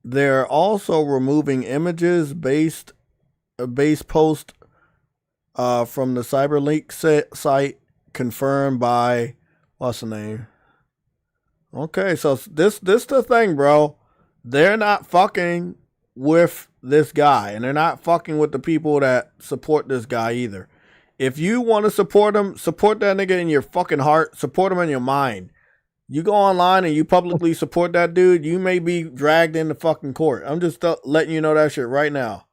They're also removing images base post from the CyberLeak site, confirmed by what's the name? Okay, so this the thing, bro. They're not fucking with this guy, and they're not fucking with the people that support this guy either. If you want to support him, support that nigga in your fucking heart. Support him in your mind. You go online and you publicly support that dude, you may be dragged into fucking court. I'm just letting you know that shit right now.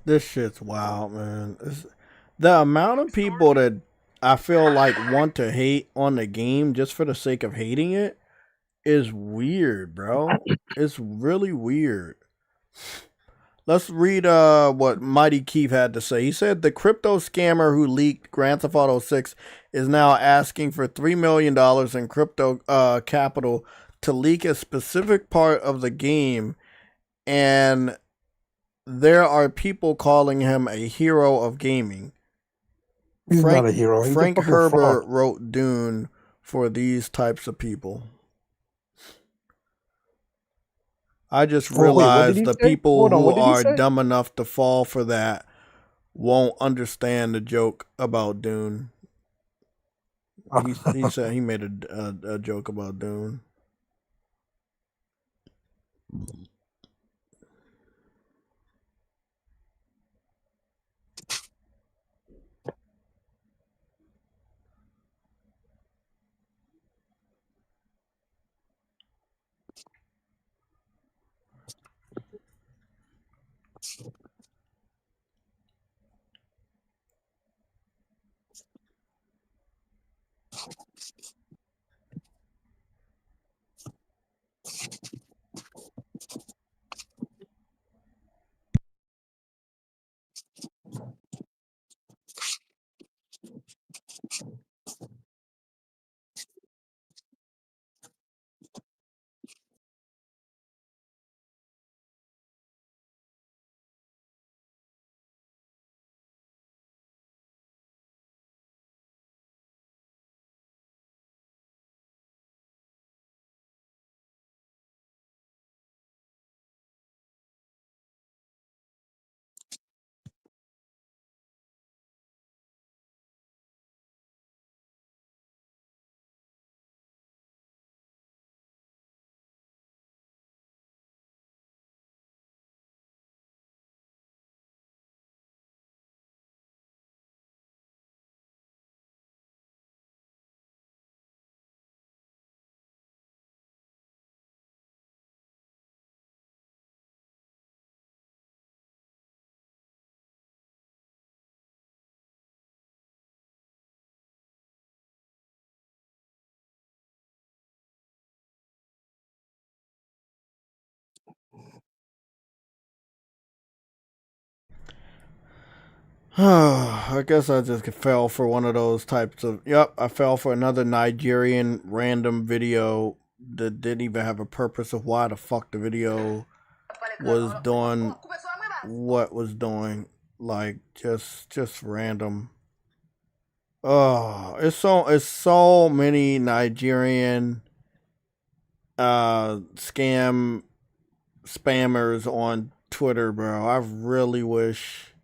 This shit's wild, man. The amount of people that I feel like want to hate on the game just for the sake of hating it is weird, bro. It's really weird. Let's read what Mighty Keith had to say. He said the crypto scammer who leaked Grand Theft Auto 6 is now asking for $3 million in crypto capital to leak a specific part of the game, and there are people calling him a hero of gaming. He's not a hero. He's Frank a fucking Herbert fraud. wrote Dune for these types of people. I just Oh, wait, what did realized he the say? people Hold on, who what did he are say? dumb enough to fall for that won't understand the joke about Dune. He said he made a joke about Dune. I guess I just fell for one of those types of. Yep, I fell for another Nigerian random video that didn't even have a purpose of why the fuck the video was doing what was doing. Like just random. Oh, it's so many Nigerian scam spammers on Twitter, bro. I really wish.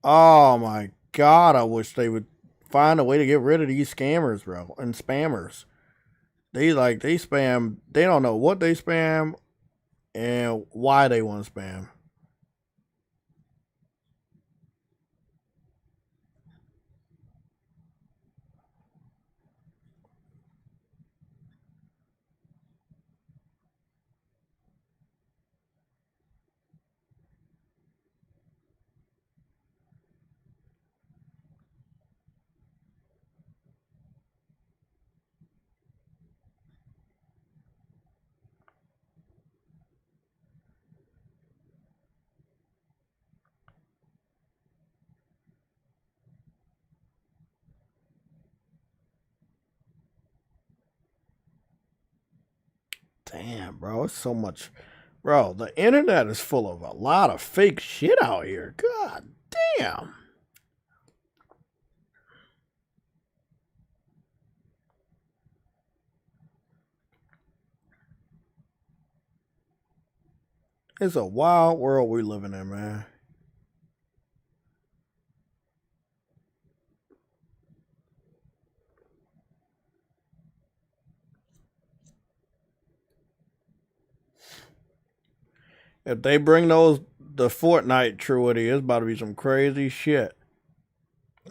Oh my god, I wish they would find a way to get rid of these scammers, bro, and spammers. They spam. They don't know what they spam and why they want to spam. Damn, bro, it's so much. Bro, the internet is full of a lot of fake shit out here. God damn. It's a wild world we living in, man. If they bring the Fortnite truity, it's about to be some crazy shit.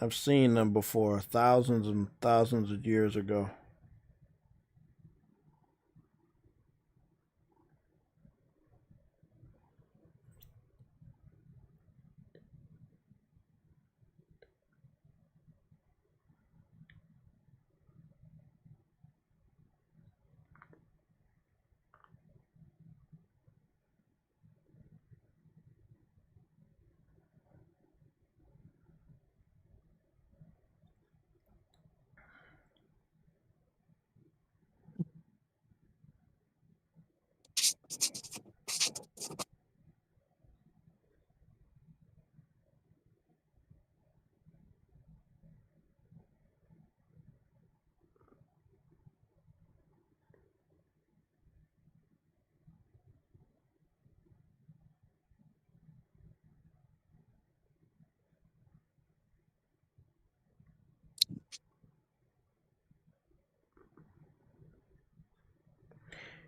I've seen them before, thousands and thousands of years ago.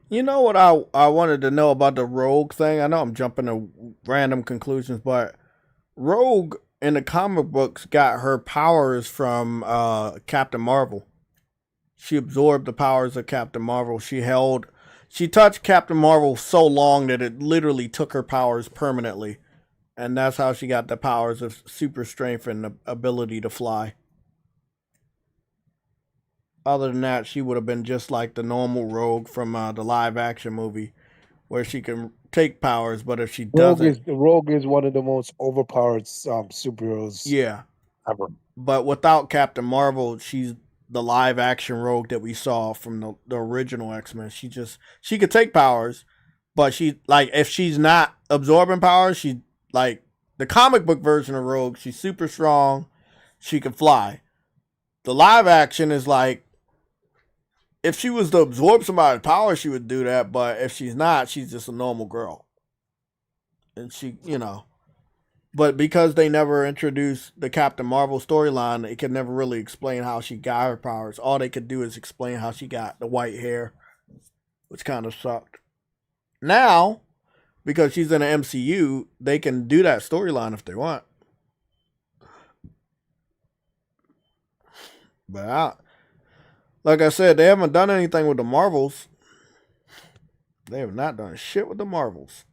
You know what I wanted to know about the Rogue thing? I know I'm jumping to random conclusions, but Rogue in the comic books got her powers from Captain Marvel. She absorbed the powers of Captain Marvel. She touched Captain Marvel so long that it literally took her powers permanently. And that's how she got the powers of super strength and the ability to fly. Other than that, she would have been just like the normal Rogue from the live action movie, where she can take powers, but if she doesn't, Rogue is one of the most overpowered superheroes yeah. ever. But without Captain Marvel, she's the live action Rogue that we saw from the original X-Men. She could take powers, but she, like, if she's not absorbing powers, she, like, the comic book version of Rogue, she's super strong, she can fly. The live action is like, if she was to absorb somebody's power, she would do that, but if she's not, she's just a normal girl. And she, but because they never introduced the Captain Marvel storyline, it could never really explain how she got her powers. All they could do is explain how she got the white hair, which kind of sucked. Now, because she's in the MCU, they can do that storyline if they want. But like I said, they haven't done anything with the Marvels. They have not done shit with the Marvels.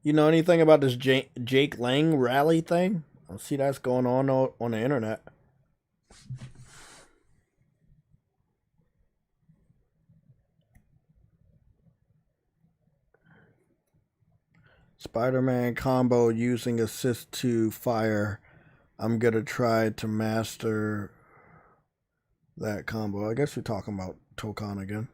You know anything about this Jake Lang rally thing? I see that's going on the internet. Spider-Man combo using assist to fire. I'm gonna try to master that combo. I guess we're talking about Tokan again.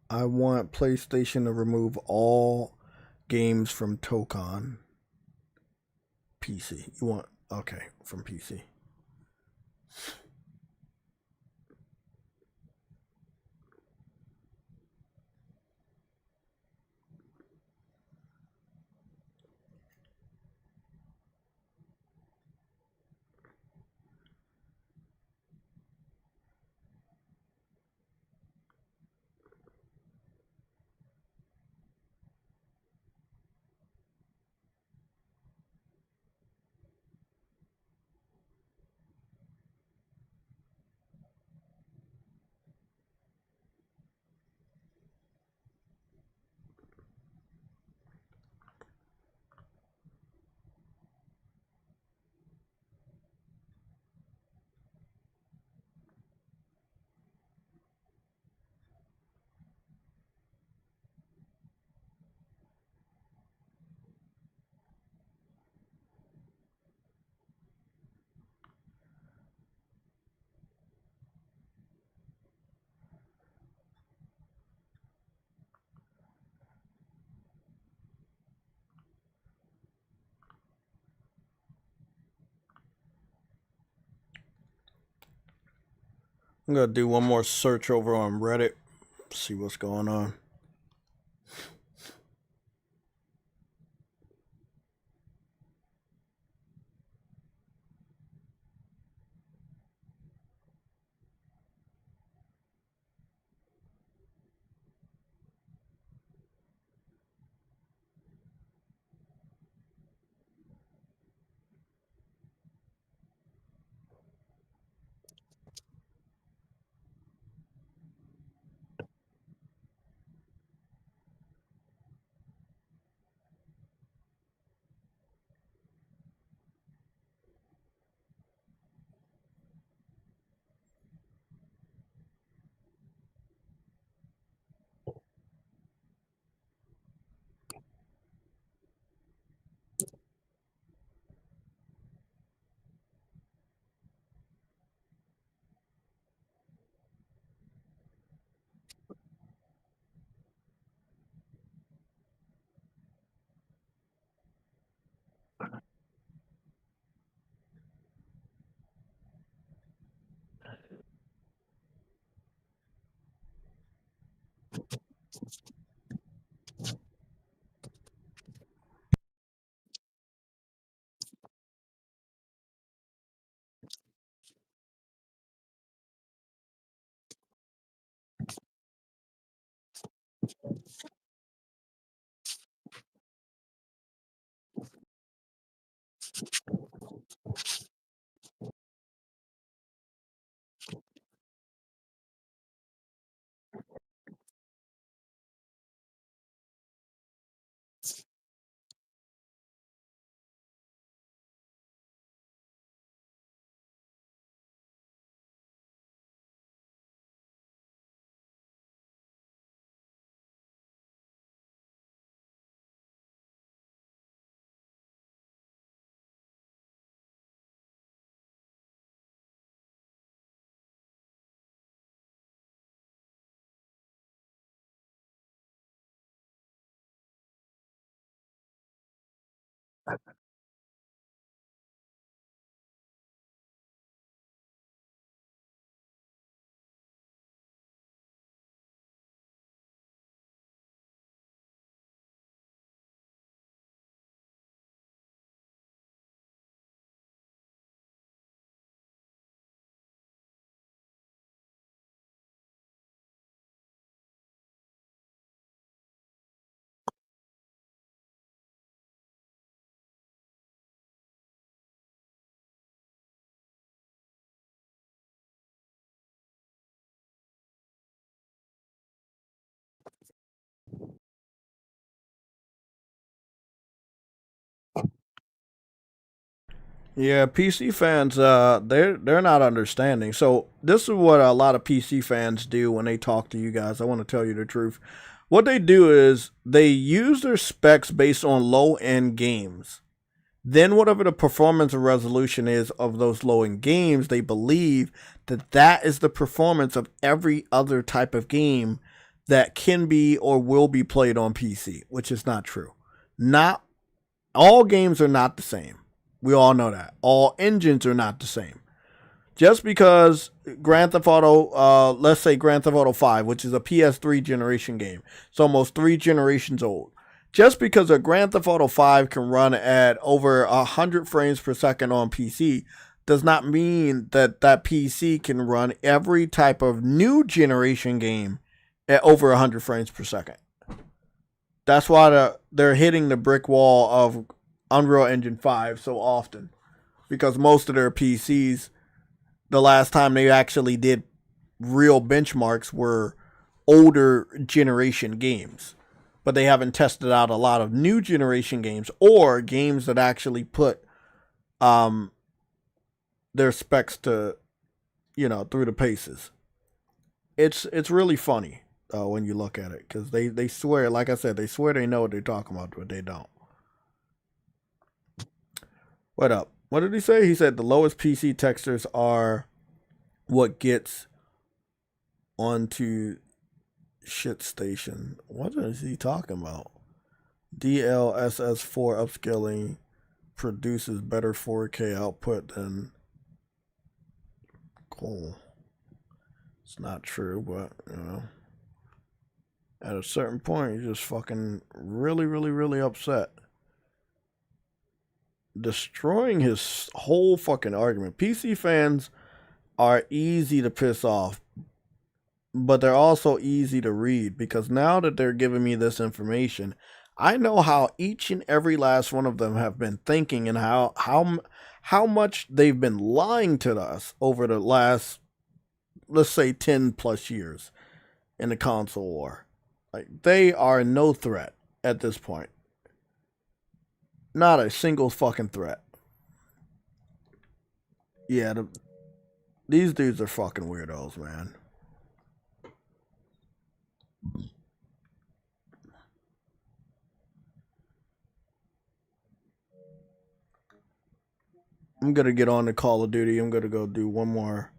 I want PlayStation to remove all games from Tokan. PC. You want, okay, from PC. I'm gonna do one more search over on Reddit, see what's going on. Yeah, PC fans, they're not understanding. So this is what a lot of PC fans do when they talk to you guys. I want to tell you the truth. What they do is they use their specs based on low end games. Then whatever the performance or resolution is of those low end games, they believe that that is the performance of every other type of game that can be or will be played on PC, which is not true. Not all games are not the same. We all know that. All engines are not the same. Just because Grand Theft Auto, let's say Grand Theft Auto 5, which is a PS3 generation game, it's almost 3 generations old. Just because a Grand Theft Auto 5 can run at over 100 frames per second on PC does not mean that that PC can run every type of new generation game at over 100 frames per second. That's why they're hitting the brick wall of Unreal Engine 5 so often. Because most of their PCs, the last time they actually did real benchmarks were older generation games. But they haven't tested out a lot of new generation games or games that actually put their specs to, through the paces. It's really funny when you look at it, because they swear, like I said, they swear they know what they're talking about, but they don't. What up? What did he say? He said the lowest PC textures are what gets onto shit station. What is he talking about? DLSS4 upscaling produces better 4K output than... Cool. It's not true, but, at a certain point, you're just fucking really, really, really upset. Destroying his whole fucking argument. PC fans are easy to piss off, but they're also easy to read, because now that they're giving me this information, I know how each and every last one of them have been thinking, and how much they've been lying to us over the last, let's say, 10 plus years in the console war. Like, they are no threat at this point. Not a single fucking threat. Yeah, these dudes are fucking weirdos, man. I'm gonna get on to Call of Duty. I'm gonna go do one more.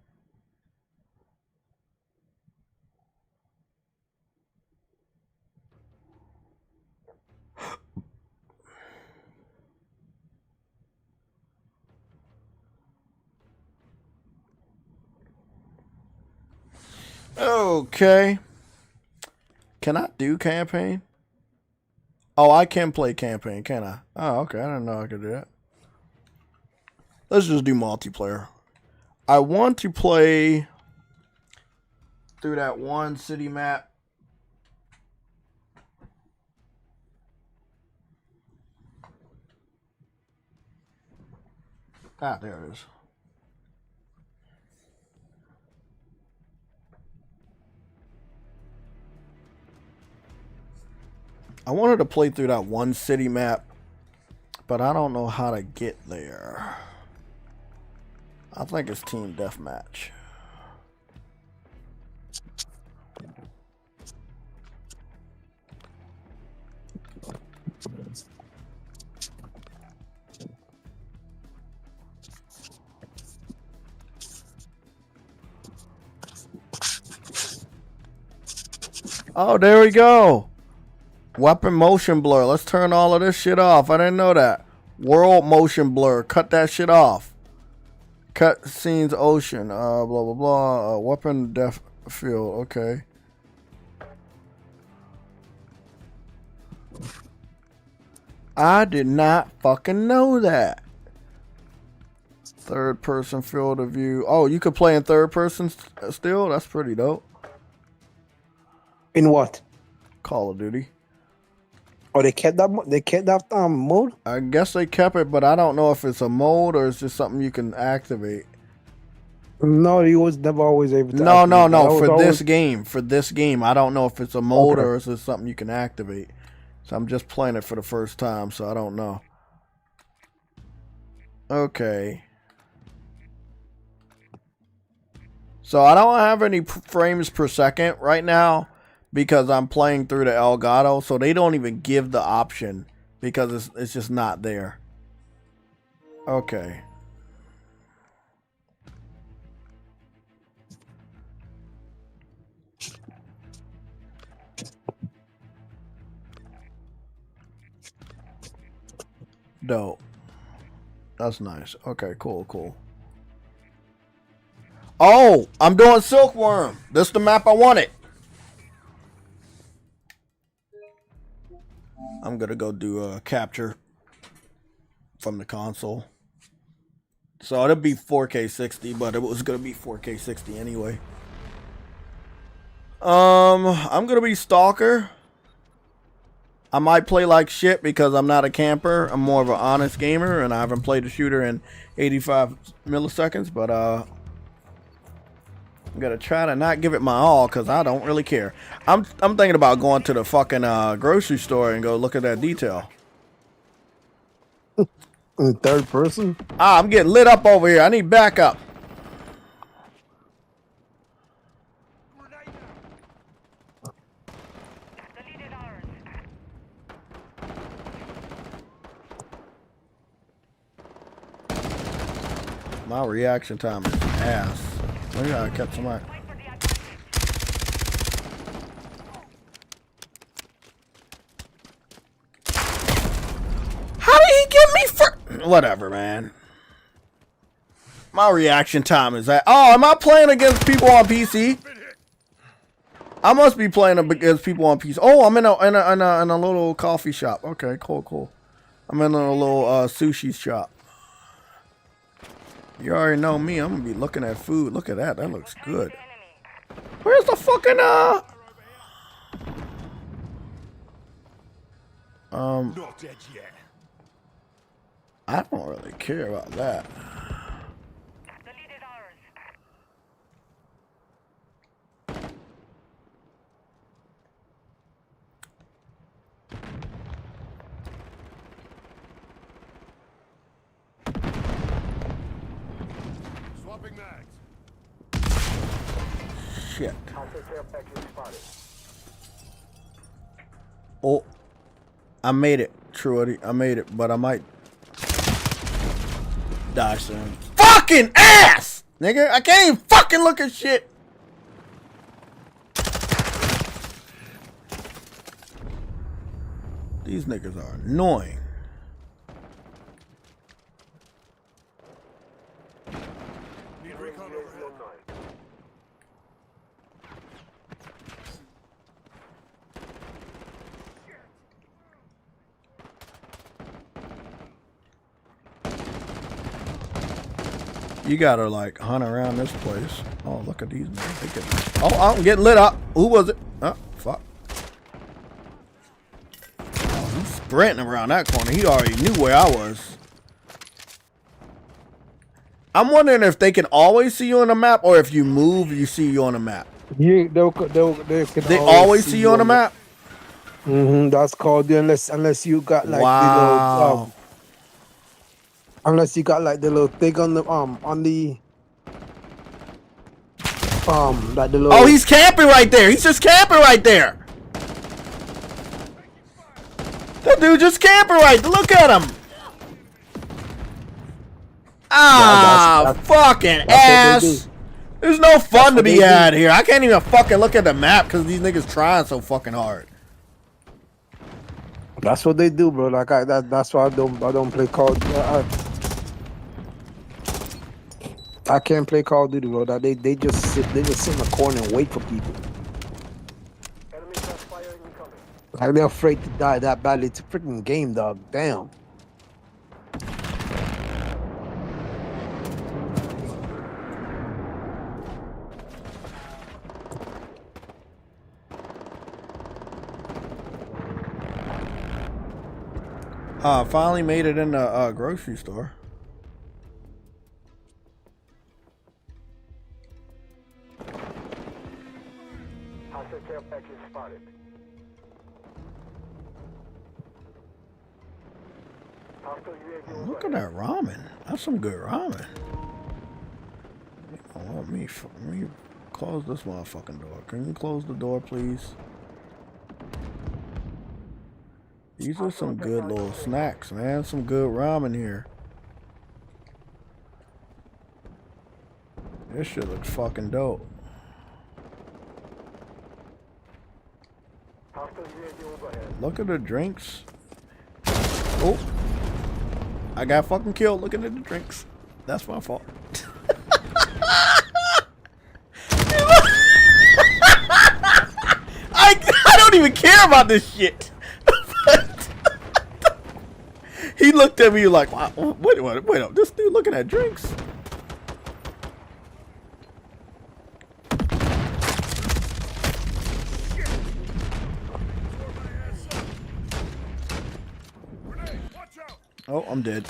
Okay. Can I do campaign? Oh, I can play campaign, can I? Oh, okay. I didn't know I could do that. Let's just do multiplayer. I want to play through that one city map. Ah, there it is. I wanted to play through that one city map, but I don't know how to get there. I think it's team deathmatch. Oh, there we go. Weapon motion blur. Let's turn all of this shit off. I didn't know that. World motion blur. Cut that shit off. Cut scenes ocean. Blah, blah, blah. Weapon depth field. Okay. I did not fucking know that. Third person field of view. Oh, you could play in third person still? That's pretty dope. In what? Call of Duty. Oh, they kept that. They kept that mode. I guess they kept it, but I don't know if it's a mode or it's just something you can activate. No, you was never always able to. No. For always... this game, I don't know if it's a mode or is it something you can activate. So I'm just playing it for the first time, so I don't know. Okay. So I don't have any frames per second right now because I'm playing through the Elgato, so they don't even give the option because it's just not there. Okay. Dope. That's nice. Okay, cool. Oh, I'm doing Silkworm. This is the map I wanted. I'm gonna go do a capture from the console. So it'll be 4K 60, but it was gonna be 4K 60 anyway. I'm gonna be Stalker. I might play like shit because I'm not a camper. I'm more of an honest gamer, and I haven't played a shooter in 85 milliseconds. But I'm gonna try to not give it my all because I don't really care. I'm thinking about going to the fucking grocery store and go look at that detail. In third person. Ah, I'm getting lit up over here. I need backup. My reaction time is ass. I gotta catch somebody. How did he get me for? Whatever, man. My reaction time is that. Oh, am I playing against people on PC? I must be playing against people on PC. Oh, I'm in a little coffee shop. Okay, cool. I'm in a little sushi shop. You already know me. I'm gonna be looking at food. Look at that. That looks good. Where's the fucking Not dead yet. I don't really care about that. The lead is ours. Swapping mags. Shit. Oh, I made it, Truity. I made it, but I might die soon. Fucking ass, nigga! I can't even fucking look at shit. These niggas are annoying. Need recon overhead. You gotta like hunt around this place. Oh, look at these niggas. Oh, I'm getting lit up. Who was it? Oh, fuck. Oh, he's sprinting around that corner. He already knew where I was. I'm wondering if they can always see you on the map, or if you move, you see you on the map. They always see you on the map. That's called unless you got like Wow. unless you got like the little thing on the like the little. Oh, he's camping right there. He's just camping right there. That dude just camping right there. Look at him. Ah, fucking ass. There's no fun to be had here. I can't even fucking look at the map because these niggas trying so fucking hard. That's what they do, bro. Like that's why I don't play Call. I can't play Call of Duty, bro. That they just sit in the corner and wait for people. Like they're afraid to die that badly. It's a freaking game, dog. Damn. Finally made it in the grocery store. Look at that ramen. That's some good ramen. Oh, let me close this motherfucking door. Can you close the door, please? These are some good little snacks, man. Some good ramen here. This shit looks fucking dope. Look at the drinks. Oh, I got fucking killed looking at the drinks. That's my fault. I don't even care about this shit. He looked at me like, wait up, this dude looking at drinks. Oh, I'm dead.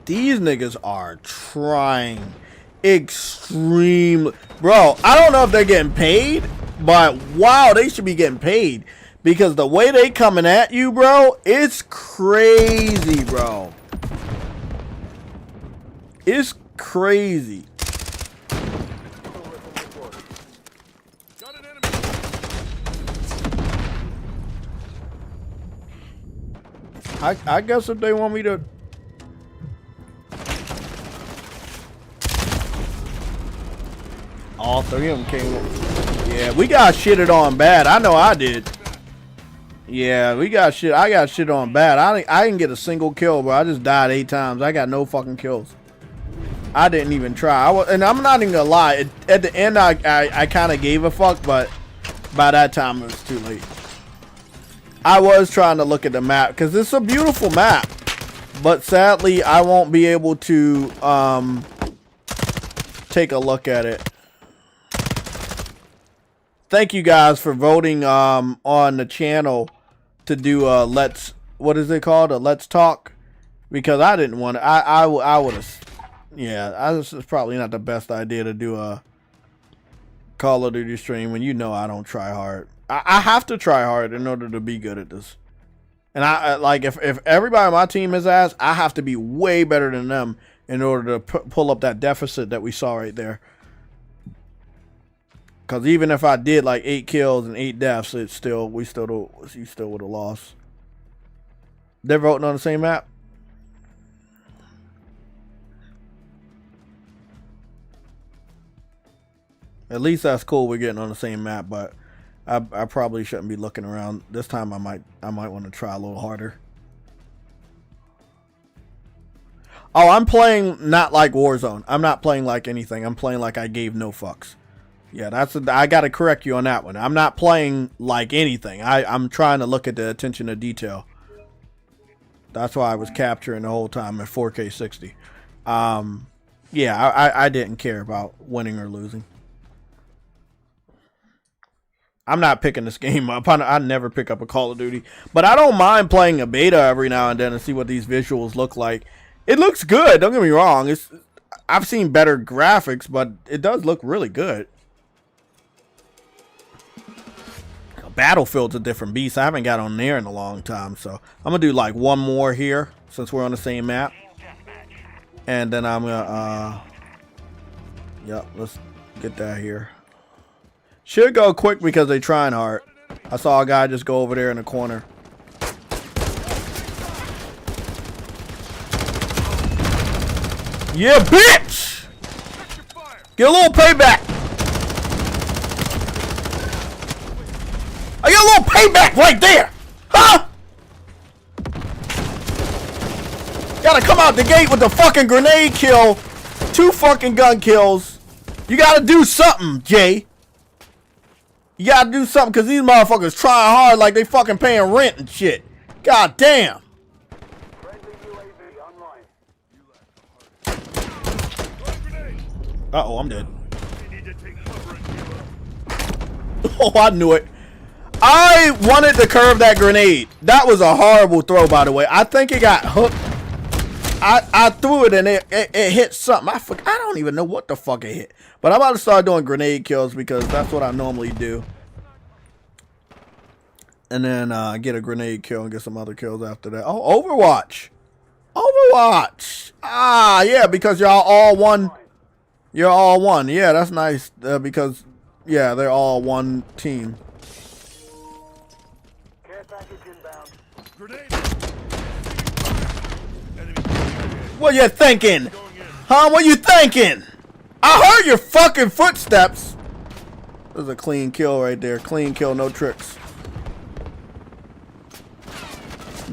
These niggas are trying extremely. Bro, I don't know if they're getting paid, but wow, they should be getting paid. Because the way they coming at you, bro, it's crazy, bro. It's crazy. I guess if they want me to... All three of them came. Yeah, we got shitted on bad. I know I did. Yeah, we got shit. I got shit on bad. I didn't get a single kill, bro. I just died 8 times. I got no fucking kills. I didn't even try. And I'm not even gonna lie. At the end, I kind of gave a fuck, but by that time it was too late. I was trying to look at the map because it's a beautiful map, but sadly I won't be able to take a look at it. Thank you guys for voting on the channel to do a what is it called, a let's talk, because I didn't want to. I would have, yeah, this is probably not the best idea to do a Call of Duty stream when you know I don't try hard. I have to try hard in order to be good at this, and I like if everybody on my team is ass, I have to be way better than them in order to pull up that deficit that we saw right there. Because even if I did like 8 kills and 8 deaths, you still would have lost. They're voting on the same map. At least that's cool. We're getting on the same map, but I probably shouldn't be looking around this time. I might want to try a little harder. Oh, I'm playing not like Warzone. I'm not playing like anything. I'm playing like I gave no fucks. Yeah, I gotta correct you on that one. I'm not playing like anything. I'm trying to look at the attention to detail. That's why I was capturing the whole time at 4K 60. Yeah, I didn't care about winning or losing. I'm not picking this game up. I never pick up a Call of Duty. But I don't mind playing a beta every now and then and see what these visuals look like. It looks good, don't get me wrong. I've seen better graphics, but it does look really good. Battlefield's a different beast. I haven't got on there in a long time, so I'm gonna do like one more here since we're on the same map, and then I'm gonna yeah, let's get that here. Should go quick because they trying hard. I saw a guy just go over there in the corner. Yeah, bitch! Get a little payback. I got a little payback right there! Huh? Gotta come out the gate with the fucking grenade kill. 2 fucking gun kills. You gotta do something, Jay. You gotta do something because these motherfuckers trying hard like they fucking paying rent and shit. God damn. Uh-oh, I'm dead. Oh, I knew it. I wanted to curve that grenade. That was a horrible throw, by the way. I think it got hooked. I threw it and it hit something. I don't even know what the fuck it hit. But I'm about to start doing grenade kills because that's what I normally do. And then get a grenade kill and get some other kills after that. Oh, Overwatch. Overwatch. Ah, yeah, because y'all all won. You're all one. Yeah, that's nice because, yeah, they're all one team. What you thinking? Huh? What you thinking? I heard your fucking footsteps. There's a clean kill right there. Clean kill, no tricks.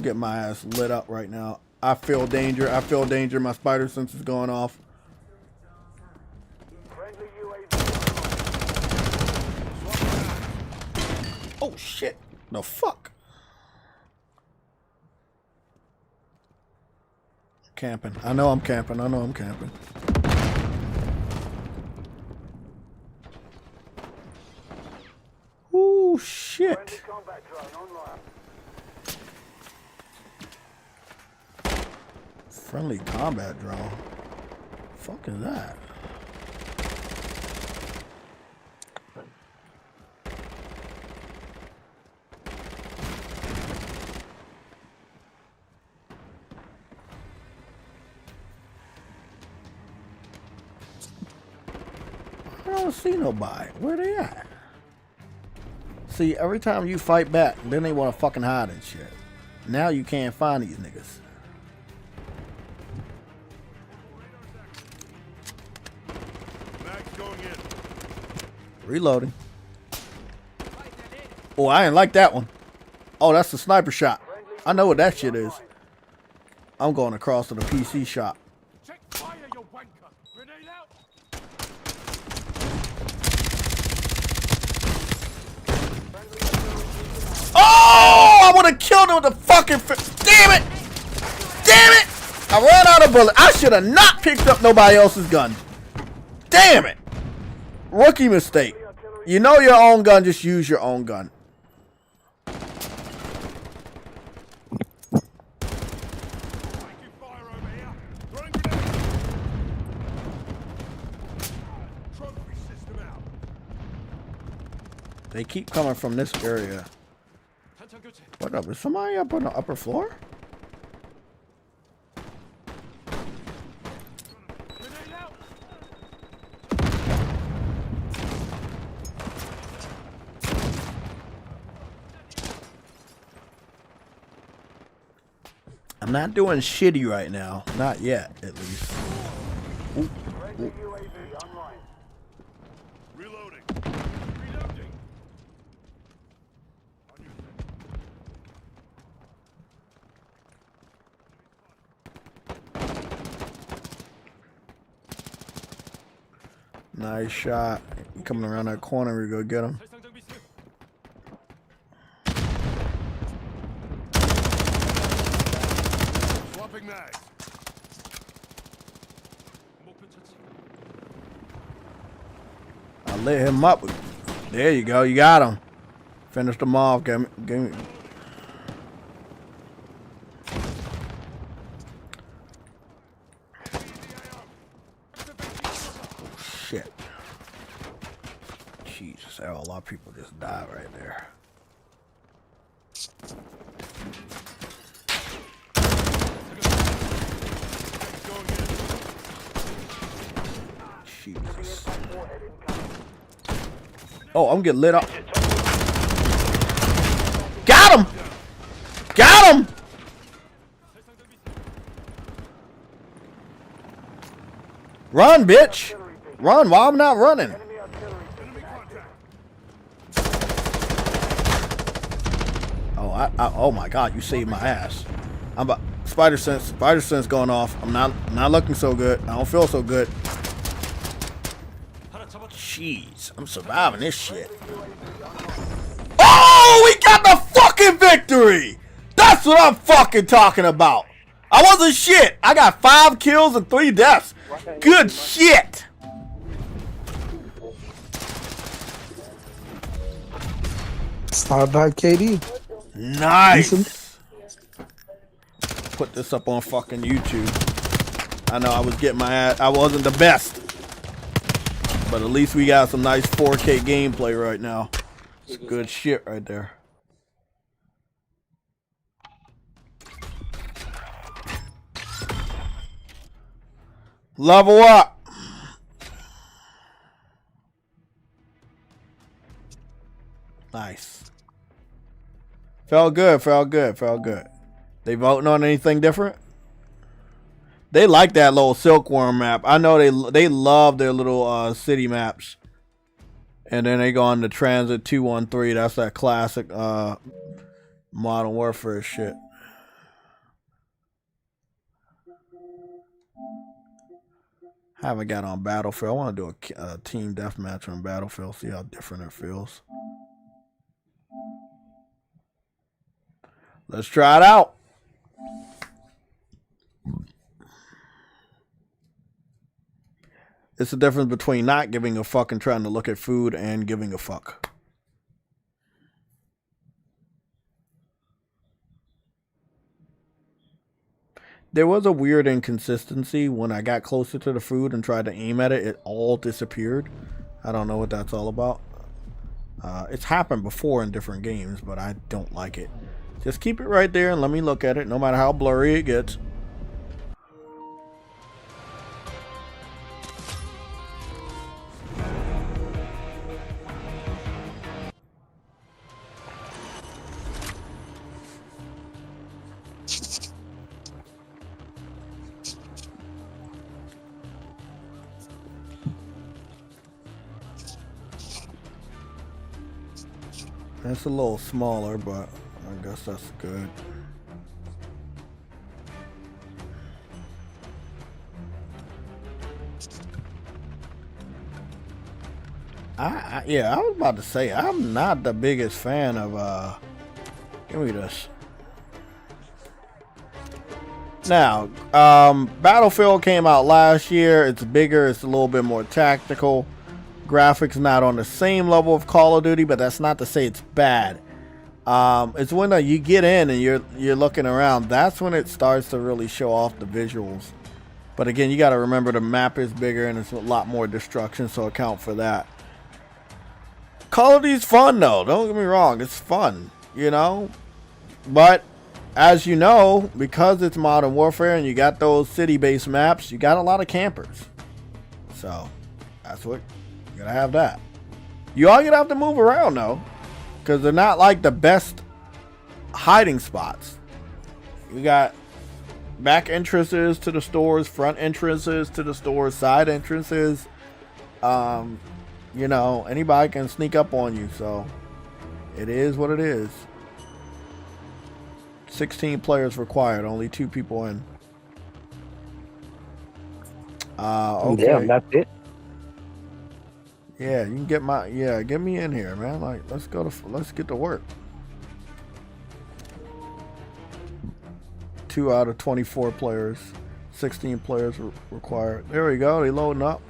Get my ass lit up right now. I feel danger. I feel danger. My spider sense is going off. Oh shit. The fuck? Camping. I know I'm camping. I know I'm camping. Ooh, shit. Friendly combat drone. Fuck is that? I don't see nobody. Where they at? See, every time you fight back, then they want to fucking hide and shit. Now you can't find these niggas. Reloading. Oh, I didn't like that one. Oh, that's the sniper shot. I know what that shit is. I'm going across to the PC shop. Check fire, you wanker. Grenade out. Oh, I would have killed him with the fucking... Damn it! Damn it! I ran out of bullets. I should have not picked up nobody else's gun. Damn it! Rookie mistake. You know your own gun, just use your own gun. They keep coming from this area. What up? Is somebody up on the upper floor? I'm not doing shitty right now. Not yet, at least. Ooh. Ooh. Reloading. Reloading. Nice shot. Coming around that corner, we go get him. Swapping mags. I lit him up. There you go. You got him. Finished him off. Give me. Shit. Jesus, a lot of people just died right there. Jesus. Oh, I'm getting lit up. Got him! Got him! Run, bitch! Run while I'm not running. Oh my God, you saved my ass. I'm about spider sense going off. I'm not looking so good. I don't feel so good. Jeez, I'm surviving this shit. Oh, we got the fucking victory! That's what I'm fucking talking about. I wasn't shit. I got 5 kills and 3 deaths. Good shit. Starback KD. Nice. Put this up on fucking YouTube. I know I was getting my ass. I wasn't the best. But at least we got some nice 4K gameplay right now. It's good shit right there. Level up. Nice. Felt good, felt good, felt good. They voting on anything different? They like that little silkworm map. I know they love their little city maps. And then they go on to Transit 213. That's that classic Modern Warfare shit. Haven't got on Battlefield. I want to do a team deathmatch on Battlefield. See how different it feels. Let's try it out. It's the difference between not giving a fuck and trying to look at food and giving a fuck. There was a weird inconsistency when I got closer to the food and tried to aim at it. It all disappeared. I don't know what that's all about. It's happened before in different games, but I don't like it. Just keep it right there and let me look at it, no matter how blurry it gets. It's a little smaller, but I guess that's good. Yeah, I was about to say, I'm not the biggest fan of, give me this. Now, Battlefield came out last year. It's bigger, it's a little bit more tactical. Graphics not on the same level of Call of Duty, but that's not to say it's bad. It's when you get in and you're looking around, that's when it starts to really show off the visuals. But again, you got to remember the map is bigger and it's a lot more destruction, so account for that. Call of Duty's fun though, don't get me wrong, it's fun, you know. But as you know, because it's Modern Warfare and you got those city-based maps, you got a lot of campers. So that's what you gotta have. That you all gonna have to move around though, because they're not like the best hiding spots. You got back entrances to the stores, front entrances to the stores, side entrances. You know, anybody can sneak up on you, so it is what it is. 16 players required, only 2 people in. Okay. Damn, that's it. Yeah, you can get my, yeah, get me in here, man. Like, let's get to work. 2 out of 24 players, 16 players required. There we go, they loading up.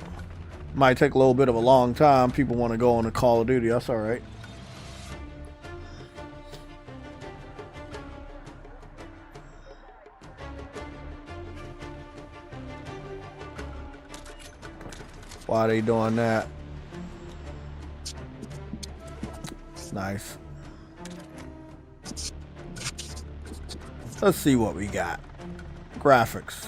Might take a little bit of a long time. People want to go on the Call of Duty, that's all right. Why are they doing that? Nice. Let's see what we got. Graphics.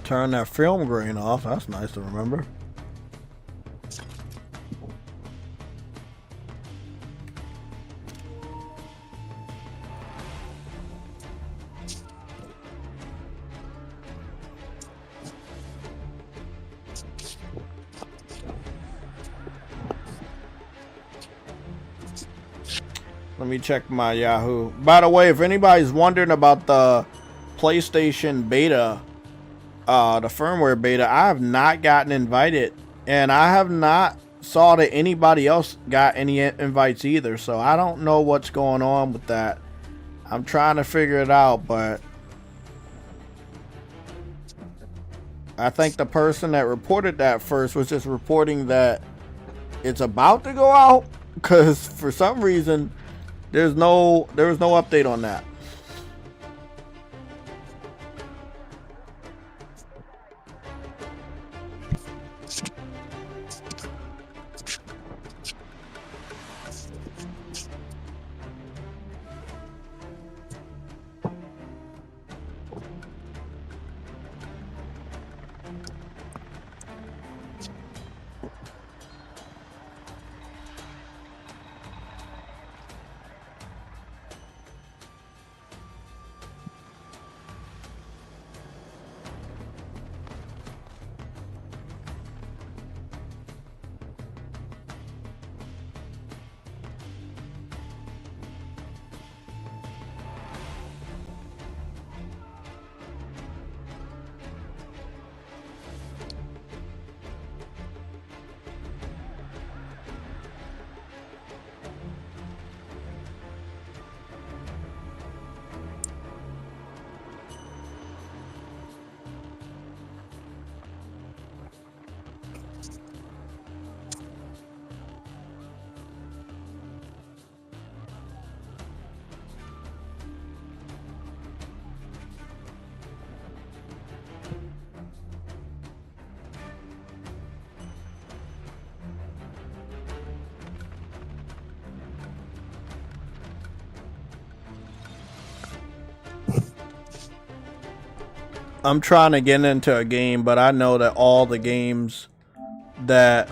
Turn that film grain off. That's nice to remember. Let me check my Yahoo. By the way, if anybody's wondering about the PlayStation beta, the firmware beta, I have not gotten invited, and I have not saw that anybody else got any invites either, so I don't know what's going on with that. I'm trying to figure it out, but I think the person that reported that first was just reporting that it's about to go out, because for some reason there was no update on that. I'm trying to get into a game, but I know that all the games that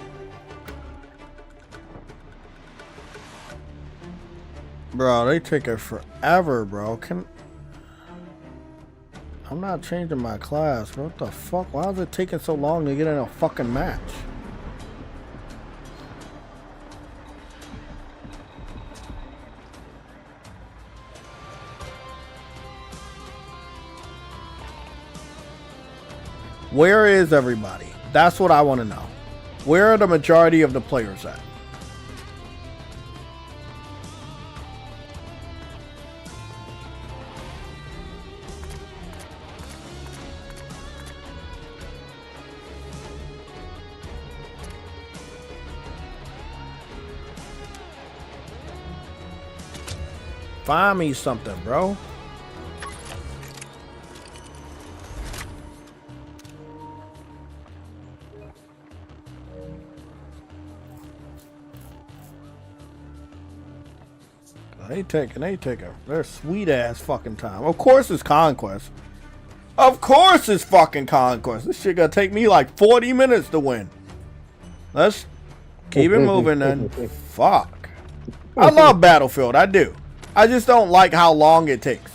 bro, they take it forever, bro. I'm not changing my class. What the fuck? Why is it taking so long to get in a fucking match? Where is everybody? That's what I want to know. Where are the majority of the players at? Find me something, bro. They taking their sweet ass fucking time. Of course it's Conquest. Of course it's fucking Conquest. This shit gonna take me like 40 minutes to win. Let's keep it moving then. Fuck. I love Battlefield, I do. I just don't like how long it takes.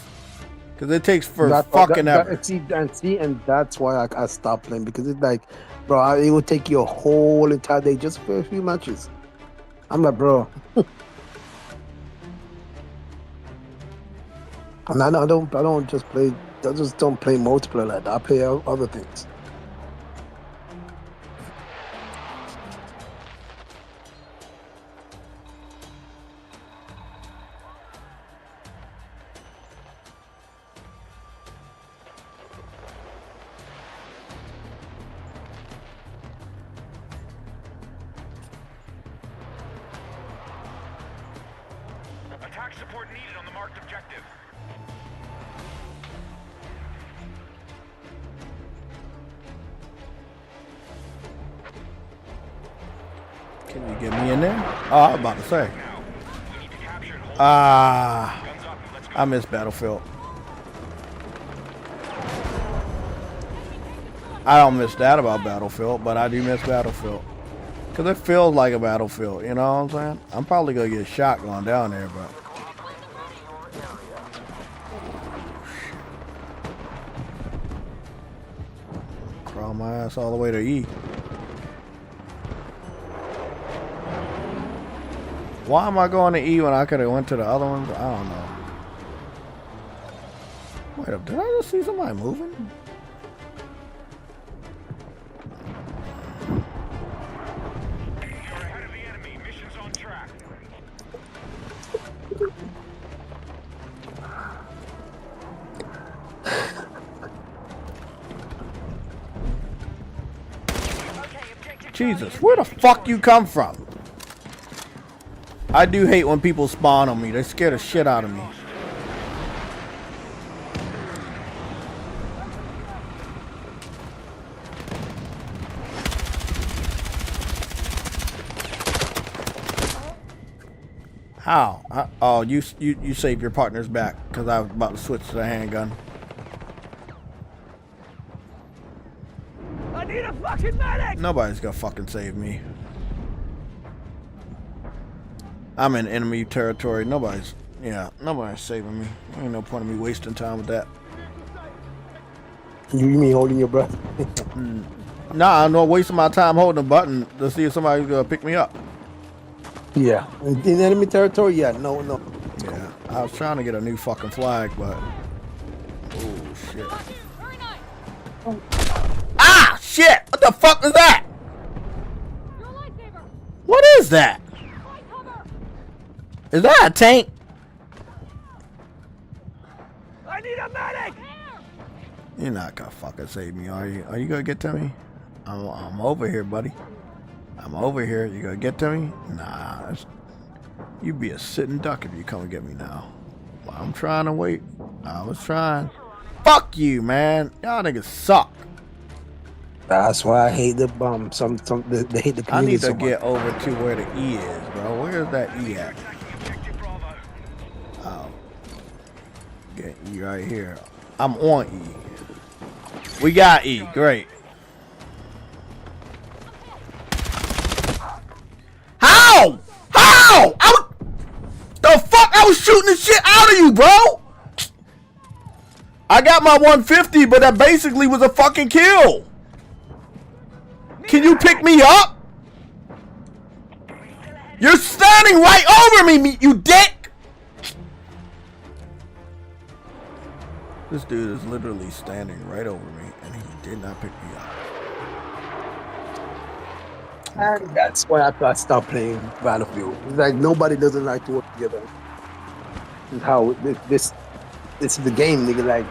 Cause it takes for fucking ever. And that's why I stopped playing, because it's like, bro, it would take you a whole entire day just for a few matches. I'm like, bro. No, I don't just play. I just don't play multiplayer like that. I play other things. Attack support needed on the marked objective. Can you get me in there? Oh, I was about to say. Now, we need to capture and hold. Ah, Guns up. Let's go. I miss Battlefield. I don't miss that about Battlefield, but I do miss Battlefield. Because it feels like a Battlefield, you know what I'm saying? I'm probably going to get shot going down there, but... Crawl my ass all the way to E. Why am I going to E when I could have went to the other ones? I don't know. Wait up, did I just see somebody moving? You're ahead of the enemy. Mission's on track. Jesus, where the fuck you come from? I do hate when people spawn on me. They scare the shit out of me. How? Oh, you saved your partner's back because I was about to switch to the handgun. I need a fucking medic! Nobody's gonna fucking save me. I'm in enemy territory. Nobody's saving me. Ain't no point in me wasting time with that. You mean holding your breath? Nah, I'm not wasting my time holding a button to see if somebody's gonna pick me up. Yeah. In enemy territory, yeah. No. Yeah, I was trying to get a new fucking flag, but oh shit! Ah, shit! What the fuck is that? What is that? Is that a tank? I need a medic! You're not gonna fucking save me, are you? Are you gonna get to me? I'm over here, buddy. I'm over here. You gonna get to me? Nah. You'd be a sitting duck if you come and get me now. Well, I'm trying to wait. I was trying. Fuck you, man. Y'all niggas suck. That's why I hate the they hate the community. I need to so get much. over to where the E is, bro. Where is that E at? Objective Bravo. Oh. Get E right here. I'm on E. We got E. Great. How? How? The fuck? I was shooting the shit out of you, bro. I got my 150, but that basically was a fucking kill. Can you pick me up? You're standing right over me, you dick. This dude is literally standing right over me, and he did not pick me up. And that's why I stopped playing Battlefield. It's like nobody doesn't like to work together. It's how this is the game, nigga. Like,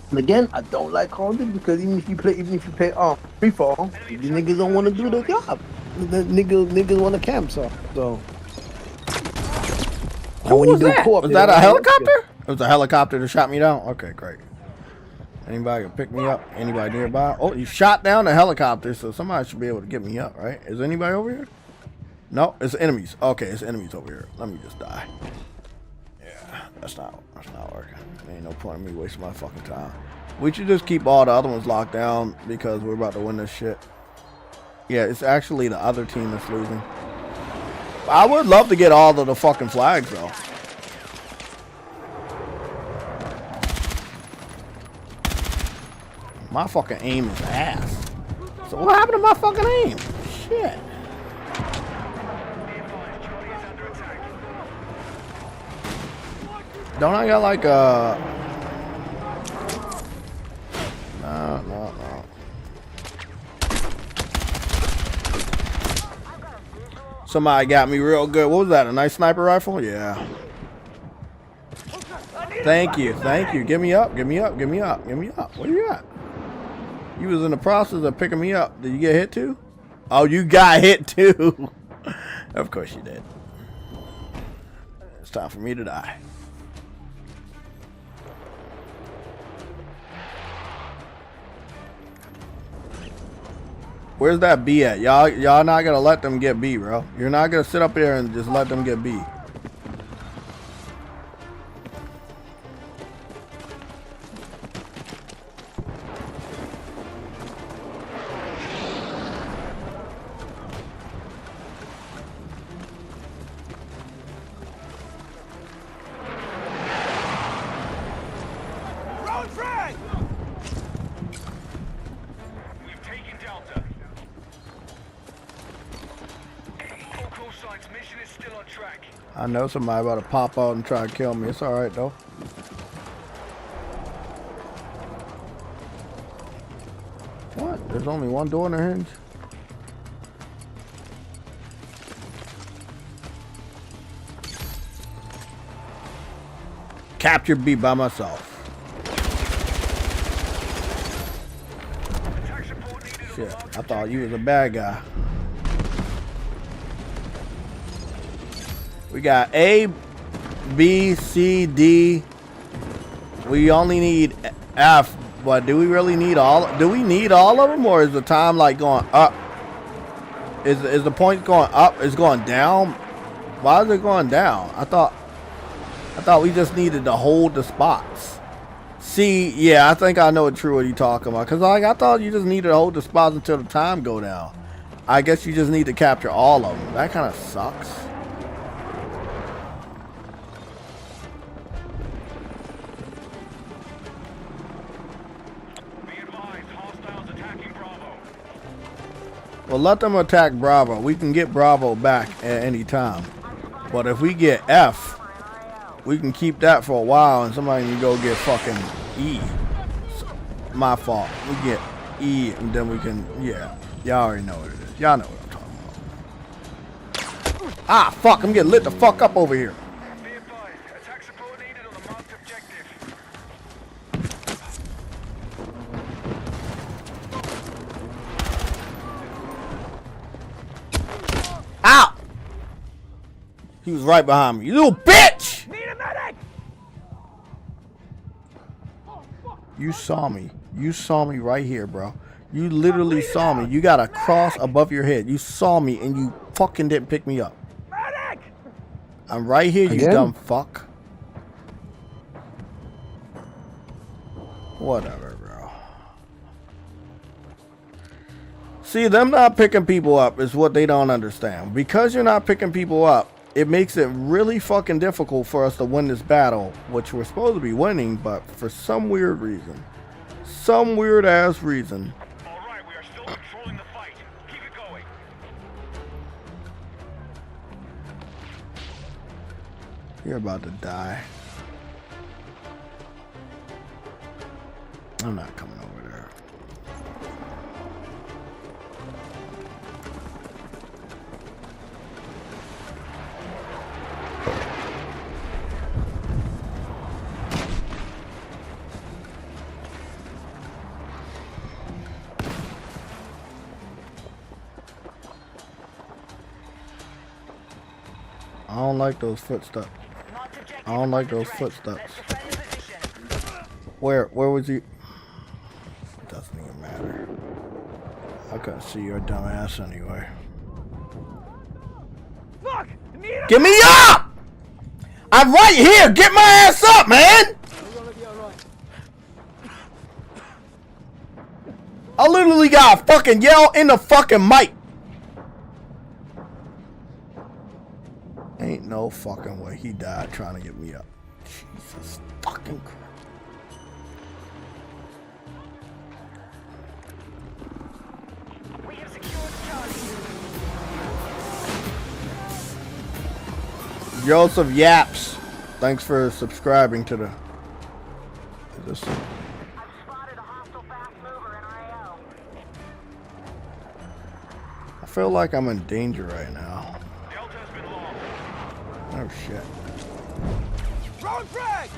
and again, I don't like Call of Duty because even if you play free fall, the niggas don't want to do the job. The niggas want to camp, so. Who was that? Co-op, Was that a helicopter? It was a helicopter that shot me down? Okay, great. Anybody can pick me up? Anybody nearby? Oh, you shot down the helicopter, so somebody should be able to get me up, right? Is anybody over here? No, it's enemies. Okay, it's enemies over here. Let me just die. Yeah, that's not working. There ain't no point in me wasting my fucking time. We should just keep all the other ones locked down because we're about to win this shit. Yeah, it's actually the other team that's losing. I would love to get all of the fucking flags, though. My fucking aim is ass. So what happened to my fucking aim? Shit. Don't I got like a... No. Somebody got me real good. What was that? A nice sniper rifle? Yeah. Thank you. Give me up. Where you at? You was in the process of picking me up. Did you get hit too? Oh, you got hit too. Of course you did. It's time for me to die. Where's that B at? Y'all not gonna let them get B, bro. You're not gonna sit up here and just let them get B. Road frag! We've taken Delta. All call signs. Mission is still on track. I know somebody about to pop out and try to kill me. It's alright though. What? There's only one door in the hinge? Capture B by myself. Attack support needed. Shit, I thought you was a bad guy. We got A, B, C, D. We only need F, but do we really need all? Do we need all of them, or is the time like going up? Is the point going up? Is going down? Why is it going down? I thought we just needed to hold the spots. See, yeah, I think I know what you're talking about. Cause like I thought you just needed to hold the spots until the time go down. I guess you just need to capture all of them. That kind of sucks. Be advised, hostiles attacking Bravo. Well, let them attack Bravo. We can get Bravo back at any time. But if we get F, we can keep that for a while and somebody can go get fucking E. So, my fault. We get E and then we can, yeah. Y'all already know what it is. Y'all know what I'm talking about. Ah, fuck. I'm getting lit the fuck up over here. Be advised, attack support needed on the marked objective. Ow! He was right behind me. You little bitch! Need a medic! You saw me. You saw me right here, bro. You literally saw me. You got a cross above your head. You saw me and you fucking didn't pick me up. Medic! I'm right here, you Again? dumb fuck. Whatever, bro. See, them not picking people up is what they don't understand. Because you're not picking people up, it makes it really fucking difficult for us to win this battle, which we're supposed to be winning, but for some weird reason. Some weird ass reason. All right, we are still controlling the fight. Keep it going. You're about to die. I'm not coming over there. I don't like those footsteps. I don't like those footsteps. Where was he? It doesn't even matter. I couldn't see your dumb ass anyway. Fuck! Need a Get me up! I'm right here! Get my ass up, man! I literally got a fucking yell in the fucking mic. Ain't no fucking way he died trying to get me up. Jesus fucking Christ. We have secured Charlie. Joseph Yaps. Thanks for subscribing to the. Is this? I've spotted a hostile fast mover in our AO. I feel like I'm in danger right now. Delta has been lost. Oh shit. Throwing frag!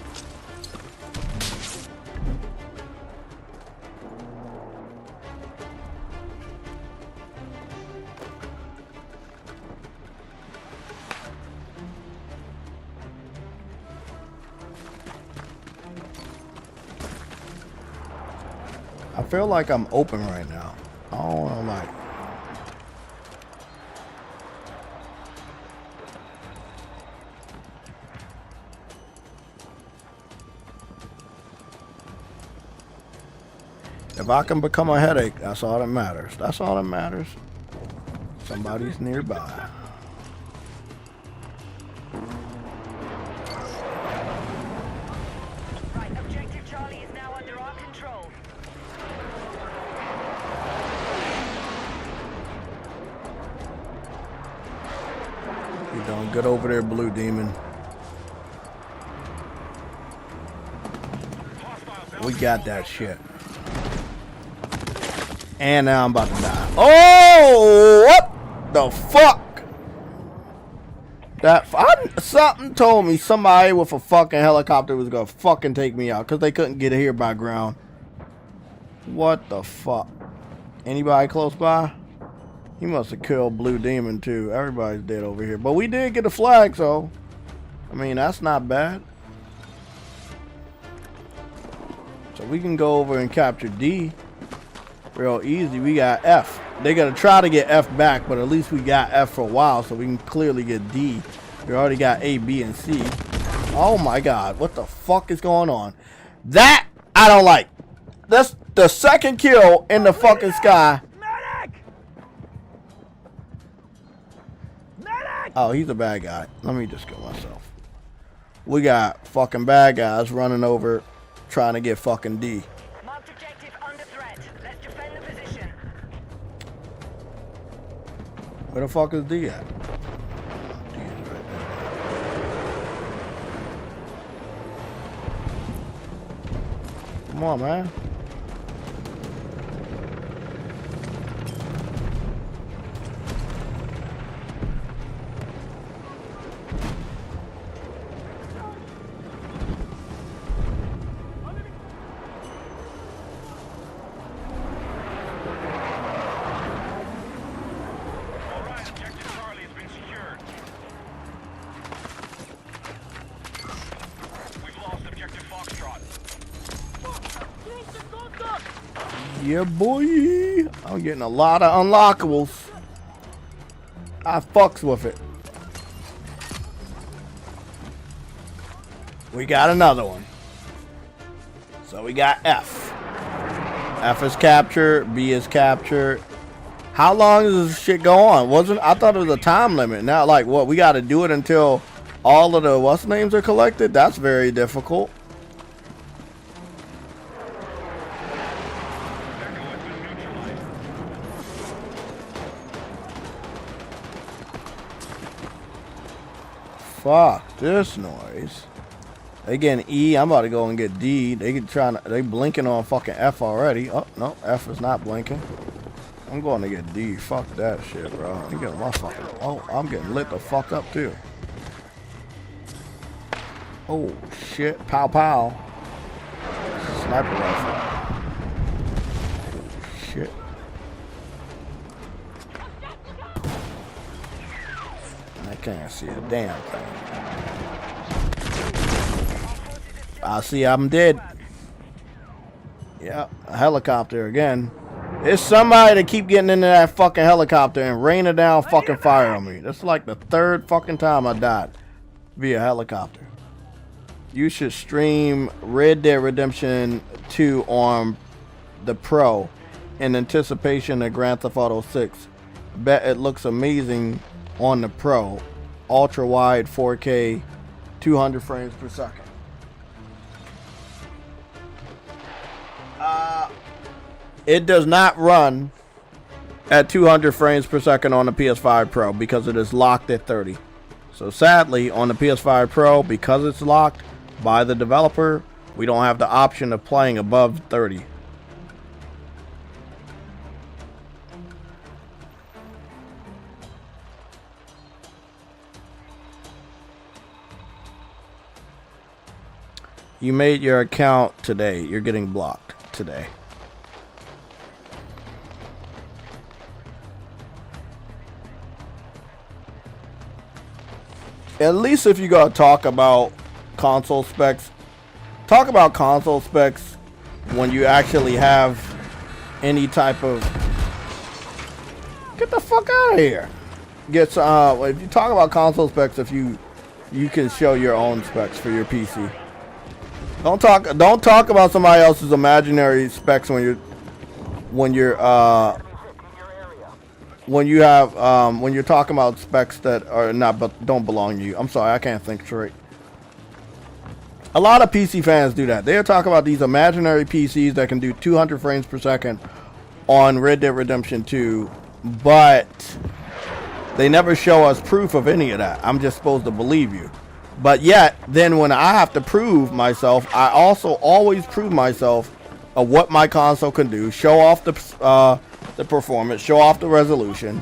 I feel like I'm open right now. I don't want to like. If I can become a headache, that's all that matters. That's all that matters. Somebody's nearby. Right, objective Charlie is now under our control. You're doing good over there, Blue Demon. We got that shit. And now I'm about to die. Oh, what the fuck? Something told me somebody with a fucking helicopter was gonna fucking take me out because they couldn't get here by ground. What the fuck? Anybody close by? He must have killed Blue Demon too. Everybody's dead over here. But we did get a flag, so I mean that's not bad. So we can go over and capture D real easy. We got F. They're gonna try to get F back, but at least we got F for a while, so we can clearly get D. We already got A, B, and C. Oh my god, what the fuck is going on? That I don't like. That's the second kill in the fucking sky. Medic! Medic! Oh, he's a bad guy. Let me just kill myself. We got fucking bad guys running over trying to get fucking D. Marked objective under threat. Let's defend the position. Where the fuck is D at? D is right there. Come on, man. Alright, objective Charlie has been secured. We've lost objective Foxtrot. Yeah, boy. I'm getting a lot of unlockables. I fucks with it. We got another one. So we got F. F is captured. B is captured. How long does this shit go on? I thought it was a time limit. Now, like, what? We got to do it until all of the what's names are collected? That's very difficult. Fuck this noise. They getting E. I'm about to go and get D. They blinking on fucking F already. Oh no, F is not blinking. I'm going to get D. Fuck that shit, bro. I'm getting my fucking. Oh, I'm getting lit the fuck up too. Oh shit! Pow pow. Sniper rifle. Oh, shit. I can't see a damn thing. I see I'm dead. Yeah, a helicopter again. It's somebody to keep getting into that fucking helicopter and raining down fucking fire on me. That's like the third fucking time I died via helicopter. You should stream Red Dead Redemption 2 on the Pro in anticipation of Grand Theft Auto 6. Bet it looks amazing on the Pro. Ultra wide 4K 200 frames per second. It does not run at 200 frames per second on the PS5 Pro because it is locked at 30. So sadly, on the PS5 Pro, because it's locked by the developer, we don't have the option of playing above 30. You made your account today. You're getting blocked today. At least if you gotta talk about console specs, talk about console specs when you actually have any type of... Get the fuck out of here. If you talk about console specs, if you can show your own specs for your PC. Don't talk about somebody else's imaginary specs when you're talking about specs that are not but don't belong to you. I'm sorry, I can't think straight. A lot of PC fans do that. They'll talk about these imaginary PCs that can do 200 frames per second on Red Dead Redemption 2, but they never show us proof of any of that. I'm just supposed to believe you. But yet, then when I have to prove myself, I also always prove myself of what my console can do, show off the performance, show off the resolution,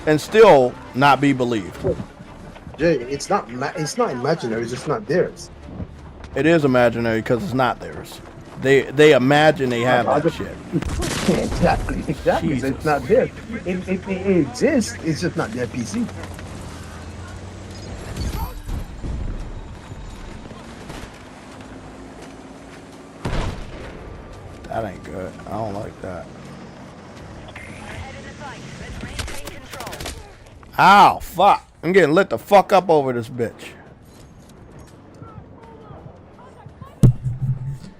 and still not be believed. Jay, it's not imaginary. It's just not theirs. It is imaginary because it's not theirs. They imagine they have that shit. Exactly. Jesus. It's not theirs. It exists. It's just not their PC. That ain't good. I don't like that. Ow, fuck. I'm getting lit the fuck up over this bitch.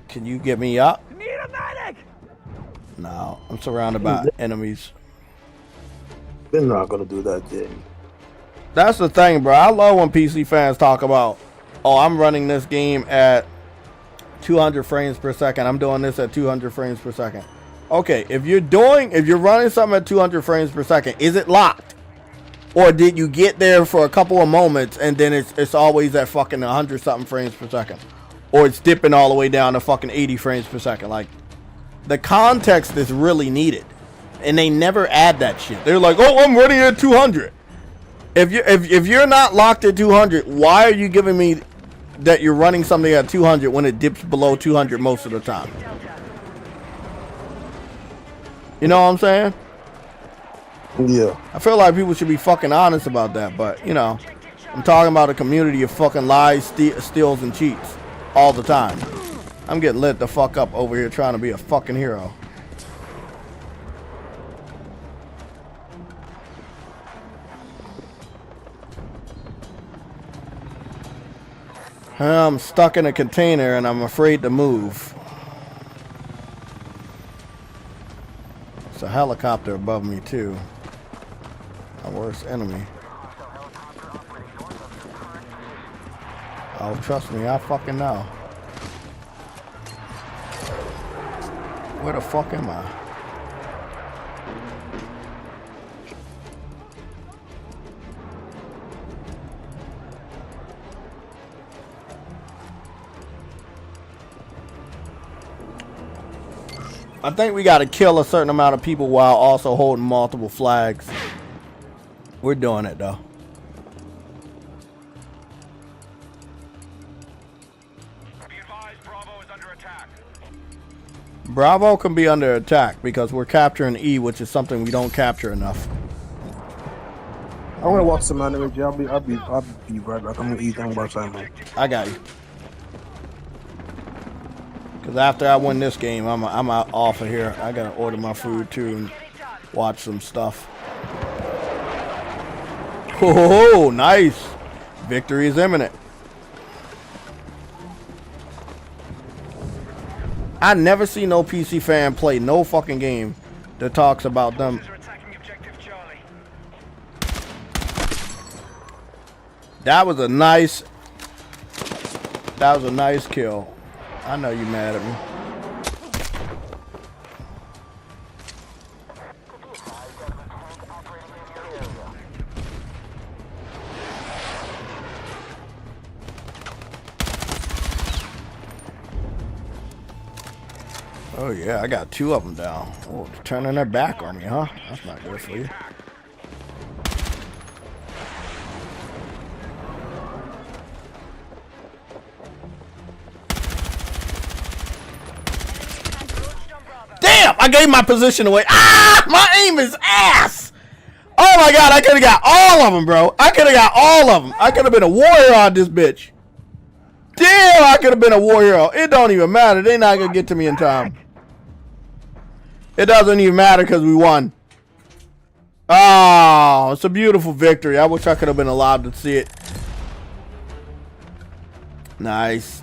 Can you get me up? Need a medic! No, I'm surrounded by enemies. They're not gonna do that, Jay. That's the thing, bro. I love when PC fans talk about, oh, I'm running this game at 200 frames per second. I'm doing this at 200 frames per second. Okay, if you're running something at 200 frames per second, is it locked? Or did you get there for a couple of moments and then it's always at fucking 100 something frames per second? Or it's dipping all the way down to fucking 80 frames per second. Like, the context is really needed. And they never add that shit. They're like, oh, I'm running at 200. If you're not locked at 200, why are you giving me that you're running something at 200 when it dips below 200 most of the time? You know what I'm saying? Yeah. I feel like people should be fucking honest about that, but you know, I'm talking about a community of fucking lies, steals, and cheats all the time. I'm getting lit the fuck up over here trying to be a fucking hero. I'm stuck in a container and I'm afraid to move. It's a helicopter above me too. My worst enemy. Oh, trust me, I fucking know. Where the fuck am I? I think we gotta kill a certain amount of people while also holding multiple flags. We're doing it though. Be advised, Bravo is under attack. Bravo can be under attack because we're capturing E, which is something we don't capture enough. I'm gonna watch some anime, Jay. I'll be right back. I'm gonna eat and watch anime. I got you. Cause after I win this game, I'm out off of here. I gotta order my food too and watch some stuff. Oh, nice! Victory is imminent. I never see no PC fan play no fucking game that talks about them. That was a nice kill. I know you mad at me. Oh yeah, I got 2 of them down. Oh, they're turning their back on me, huh? That's not good for you. Damn! I gave my position away. Ah! My aim is ass! Oh my god, I could have got all of them, bro. I could have got all of them. I could have been a warrior on this bitch. Damn, I could have been a warrior. It don't even matter. They're not going to get to me in time. It doesn't even matter because we won. Oh, it's a beautiful victory. I wish I could have been allowed to see it. Nice.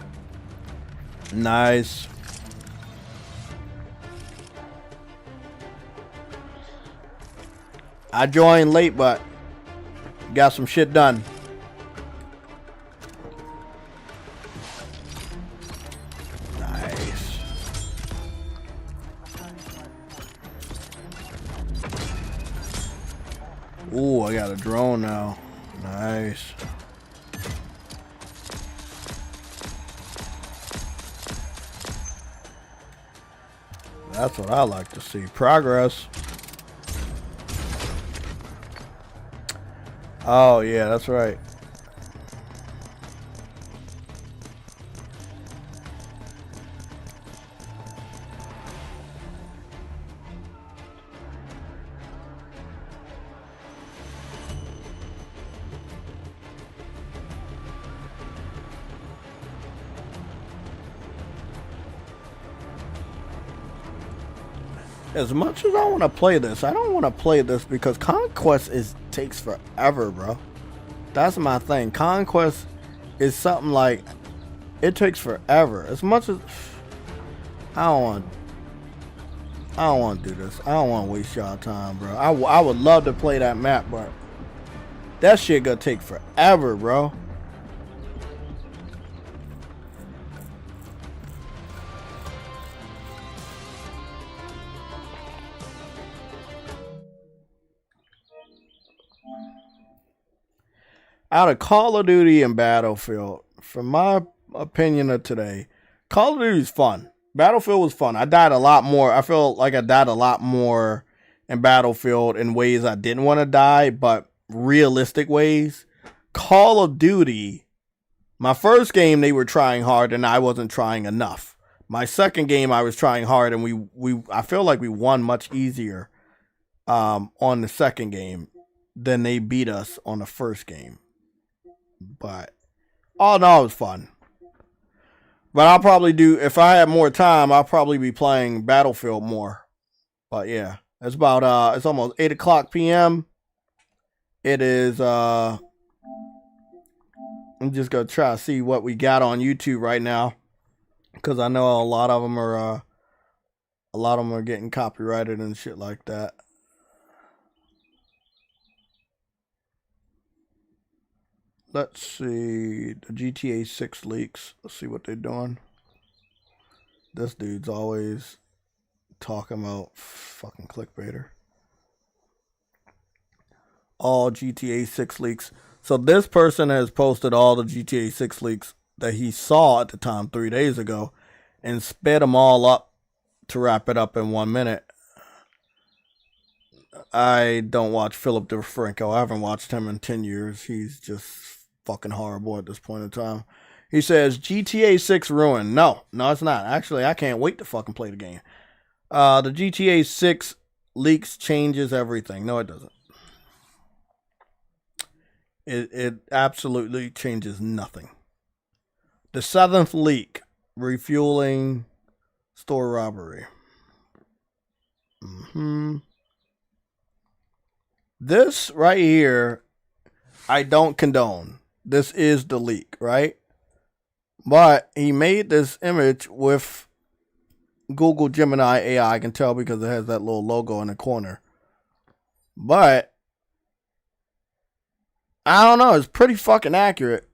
Nice. I joined late, but got some shit done. Nice. Ooh, I got a drone now. Nice. That's what I like to see. Progress. Oh, yeah, that's right. As much as I want to play this, I don't want to play this because Conquest takes forever, bro. That's my thing. Conquest is something like it takes forever. As much as I don't want to do this. I don't want to waste y'all time, bro. I would love to play that map, but that shit gonna take forever, bro. Out of Call of Duty and Battlefield, from my opinion of today, Call of Duty is fun. Battlefield was fun. I died a lot more. I feel like I died a lot more in Battlefield in ways I didn't want to die, but realistic ways. Call of Duty, my first game, they were trying hard and I wasn't trying enough. My second game, I was trying hard and I feel like we won much easier on the second game than they beat us on the first game. But all in all, it was fun. But I'll probably do, if I had more time, I'll probably be playing Battlefield more. But yeah, it's about, it's almost 8 o'clock p.m. It is, I'm just going to try to see what we got on YouTube right now. Because I know a lot of them are getting copyrighted and shit like that. Let's see the GTA 6 leaks. Let's see what they're doing. This dude's always talking about fucking clickbaiter. All GTA 6 leaks. So this person has posted all the GTA 6 leaks that he saw at the time 3 days ago and sped them all up to wrap it up in 1 minute. I don't watch Philip DeFranco. I haven't watched him in 10 years. He's just fucking horrible at this point in time. He says GTA 6 ruined. No, it's not. Actually, I can't wait to fucking play the game. The GTA 6 leaks changes everything. No, it doesn't. It absolutely changes nothing. The 7th leak, refueling store robbery. This right here, I don't condone. This is the leak, right? But he made this image with Google Gemini AI. I can tell because it has that little logo in the corner. But I don't know. It's pretty fucking accurate.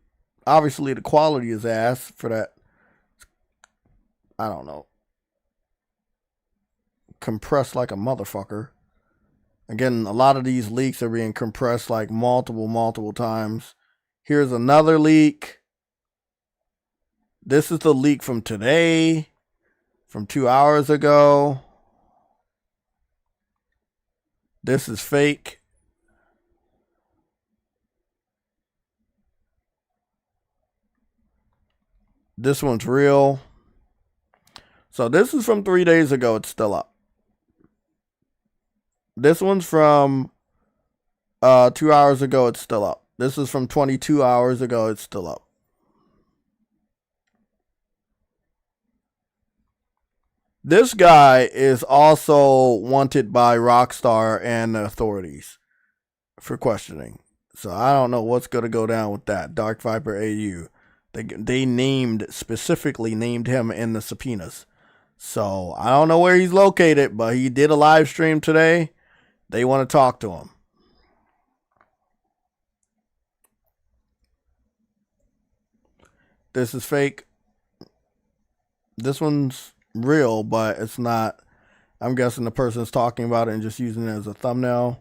Obviously, the quality is ass for that. I don't know. Compressed like a motherfucker. Again, a lot of these leaks are being compressed like multiple times. Here's another leak. This is the leak from today. from 2 hours ago. This is fake. This one's real. So this is from 3 days ago. It's still up. This one's from 2 hours ago. It's still up. This is from 22 hours ago. It's still up. This guy is also wanted by Rockstar and the authorities for questioning. So I don't know what's going to go down with that. Dark Viper AU. They specifically named him in the subpoenas. So I don't know where he's located, but he did a live stream today. They want to talk to him. This is fake. This one's real, but it's not. I'm guessing the person's talking about it and just using it as a thumbnail.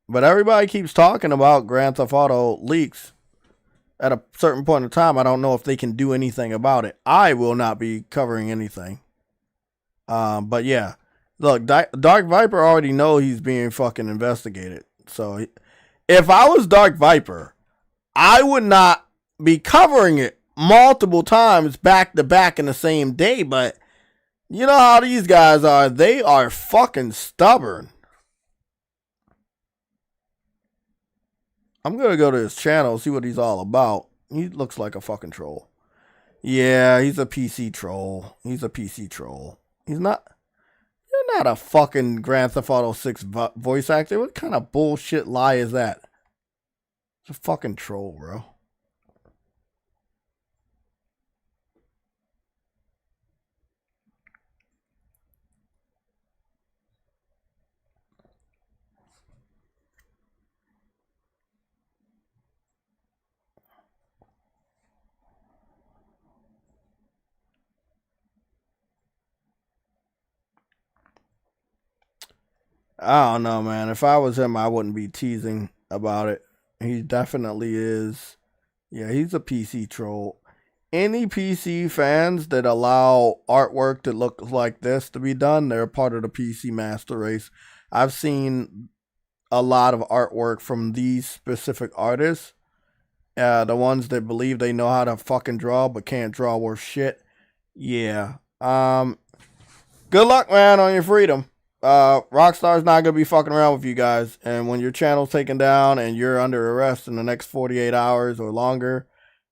But everybody keeps talking about Grand Theft Auto leaks. At a certain point in time, I don't know if they can do anything about it. I will not be covering anything. But yeah, look, Dark Viper already know he's being fucking investigated. So if I was Dark Viper, I would not be covering it multiple times back to back in the same day. But you know how these guys are. They are fucking stubborn. I'm going to go to his channel, see what he's all about. He looks like a fucking troll. Yeah, he's a PC troll. He's a PC troll. He's not. You're not a fucking Grand Theft Auto 6 voice actor. What kind of bullshit lie is that? It's a fucking troll, bro. I don't know, man. If I was him, I wouldn't be teasing about it. He definitely is. Yeah, he's a PC troll. Any PC fans that allow artwork that looks like this to be done, they're part of the PC master race. I've seen a lot of artwork from these specific artists. The ones that believe they know how to fucking draw but can't draw worth shit. Yeah. Good luck, man, on your freedom. Rockstar's not going to be fucking around with you guys. And when your channel's taken down and you're under arrest in the next 48 hours or longer,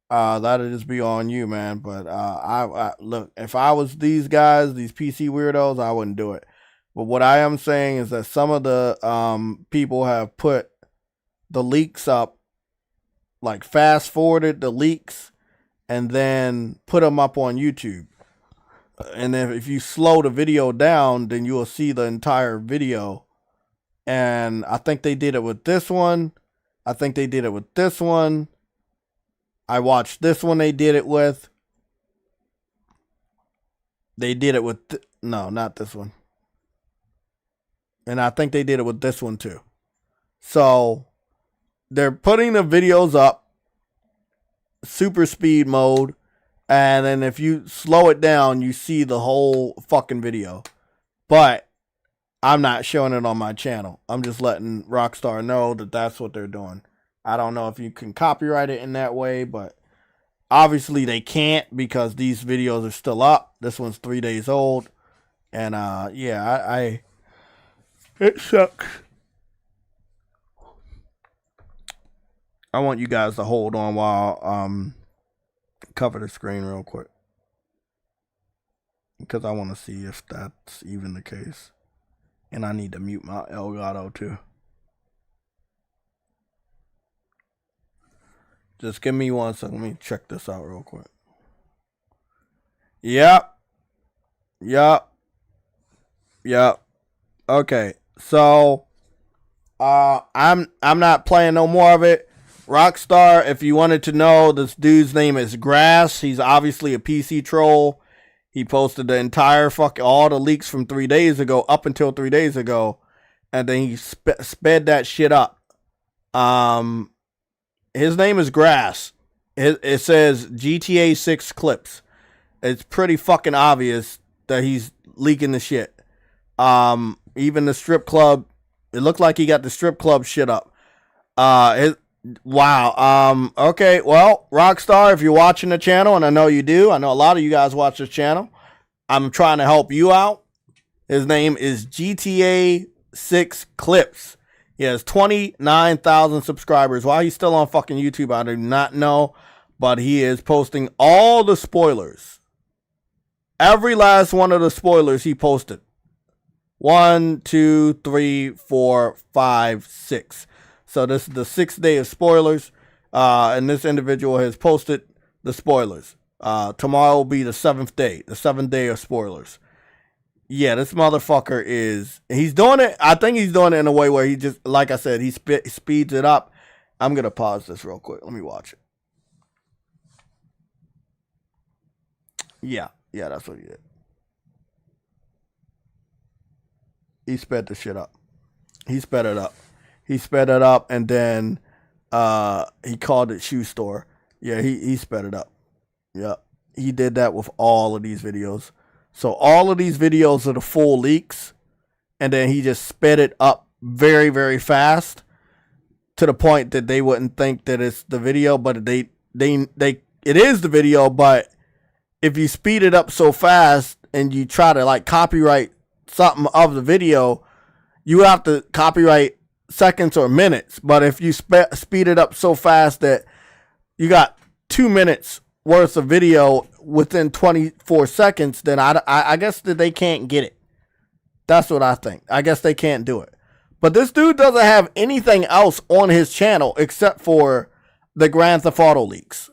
that'll just be on you, man. But I look, if I was these guys, these PC weirdos, I wouldn't do it. But what I am saying is that some of the people have put the leaks up, like fast forwarded the leaks and then put them up on YouTube. And then if you slow the video down, then you will see the entire video. And I think they did it with this one. I think they did it with this one. I watched this one they did it with. They did it with... no, not this one. And I think they did it with this one too. So, they're putting the videos up. Super speed mode. And then if you slow it down, you see the whole fucking video. But I'm not showing it on my channel. I'm just letting Rockstar know that that's what they're doing. I don't know if you can copyright it in that way, but obviously they can't because these videos are still up. This one's 3 days old. And yeah, it sucks. I want you guys to hold on while cover the screen real quick, because I want to see if that's even the case. And I need to mute my Elgato too. Just give me 1 second. Let me check this out real quick. Yep. Okay, so I'm not playing no more of it. Rockstar, if you wanted to know, this dude's name is Grass. He's obviously a PC troll. He posted the entire all the leaks from 3 days ago, up until 3 days ago, and then he sped that shit up. His name is Grass. It says GTA 6 clips. It's pretty fucking obvious that he's leaking the shit. Even the strip club, it looked like he got the strip club shit up. Wow. Okay, well, Rockstar, if you're watching the channel, and I know you do, I know a lot of you guys watch this channel, I'm trying to help you out. His name is GTA 6 Clips. He has 29,000 subscribers. Why he's still on fucking YouTube, I do not know. But he is posting all the spoilers. Every last one of the spoilers he posted. 1, 2, 3, 4, 5, 6. So this is the 6th day of spoilers. And this individual has posted the spoilers. Tomorrow will be the 7th day. The 7th day of spoilers. Yeah, this motherfucker he's doing it. I think he's doing it in a way where he just, like I said, he speeds it up. I'm going to pause this real quick. Let me watch it. Yeah, that's what he did. He sped the shit up. He sped it up. And then he called it shoe store. Yeah, he sped it up. Yep. He did that with all of these videos. So all of these videos are the full leaks, and then he just sped it up very, very fast to the point that they wouldn't think that it's the video, but it is the video. But if you speed it up so fast and you try to like copyright something of the video, you have to copyright seconds or minutes. But if you speed it up so fast that you got 2 minutes worth of video within 24 seconds, then I guess that they can't get it. That's what I think. I guess they can't do it. But this dude doesn't have anything else on his channel except for the Grand Theft Auto leaks.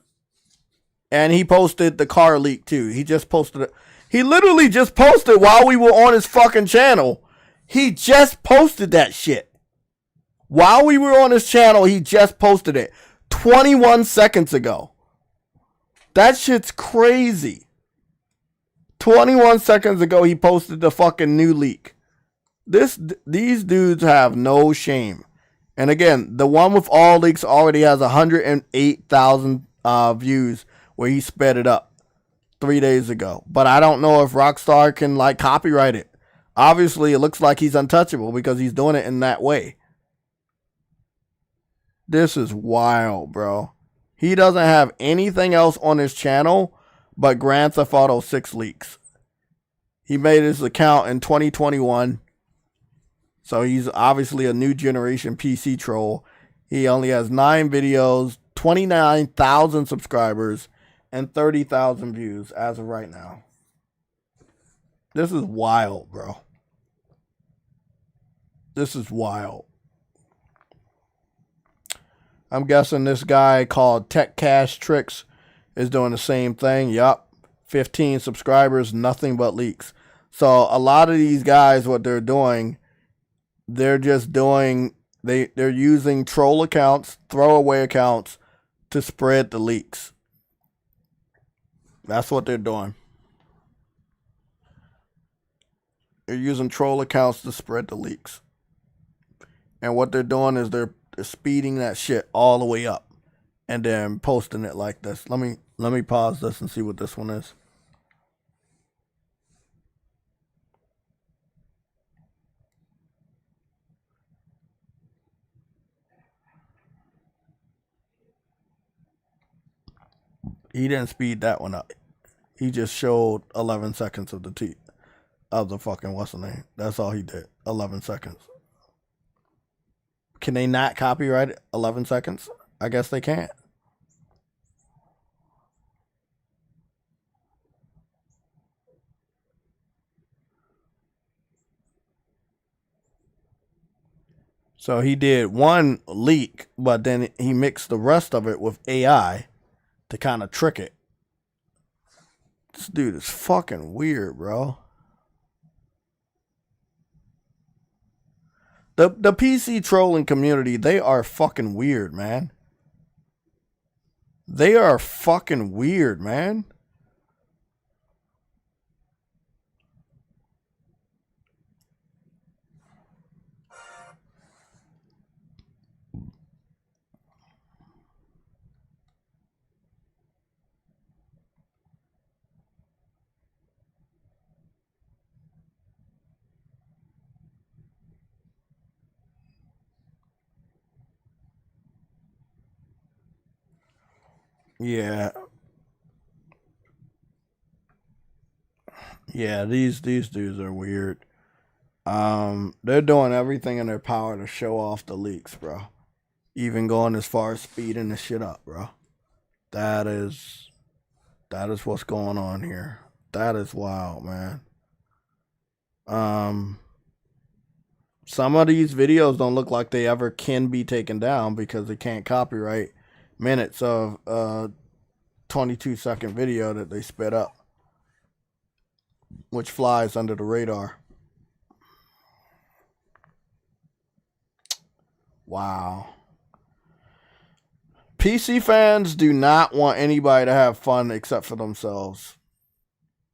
And he posted the car leak too. He just posted it. He literally just posted while we were on his fucking channel. He just posted that shit. While we were on his channel, he just posted it 21 seconds ago. That shit's crazy. 21 seconds ago, he posted the fucking new leak. These dudes have no shame. And again, the one with all leaks already has 108,000 views where he sped it up 3 days ago. But I don't know if Rockstar can like copyright it. Obviously, it looks like he's untouchable because he's doing it in that way. This is wild, bro. He doesn't have anything else on his channel but Grand Theft Auto 6 leaks. He made his account in 2021. So he's obviously a new generation PC troll. He only has 9 videos, 29,000 subscribers, and 30,000 views as of right now. This is wild, bro. This is wild. I'm guessing this guy called Tech Cash Tricks is doing the same thing. Yup. 15 subscribers, nothing but leaks. So a lot of these guys, what they're doing, they're using troll accounts, throwaway accounts to spread the leaks. That's what they're doing. They're using troll accounts to spread the leaks. And what they're doing is they're speeding that shit all the way up and then posting it like this. Let me pause this and see what this one is. He didn't speed that one up. He just showed 11 seconds of the fucking what's the name. That's all he did. 11 seconds. Can they not copyright 11 seconds? I guess they can't. So he did one leak, but then he mixed the rest of it with AI to kind of trick it. This dude is fucking weird, bro. The PC trolling community, they are fucking weird, man. They are fucking weird, man. Yeah. Yeah, these dudes are weird. They're doing everything in their power to show off the leaks, bro. Even going as far as speeding the shit up, bro. That is what's going on here. That is wild, man. Some of these videos don't look like they ever can be taken down because they can't copyright minutes of 22-second video that they spit up, which flies under the radar. Wow. PC fans do not want anybody to have fun except for themselves.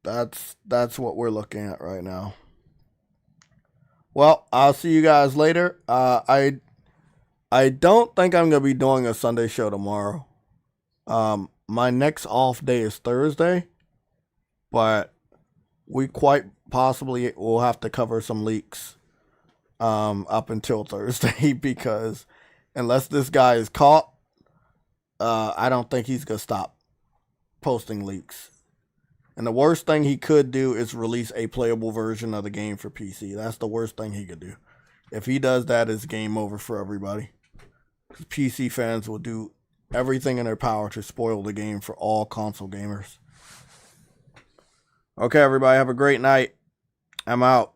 That's what we're looking at right now. Well, I'll see you guys later. I don't think I'm gonna be doing a Sunday show tomorrow. My next off day is Thursday, but we quite possibly will have to cover some leaks up until Thursday because unless this guy is caught, I don't think he's gonna stop posting leaks. And the worst thing he could do is release a playable version of the game for PC. That's the worst thing he could do. If he does that, it's game over for everybody. PC fans will do everything in their power to spoil the game for all console gamers. Okay, everybody, have a great night. I'm out.